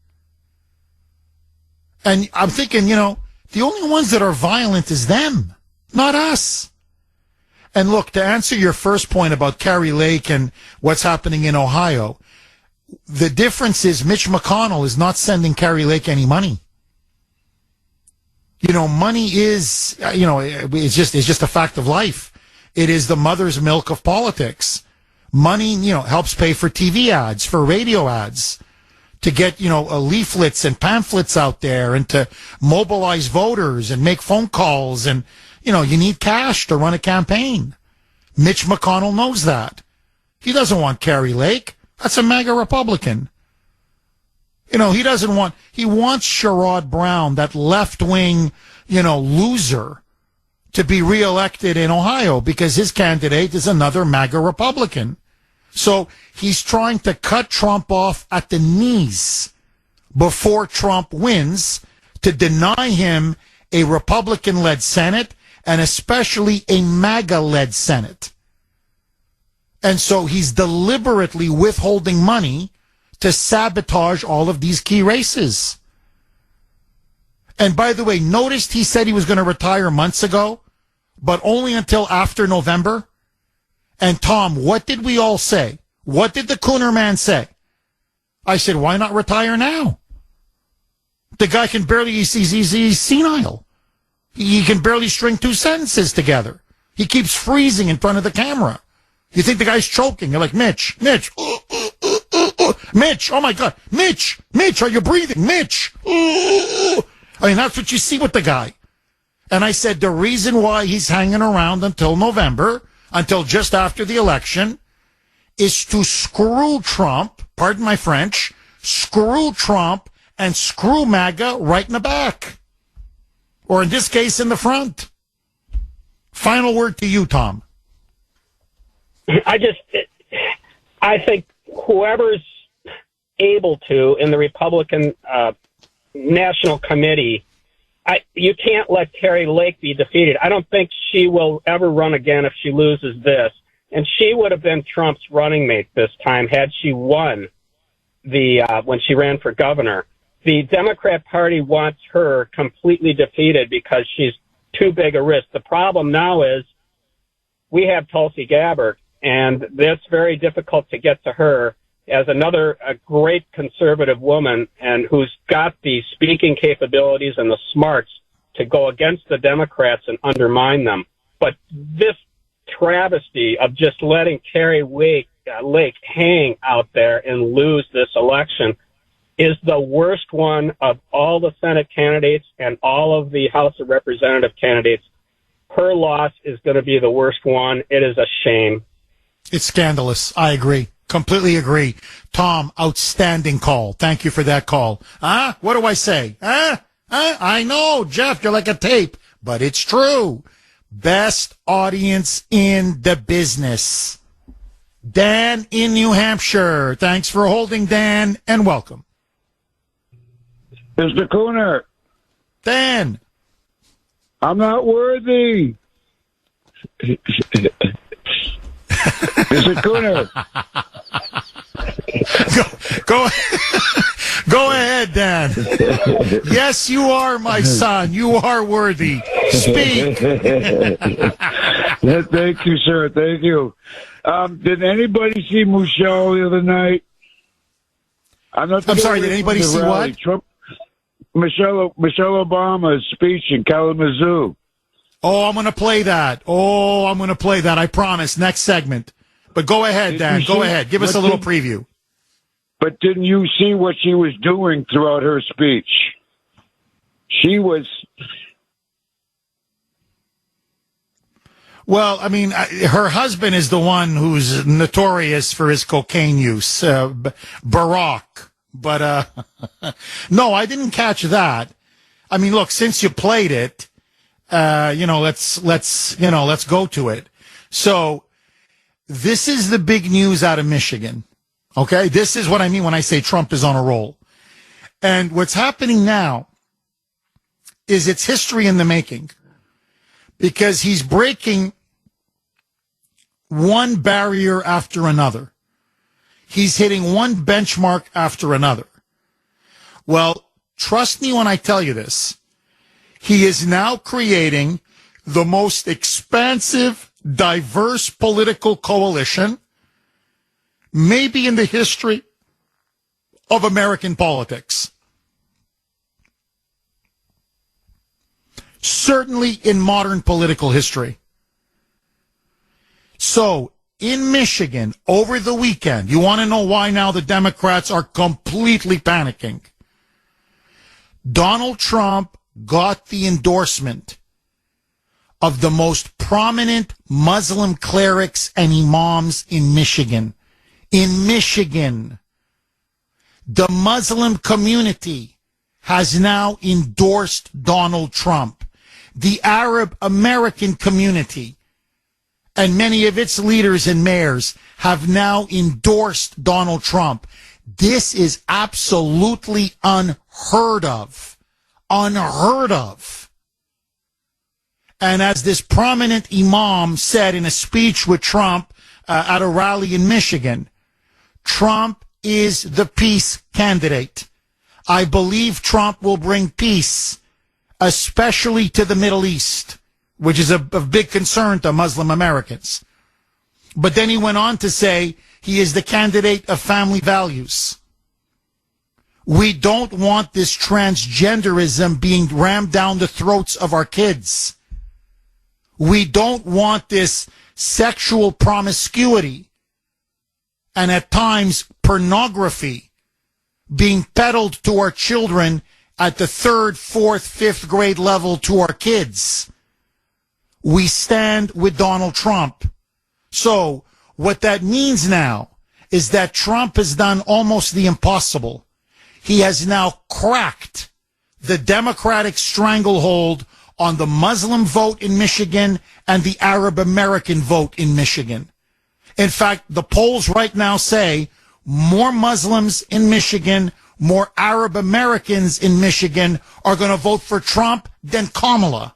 S1: And I'm thinking, the only ones that are violent is them, not us. And look, to answer your first point about Kari Lake and what's happening in Ohio, the difference is Mitch McConnell is not sending Kari Lake any money. Money is, it's just a fact of life. It is the mother's milk of politics. Money, helps pay for TV ads, for radio ads, to get, leaflets and pamphlets out there and to mobilize voters and make phone calls. And, you need cash to run a campaign. Mitch McConnell knows that. He doesn't want Kari Lake. That's a MAGA Republican. He wants Sherrod Brown, that left-wing, loser, to be reelected in Ohio because his candidate is another MAGA Republican. So he's trying to cut Trump off at the knees before Trump wins to deny him a Republican-led Senate and especially a MAGA-led Senate. And so he's deliberately withholding money to sabotage all of these key races. And by the way, noticed he said he was going to retire months ago, but only until after November. And Tom, what did we all say? What did the Kuhner man say? I said, why not retire now? The guy can barely, he's senile. He can barely string two sentences together. He keeps freezing in front of the camera. You think the guy's choking. You're like, Mitch, Mitch, oh my God, Mitch, are you breathing? Mitch. That's what you see with the guy. And I said the reason why he's hanging around until November, until just after the election, is to screw Trump, pardon my French, screw Trump and screw MAGA right in the back. Or in this case, in the front. Final word to you, Tom.
S11: I think whoever's able to in the Republican National Committee, you can't let Kari Lake be defeated. I don't think she will ever run again if she loses this. And she would have been Trump's running mate this time had she won when she ran for governor. The Democrat Party wants her completely defeated because she's too big a risk. The problem now is we have Tulsi Gabbard, and that's very difficult to get to her as a great conservative woman and who's got the speaking capabilities and the smarts to go against the Democrats and undermine them. But this travesty of just letting Kari Lake hang out there and lose this election is the worst one of all the Senate candidates and all of the House of Representative candidates. Her loss is going to be the worst one. It is a shame.
S1: It's scandalous. I agree. Completely agree. Tom, outstanding call. Thank you for that call. What do I say? I know, Jeff, you're like a tape, but it's true. Best audience in the business. Dan in New Hampshire. Thanks for holding, Dan, and welcome.
S20: Mr. Kuhner.
S1: Dan.
S20: I'm not worthy. Mr. Kuhner.
S1: Go ahead, Dan. Yes, you are, my son. You are worthy. Speak.
S20: Thank you, sir. Thank you. Did anybody see Michelle the other night?
S1: I'm sorry, did anybody see what?
S20: Michelle Obama's speech in Kalamazoo.
S1: Oh, I'm going to play that. I promise. Next segment. But go ahead, Dan. Go ahead. Give us a little preview.
S20: But didn't you see what she was doing throughout her speech? She was...
S1: Well, I mean, her husband is the one who's notorious for his cocaine use, Barack. But, no, I didn't catch that. I mean, look, since you played it, let's go to it. So this is the big news out of Michigan. Okay. This is what I mean when I say Trump is on a roll. And what's happening now is it's history in the making because he's breaking one barrier after another. He's hitting one benchmark after another. Well, trust me when I tell you this. He is now creating the most expansive, diverse political coalition, maybe in the history of American politics. Certainly in modern political history. So, in Michigan, over the weekend, you want to know why now the Democrats are completely panicking? Donald Trump got the endorsement of the most prominent Muslim clerics and imams in Michigan. In Michigan, the Muslim community has now endorsed Donald Trump. The Arab American community and many of its leaders and mayors have now endorsed Donald Trump. This is absolutely unheard of. Unheard of. And as this prominent imam said in a speech with Trump at a rally in Michigan, Trump is the peace candidate. I believe Trump will bring peace, especially to the Middle East, which is of big concern to Muslim Americans. But then he went on to say he is the candidate of family values. We don't want this transgenderism being rammed down the throats of our kids. We don't want this sexual promiscuity and at times pornography being peddled to our children at the 3rd, 4th, 5th grade level to our kids. We stand with Donald Trump. So what that means now is that Trump has done almost the impossible. He has now cracked the Democratic stranglehold on the Muslim vote in Michigan and the Arab American vote in Michigan. In fact, the polls right now say more Muslims in Michigan, more Arab Americans in Michigan are going to vote for Trump than Kamala.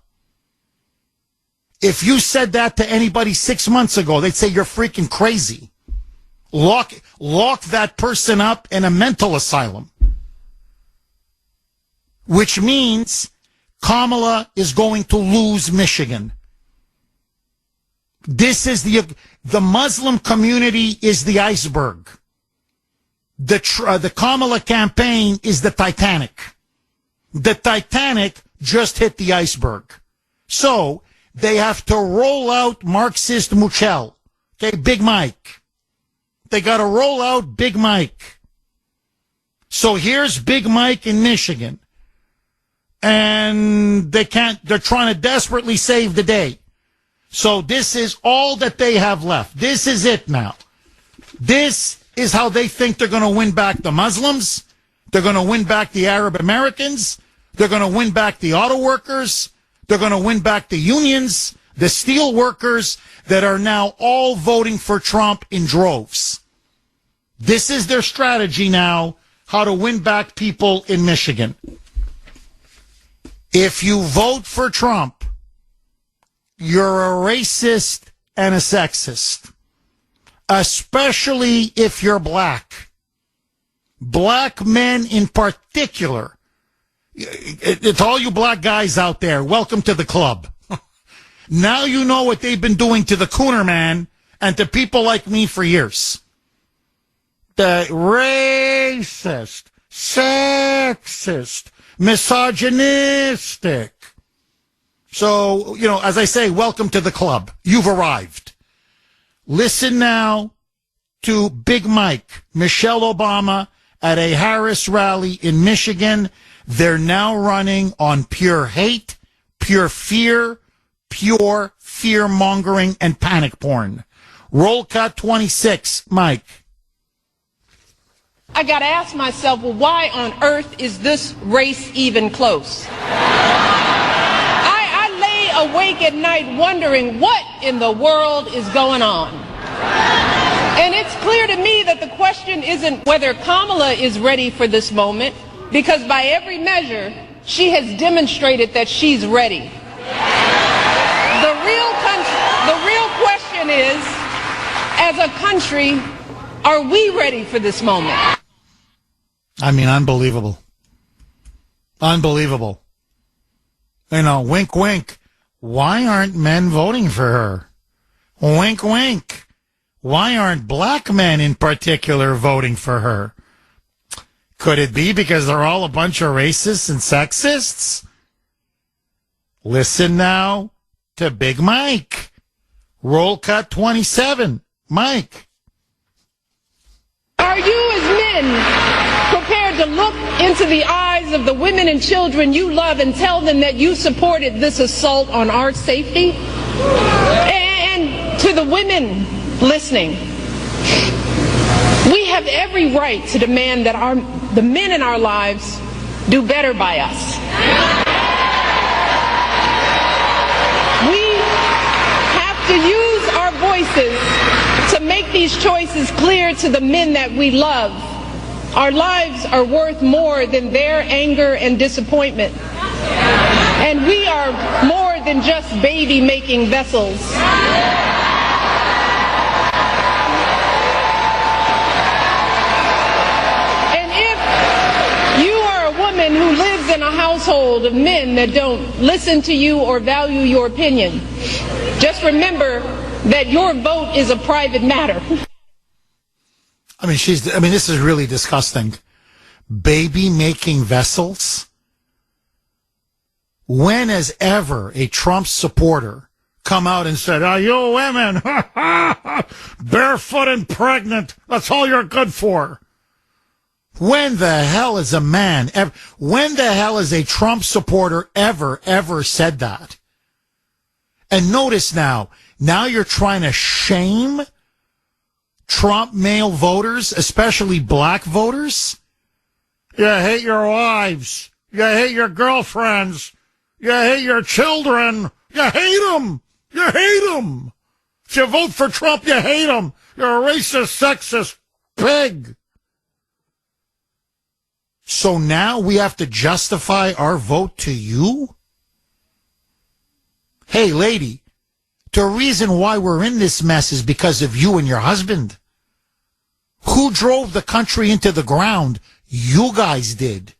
S1: If you said that to anybody 6 months ago, they'd say you're freaking crazy. Lock that person up in a mental asylum. Which means Kamala is going to lose Michigan. This is the Muslim community is the iceberg. The Kamala campaign is the Titanic. The Titanic just hit the iceberg. So they have to roll out Marxist Muchel. Okay, Big Mike. They got to roll out Big Mike. So here's Big Mike in Michigan. And they're trying to desperately save the day. So this is all that they have left. This is it now. This is how they think they're going to win back the Muslims. They're going to win back the Arab Americans. They're going to win back the auto workers. They're going to win back the unions, the steel workers that are now all voting for Trump in droves. This is their strategy now, how to win back people in Michigan. If you vote for Trump, you're a racist and a sexist, especially if you're black. Black men in particular. It's all you black guys out there. Welcome to the club. Now you know what they've been doing to the Kuhner man and to people like me for years. The racist, sexist, misogynistic. So, as I say, welcome to the club. You've arrived. Listen now to Big Mike, Michelle Obama, at a Harris rally in Michigan. They're now running on pure hate, pure fear, pure fear-mongering, and panic porn. Roll cut 26, Mike.
S21: I got to ask myself, well, why on earth is this race even close? I lay awake at night wondering what in the world is going on. And it's clear to me that the question isn't whether Kamala is ready for this moment, because by every measure, she has demonstrated that she's ready. The real question is, as a country, are we ready for this moment?
S1: I mean, unbelievable. Unbelievable. You know, wink, wink. Why aren't men voting for her? Wink, wink. Why aren't black men in particular voting for her? Could it be because they're all a bunch of racists and sexists? Listen now to Big Mike. Roll cut 27. Mike.
S21: Are you as men prepared to look into the eyes of the women and children you love and tell them that you supported this assault on our safety? And to the women listening, we have every right to demand that the men in our lives do better by us. We have to use our voices to make these choices clear to the men that we love. Our lives are worth more than their anger and disappointment. And we are more than just baby-making vessels. Who lives in a household of men that don't listen to you or value your opinion, just remember that your vote is a private matter.
S1: I mean, this is really disgusting. Baby making vessels? When has ever a Trump supporter come out and said, "Oh, you women, barefoot and pregnant, that's all you're good for"? When the hell is a man, when the hell is a Trump supporter ever said that? And notice now you're trying to shame Trump male voters, especially black voters? You hate your wives. You hate your girlfriends. You hate your children. You hate them. You hate them. If you vote for Trump, you hate him. You're a racist, sexist pig. So now we have to justify our vote to you? Hey, lady, the reason why we're in this mess is because of you and your husband. Who drove the country into the ground? You guys did.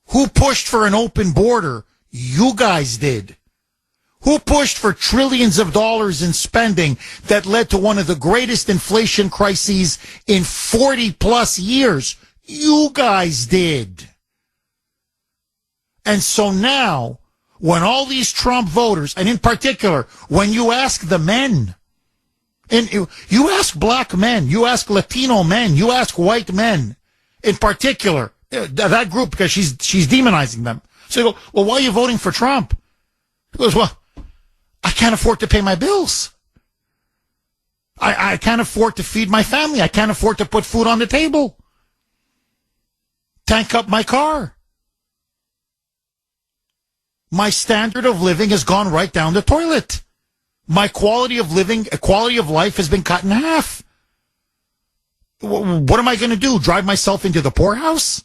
S1: Who pushed for an open border? You guys did. Who pushed for trillions of dollars in spending that led to one of the greatest inflation crises in 40 plus years? You guys did. And so now, when all these Trump voters, and in particular, when you ask the men, and you ask black men, you ask Latino men, you ask white men, in particular, that group, because she's demonizing them. So you go, well, why are you voting for Trump? He goes, well, I can't afford to pay my bills. I can't afford to feed my family. I can't afford to put food on the table. Tank up my car. My standard of living has gone right down the toilet. My quality of life has been cut in half. What am I going to do? Drive myself into the poorhouse?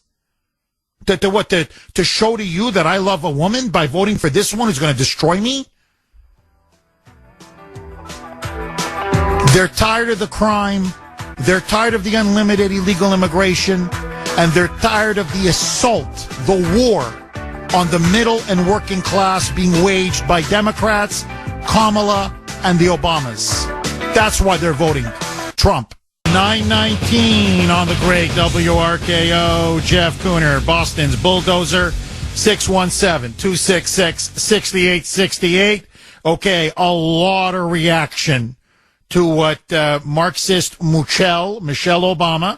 S1: To show to you that I love a woman by voting for this one who's going to destroy me? They're tired of the crime. They're tired of the unlimited illegal immigration. And they're tired of the assault, the war on the middle and working class being waged by Democrats, Kamala, and the Obamas. That's why they're voting Trump. 919 on the great WRKO. Jeff Kuhner, Boston's Bulldozer, 617-266-6868. Okay, a lot of reaction to what Marxist Michelle Obama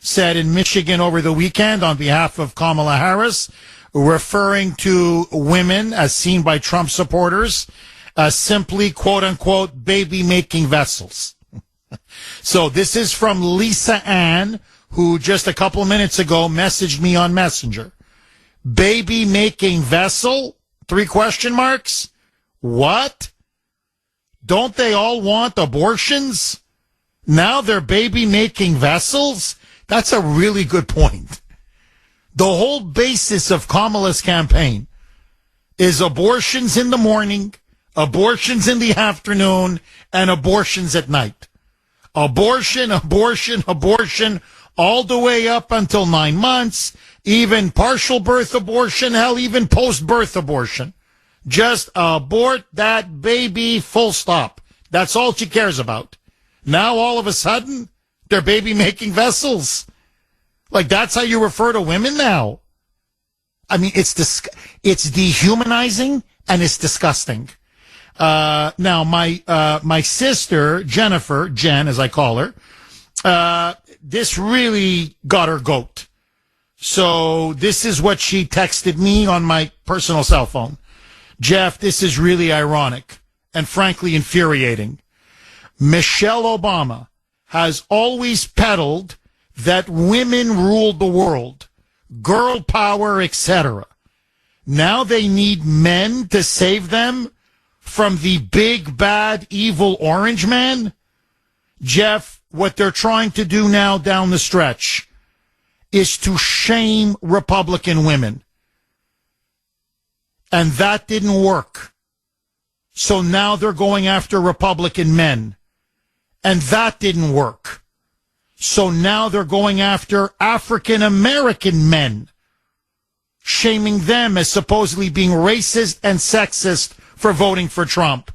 S1: said in Michigan over the weekend on behalf of Kamala Harris, referring to women as seen by Trump supporters as simply, quote unquote, baby-making vessels. So this is from Lisa Ann, who just a couple of minutes ago messaged me on Messenger. Baby-making vessel? 3 question marks? What? Don't they all want abortions? Now they're baby-making vessels? That's a really good point. The whole basis of Kamala's campaign is abortions in the morning, abortions in the afternoon, and abortions at night. Abortion, abortion, abortion, all the way up until 9 months, even partial birth abortion, hell, even post-birth abortion. Just abort that baby, full stop. That's all she cares about. Now, all of a sudden, they're baby-making vessels. Like, that's how you refer to women now. I mean, it's dehumanizing, and it's disgusting. Now, my sister, Jennifer, Jen, as I call her, this really got her goat. So this is what she texted me on my personal cell phone. Jeff, this is really ironic and frankly infuriating. Michelle Obama has always peddled that women ruled the world, girl power, etc. Now they need men to save them from the big, bad, evil orange man? Jeff, what they're trying to do now down the stretch is to shame Republican women. And that didn't work. So now they're going after Republican men. And that didn't work. So now they're going after African American men, shaming them as supposedly being racist and sexist for voting for Trump.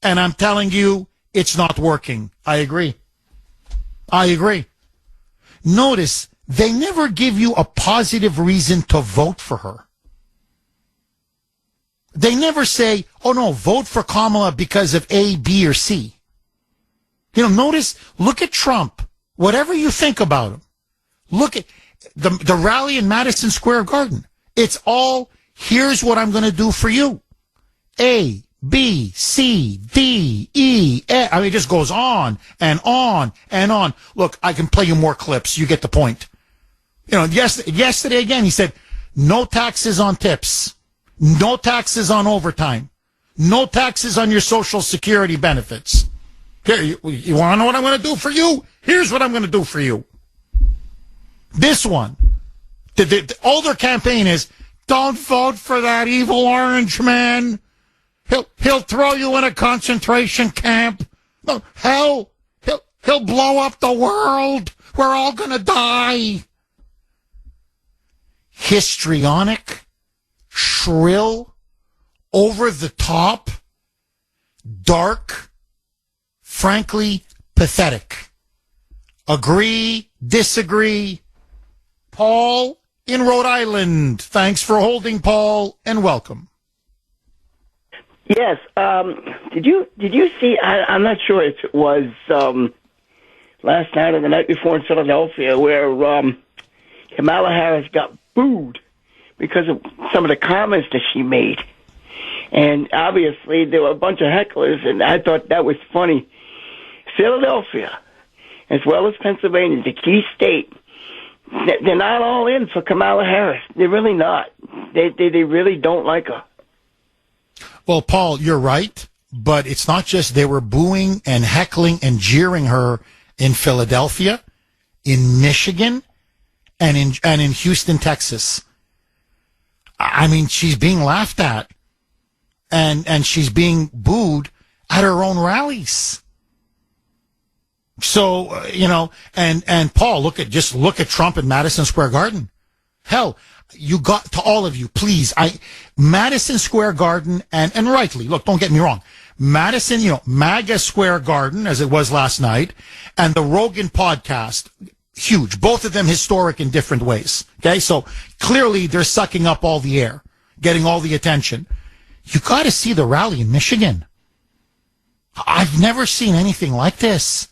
S1: And I'm telling you, it's not working. I agree. Notice, they never give you a positive reason to vote for her. They never say, oh no, vote for Kamala because of A, B, or C. You know, notice, look at Trump. Whatever you think about him, look at the rally in Madison Square Garden. It's all, here's what I'm going to do for you. A, B, C, D, E, F. I mean, it just goes on and on and on. Look, I can play you more clips. You get the point. You know, yesterday again, he said, no taxes on tips. No taxes on overtime. No taxes on your Social Security benefits. Here, you want to know what I'm going to do for you? Here's what I'm going to do for you. This one, all their campaign is, don't vote for that evil orange man. He'll throw you in a concentration camp. No, hell, he'll blow up the world. We're all going to die. Histrionic, shrill, over the top, dark, frankly, pathetic. Agree, disagree. Paul in Rhode Island. Thanks for holding, Paul, and welcome.
S3: Yes. Did you see? I'm not sure if it was last night or the night before in Philadelphia, where Kamala Harris got booed because of some of the comments that she made, and obviously there were a bunch of hecklers, and I thought that was funny. Philadelphia, as well as Pennsylvania, the key state, they're not all in for Kamala Harris. They're really not. They really don't like her.
S1: Well, Paul, you're right, but it's not just they were booing and heckling and jeering her in Philadelphia, in Michigan, and in Houston, Texas. I mean, she's being laughed at, and she's being booed at her own rallies. So, you know, and Paul, look at Trump at Madison Square Garden. Hell, you got to all of you, please. Madison Square Garden, and rightly, look, don't get me wrong. Madison, you know, MAGA Square Garden, as it was last night, and the Rogan podcast, huge. Both of them historic in different ways. Okay. So clearly they're sucking up all the air, getting all the attention. You got to see the rally in Michigan. I've never seen anything like this.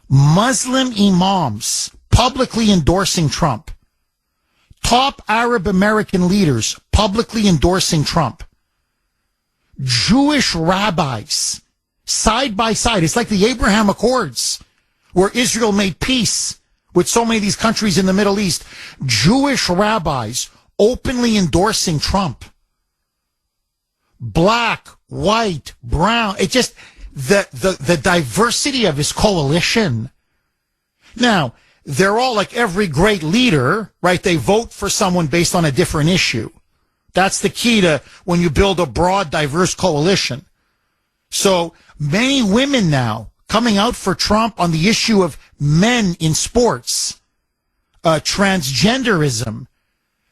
S1: Muslim imams publicly endorsing Trump. Top Arab American leaders publicly endorsing Trump. Jewish rabbis side by side. It's like the Abraham Accords, where Israel made peace with so many of these countries in the Middle East. Jewish rabbis openly endorsing Trump. Black, white, brown. It just, the diversity of his coalition. Now, they're all like every great leader, right? They vote for someone based on a different issue. That's the key to when you build a broad, diverse coalition. So many women now coming out for Trump on the issue of men in sports, transgenderism,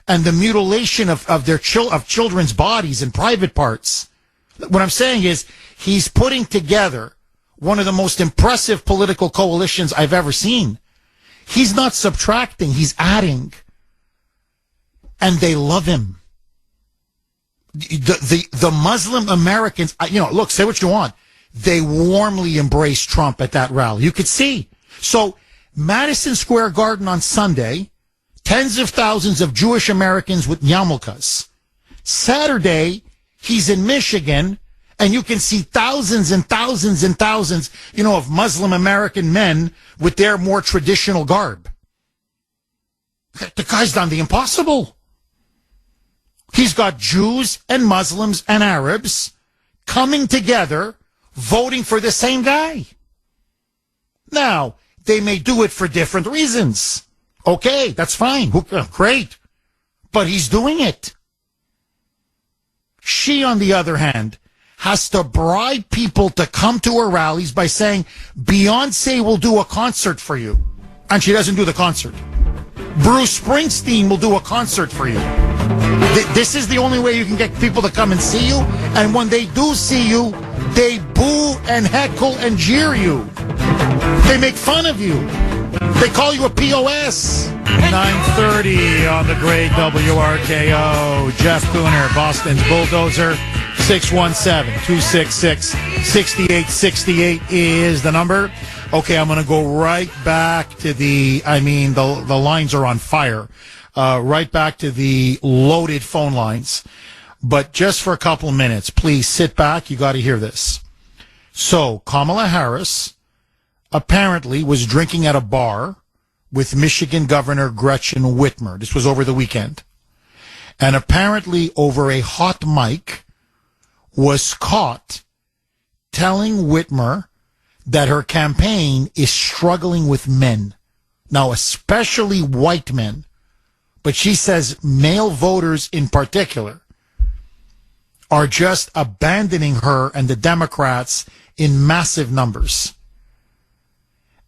S1: and the mutilation of their children's bodies and private parts. What I'm saying is he's putting together one of the most impressive political coalitions I've ever seen. He's not subtracting, he's adding. And they love him. The Muslim Americans, look, say what you want. They warmly embraced Trump at that rally. You could see. So Madison Square Garden on Sunday, tens of thousands of Jewish Americans with yarmulkes. Saturday, he's in Michigan, and you can see thousands and thousands and thousands, of Muslim American men with their more traditional garb. The guy's done the impossible. He's got Jews and Muslims and Arabs coming together, voting for the same guy. Now, they may do it for different reasons. Okay, that's fine. Great. But he's doing it. She, on the other hand, has to bribe people to come to her rallies by saying, Beyonce will do a concert for you. And she doesn't do the concert. Bruce Springsteen will do a concert for you. This is the only way you can get people to come and see you. And when they do see you, they boo and heckle and jeer you. They make fun of you. They call you a POS. 9:30 on the great WRKO. Jeff Kuhner, Boston's Bulldozer. 617-266-6868 is the number. Okay, I'm going to go right back to the lines are on fire. Right back to the loaded phone lines. But just for a couple of minutes, please sit back. You got to hear this. So, Kamala Harris apparently was drinking at a bar with Michigan Governor Gretchen Whitmer. This was over the weekend. And apparently over a hot mic was caught telling Whitmer that her campaign is struggling with men. Now, especially white men. But she says male voters in particular are just abandoning her and the Democrats in massive numbers.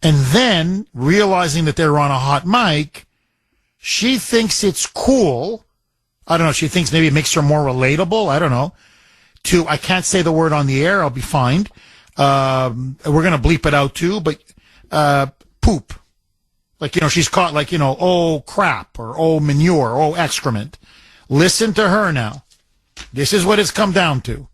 S1: And then, realizing that they're on a hot mic, she thinks it's cool. I don't know, she thinks maybe it makes her more relatable. I don't know. I can't say the word on the air. I'll be fined. We're going to bleep it out too, but poop. Like, she's caught like, oh crap or oh manure, oh excrement. Listen to her now. This is what it's come down to.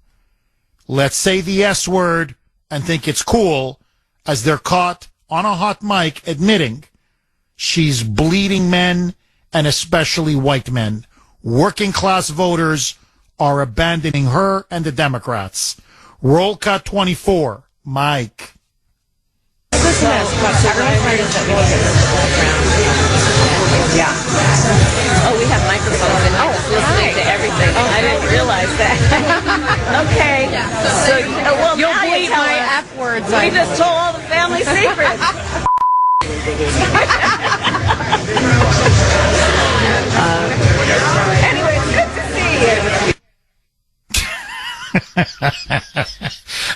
S1: Let's say the S word and think it's cool as they're caught on a hot mic admitting she's bleeding men and especially white men. Working class voters are abandoning her and the Democrats. Roll cut 24. Mike.
S6: Listen to this question. Yeah. Oh, we have microphones and I'm just listening to everything. Oh, I didn't realize that. Okay. So,
S21: You'll
S6: now
S21: bleep
S6: tell
S21: my
S6: us.
S21: F words.
S6: We just told all the family secrets. Anyway, it's good to see you.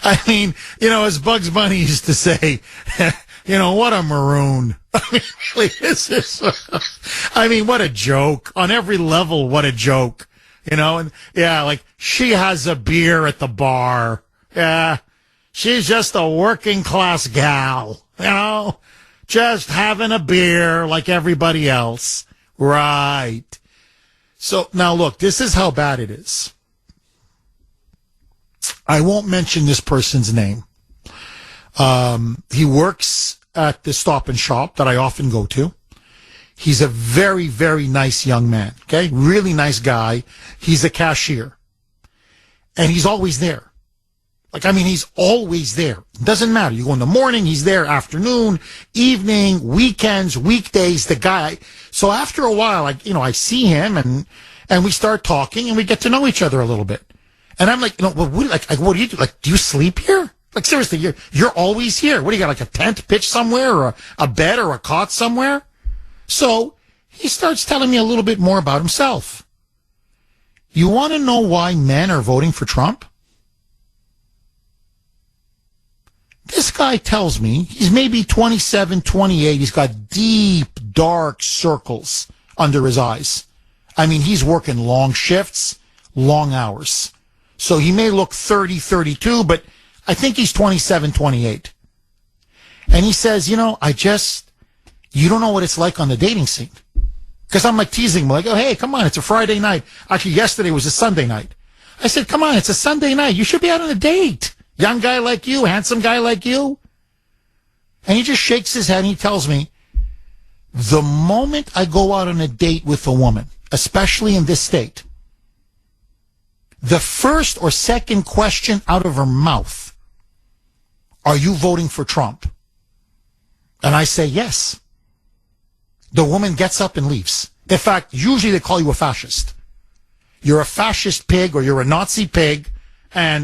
S1: I mean, as Bugs Bunny used to say, what a maroon. I mean, really, what a joke. On every level, what a joke. And yeah, like she has a beer at the bar. Yeah, she's just a working class gal, just having a beer like everybody else. Right. So now look, this is how bad it is. I won't mention this person's name. He works at the Stop and Shop that I often go to. He's a very, very nice young man. Okay. Really nice guy. He's a cashier and he's always there. He's always there. Doesn't matter. You go in the morning, he's there, afternoon, evening, weekends, weekdays, the guy. So after a while, I see him and we start talking and we get to know each other a little bit. And I'm like, what do you do? Do you sleep here? Seriously, you're always here. What do you got? A tent pitched somewhere or a bed or a cot somewhere? So he starts telling me a little bit more about himself. You want to know why men are voting for Trump? This guy tells me he's maybe 27, 28. He's got deep, dark circles under his eyes. I mean, he's working long shifts, long hours. So he may look 30, 32, but I think he's 27, 28. And he says, you don't know what it's like on the dating scene. Because I'm like teasing him, like, oh, hey, come on, it's a Friday night. Actually, yesterday was a Sunday night. I said, come on, it's a Sunday night. You should be out on a date. Young guy like you, handsome guy like you. And he just shakes his head and he tells me, the moment I go out on a date with a woman, especially in this state, the first or second question out of her mouth, are you voting for Trump? And I say yes. The woman gets up and leaves. In fact, usually they call you a fascist. You're a fascist pig or you're a Nazi pig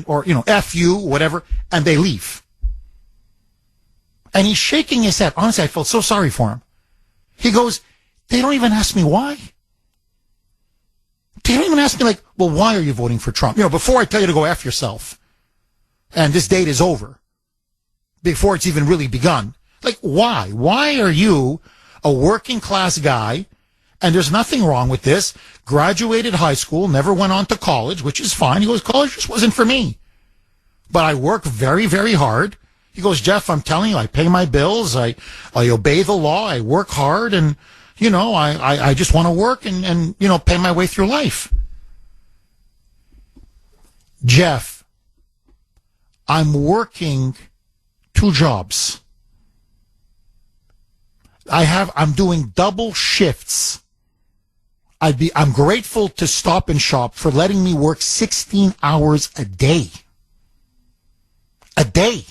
S1: or F you, whatever, and they leave. And he's shaking his head. Honestly, I felt so sorry for him. He goes, they don't even ask me why. They don't even ask me well, why are you voting for Trump? Before I tell you to go F yourself and this date is over, before it's even really begun. Why? Why are you a working class guy? And there's nothing wrong with this. Graduated high school, never went on to college, which is fine. He goes, college just wasn't for me. But I work very, very hard. He goes, Jeff, I'm telling you, I pay my bills. I obey the law. I work hard. And, I just want to work and pay my way through life. Jeff, I'm working 2 jobs. I'm doing double shifts. I'm grateful to Stop and Shop for letting me work 16 hours a day. A day.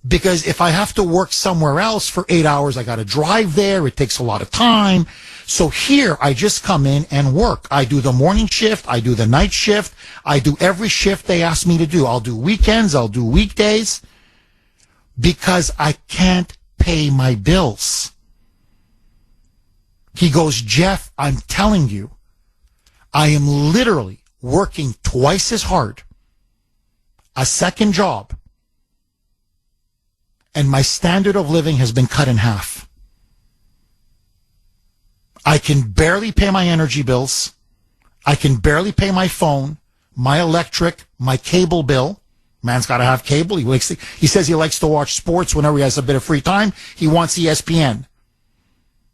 S1: Because if I have to work somewhere else for 8 hours, I got to drive there. It takes a lot of time. So here, I just come in and work. I do the morning shift. I do the night shift. I do every shift they ask me to do. I'll do weekends. I'll do weekdays. Because I can't pay my bills. He goes, Jeff, I'm telling you, I am literally working twice as hard, a second job, and my standard of living has been cut in half. I can barely pay my energy bills. I can barely pay my phone, my electric, my cable bill. Man's got to have cable. He says he likes to watch sports whenever he has a bit of free time. He wants ESPN.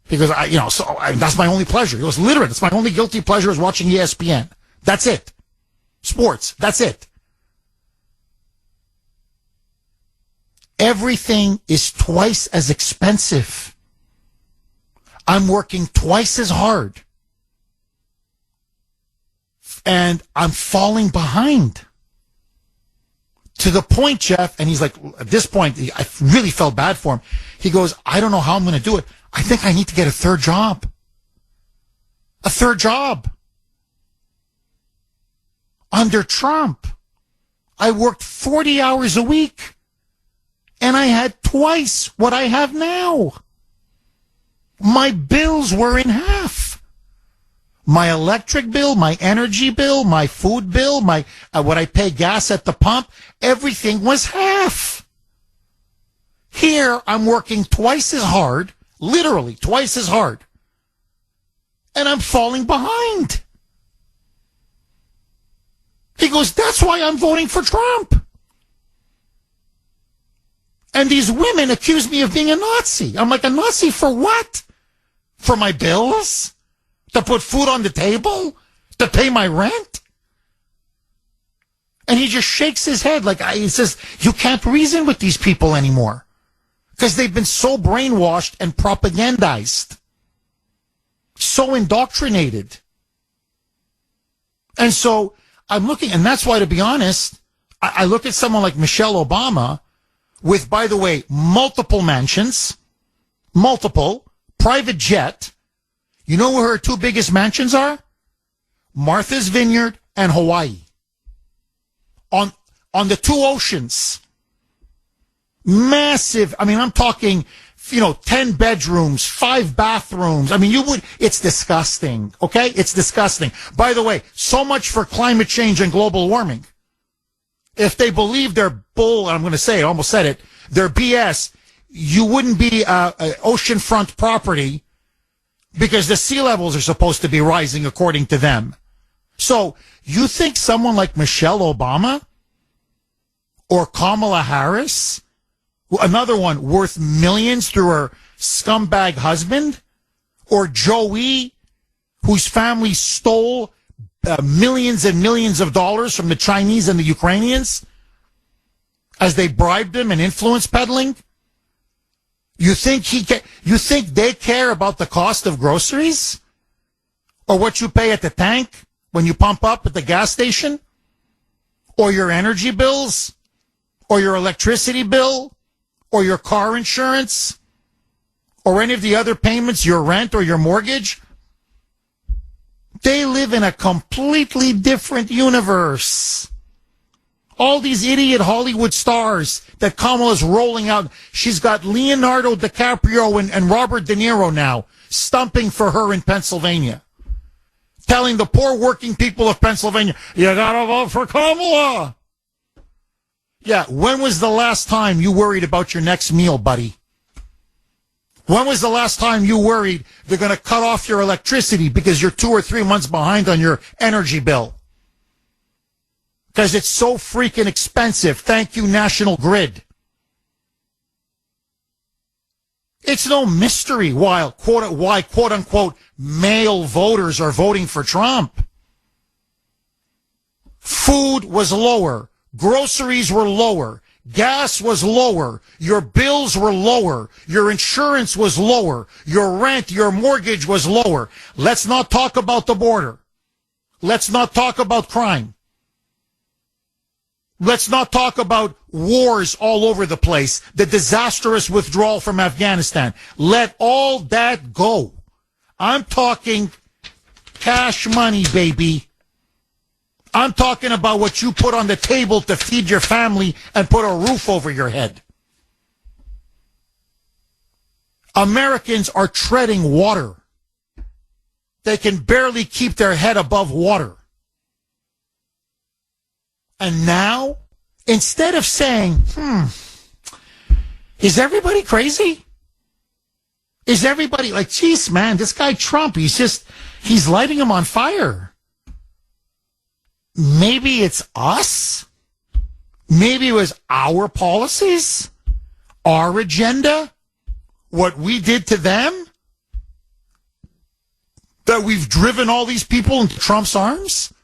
S1: Because that's my only pleasure. He goes, literally, that's my only guilty pleasure is watching ESPN. That's it. Sports. That's it. Everything is twice as expensive. I'm working twice as hard. And I'm falling behind. To the point, Jeff, and he's like, at this point, I really felt bad for him. He goes, I don't know how I'm going to do it. I think I need to get a third job. A third job. Under Trump, I worked 40 hours a week, and I had twice what I have now. My bills were in half. My electric bill, my energy bill, my food bill, my what I pay gas at the pump, everything was half. Here, I'm working twice as hard, literally twice as hard, and I'm falling behind. He goes, that's why I'm voting for Trump. And these women accuse me of being a Nazi. I'm like, a Nazi for what? For my bills? To put food on the table? To pay my rent? And he just shakes his head he says, you can't reason with these people anymore. Because they've been so brainwashed and propagandized. So indoctrinated. And so I'm looking, and that's why, to be honest, I look at someone like Michelle Obama with, by the way, multiple mansions, private jet. You know where her 2 biggest mansions are? Martha's Vineyard and Hawaii. On the 2 oceans. Massive. I mean, I'm talking, 10 bedrooms, 5 bathrooms. I mean, it's disgusting. Okay? It's disgusting. By the way, so much for climate change and global warming. If they believe their bull, I'm going to say, I almost said it, their BS, you wouldn't be oceanfront property because the sea levels are supposed to be rising according to them. So you think someone like Michelle Obama or Kamala Harris, another one worth millions through her scumbag husband, or Joey, whose family stole millions and millions of dollars from the Chinese and the Ukrainians as they bribed them and influence peddling? You think you think they care about the cost of groceries or what you pay at the tank when you pump up at the gas station, or your energy bills, or your electricity bill, or your car insurance, or any of the other payments, your rent or your mortgage? They live in a completely different universe. All these idiot Hollywood stars that Kamala's rolling out. She's got Leonardo DiCaprio and Robert De Niro now stumping for her in Pennsylvania, telling the poor working people of Pennsylvania, you gotta vote for Kamala. Yeah, when was the last time you worried about your next meal, buddy? When was the last time you worried they're going to cut off your electricity because you're 2 or 3 months behind on your energy bill? Because it's so freaking expensive. Thank you, National Grid. It's no mystery why quote unquote male voters are voting for Trump. Food was lower. Groceries were lower. Gas was lower. Your bills were lower. Your insurance was lower. Your rent, your mortgage was lower. Let's not talk about the border. Let's not talk about crime. Let's not talk about wars all over the place, the disastrous withdrawal from Afghanistan. Let all that go. I'm talking cash money, baby. I'm talking about what you put on the table to feed your family and put a roof over your head. Americans are treading water. They can barely keep their head above water. And now, instead of saying, is everybody crazy? Is everybody like, geez, man, this guy Trump, he's lighting him on fire. Maybe it's us. Maybe it was our policies, our agenda, what we did to them, that we've driven all these people into Trump's arms.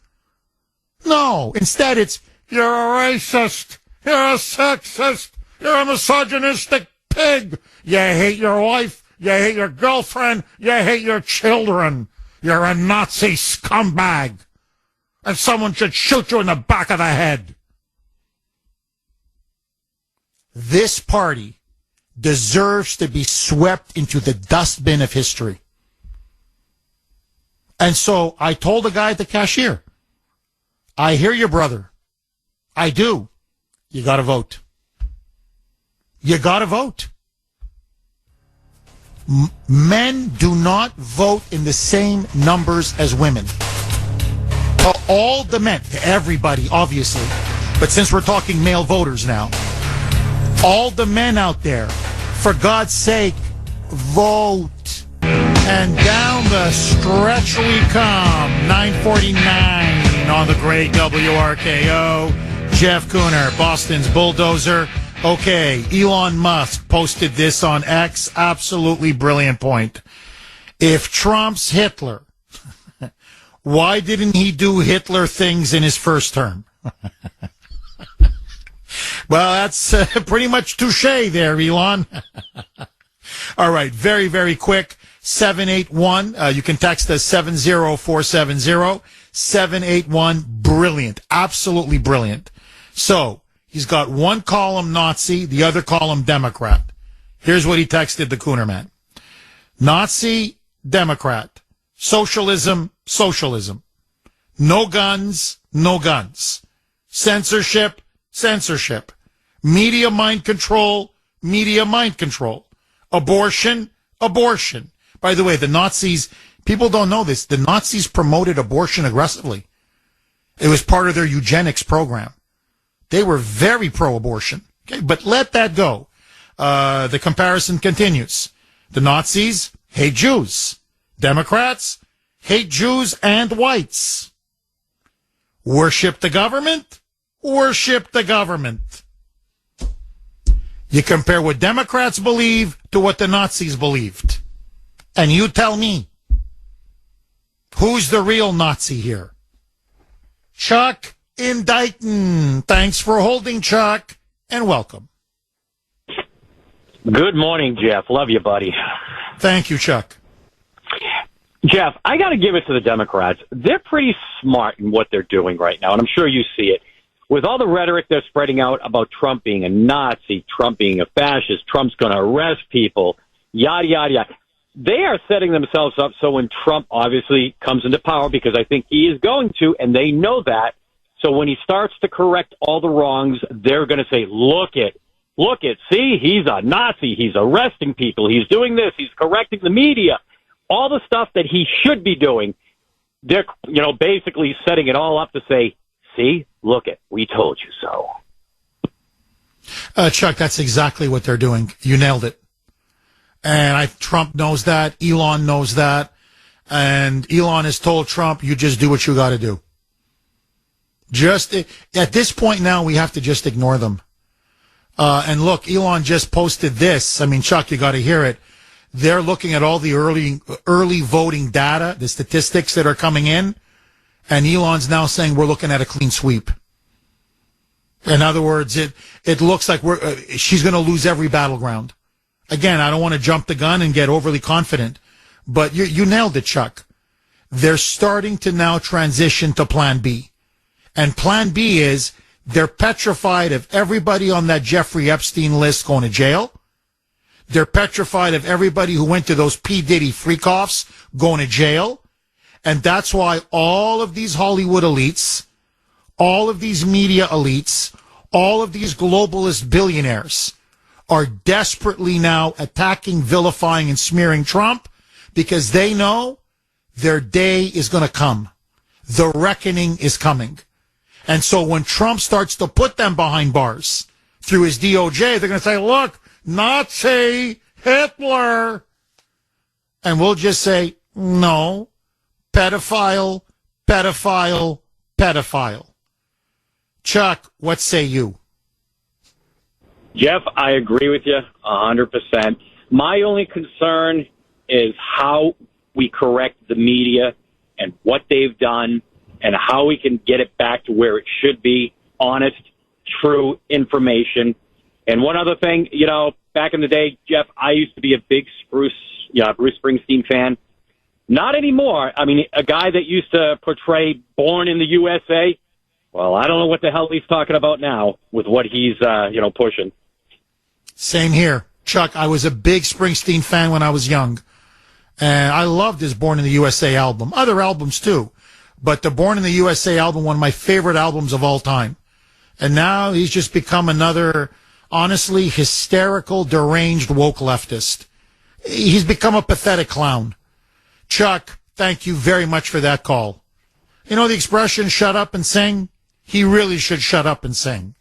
S1: No, instead it's, you're a racist, you're a sexist, you're a misogynistic pig. You hate your wife, you hate your girlfriend, you hate your children. You're a Nazi scumbag. And someone should shoot you in the back of the head. This party deserves to be swept into the dustbin of history. And so I told the guy at the cashier, I hear you, brother. I do. You got to vote. You got to vote. Men do not vote in the same numbers as women. All the men, everybody, obviously, but since we're talking male voters now, all the men out there, for God's sake, vote. And down the stretch we come, 9:49 on the great WRKO. Jeff Kuhner, Boston's bulldozer. Okay, Elon Musk posted this on X. Absolutely brilliant point. If Trump's Hitler, why didn't he do Hitler things in his first term? Well, that's pretty much touche there, Elon. All right, very, very quick. 781. You can text us 70470. 781. Brilliant. Absolutely brilliant. So he's got one column Nazi, the other column Democrat. Here's what he texted the Kuhner man. Nazi, Democrat. Socialism, socialism. No guns, no guns. Censorship, censorship. Media mind control, media mind control. Abortion, abortion. By the way, the Nazis, people don't know this, the Nazis promoted abortion aggressively. It was part of their eugenics program. They were very pro-abortion. Okay, but let that go. The comparison continues. The Nazis hate Jews. Democrats hate Jews and whites. Worship the government? Worship the government. You compare what Democrats believe to what the Nazis believed. And you tell me, who's the real Nazi here? Chuck in Dighton. Thanks for holding, Chuck, and welcome.
S5: Good morning, Jeff. Love you, buddy.
S1: Thank you, Chuck.
S5: Jeff, I got to give it to the Democrats. They're pretty smart in what they're doing right now, and I'm sure you see it. With all the rhetoric they're spreading out about Trump being a Nazi, Trump being a fascist, Trump's going to arrest people, yada, yada, yada. They are setting themselves up so when Trump obviously comes into power, because I think he is going to, and they know that, so when he starts to correct all the wrongs, they're going to say, look it, see, he's a Nazi, he's arresting people, he's doing this, he's correcting the media. All the stuff that he should be doing, they're, basically setting it all up to say, see, look it, we told you so.
S1: Chuck, that's exactly what they're doing. You nailed it. And Trump knows that. Elon knows that. And Elon has told Trump, you just do what you got to do. Just at this point now, we have to just ignore them. And look, Elon just posted this. I mean, Chuck, you got to hear it. They're looking at all the early voting data, the statistics that are coming in. And Elon's now saying we're looking at a clean sweep. In other words, it looks like she's going to lose every battleground. Again, I don't want to jump the gun and get overly confident, but you nailed it, Chuck. They're starting to now transition to Plan B. And Plan B is they're petrified of everybody on that Jeffrey Epstein list going to jail. They're petrified of everybody who went to those P. Diddy freak-offs going to jail. And that's why all of these Hollywood elites, all of these media elites, all of these globalist billionaires are desperately now attacking, vilifying, and smearing Trump because they know their day is going to come. The reckoning is coming. And so when Trump starts to put them behind bars through his DOJ, they're going to say, look, Nazi, Hitler. And we'll just say, no, pedophile, pedophile, pedophile. Chuck, what say you?
S5: Jeff, I agree with you 100%. My only concern is how we correct the media and what they've done and how we can get it back to where it should be, honest, true information. And one other thing, back in the day, Jeff, I used to be a big Bruce Springsteen fan. Not anymore. I mean, a guy that used to portray Born in the USA, well, I don't know what the hell he's talking about now with what he's, pushing.
S1: Same here. Chuck, I was a big Springsteen fan when I was young. And I loved his Born in the USA album. Other albums, too. But the Born in the USA album, one of my favorite albums of all time. And now he's just become another, honestly, hysterical, deranged, woke leftist. He's become a pathetic clown. Chuck, thank you very much for that call. You know the expression, shut up and sing? He really should shut up and sing.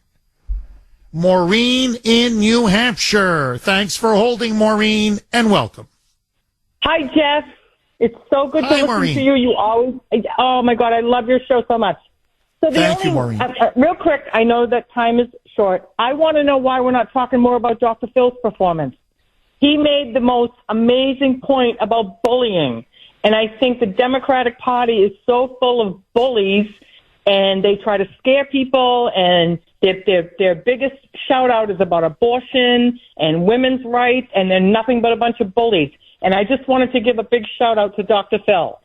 S1: Maureen in New Hampshire. Thanks for holding, Maureen, and welcome.
S22: Hi, Jeff. It's so good to listen
S1: Maureen.
S22: to you. You always, oh my God, I love your show so much. So
S1: Thank you, Maureen.
S22: Real quick, I know that time is short. I want to know why we're not talking more about Dr. Phil's performance. He made the most amazing point about bullying. And I think the Democratic Party is so full of bullies, and they try to scare people, and their biggest shout out is about abortion and women's rights, and they're nothing but a bunch of bullies. And I just wanted to give a big shout out to Dr. Phil.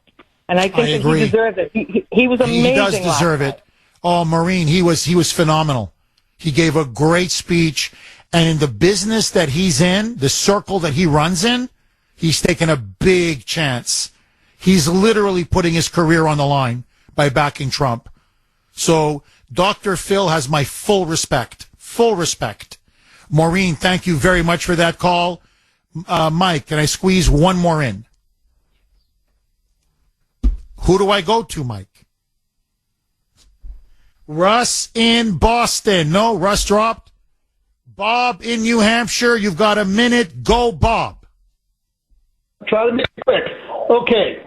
S22: And I think that he deserves it. He was amazing.
S1: He does deserve it. Oh, Maureen, he was phenomenal. He gave a great speech. And in the business that he's in, the circle that he runs in, he's taken a big chance. He's literally putting his career on the line by backing Trump. So Dr. Phil has my full respect. Full respect. Maureen, thank you very much for that call. Mike, can I squeeze one more in? Who do I go to, Mike? Russ in Boston. No, Russ dropped. Bob in New Hampshire. You've got a minute. Go, Bob.
S4: Try to make it quick. Okay.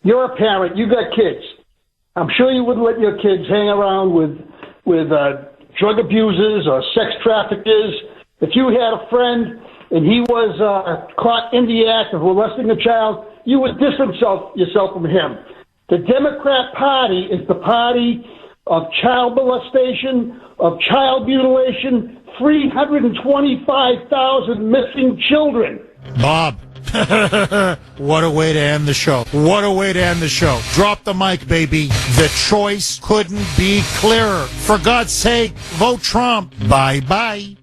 S4: You're a parent. You got kids. I'm sure you wouldn't let your kids hang around with drug abusers or sex traffickers. If you had a friend and he was caught in the act of molesting a child, you would distance yourself from him. The Democrat Party is the party of child molestation, of child mutilation, 325,000 missing children.
S1: Bob. What a way to end the show. What a way to end the show. Drop the mic, baby. The choice couldn't be clearer. For God's sake, vote Trump. Bye-bye.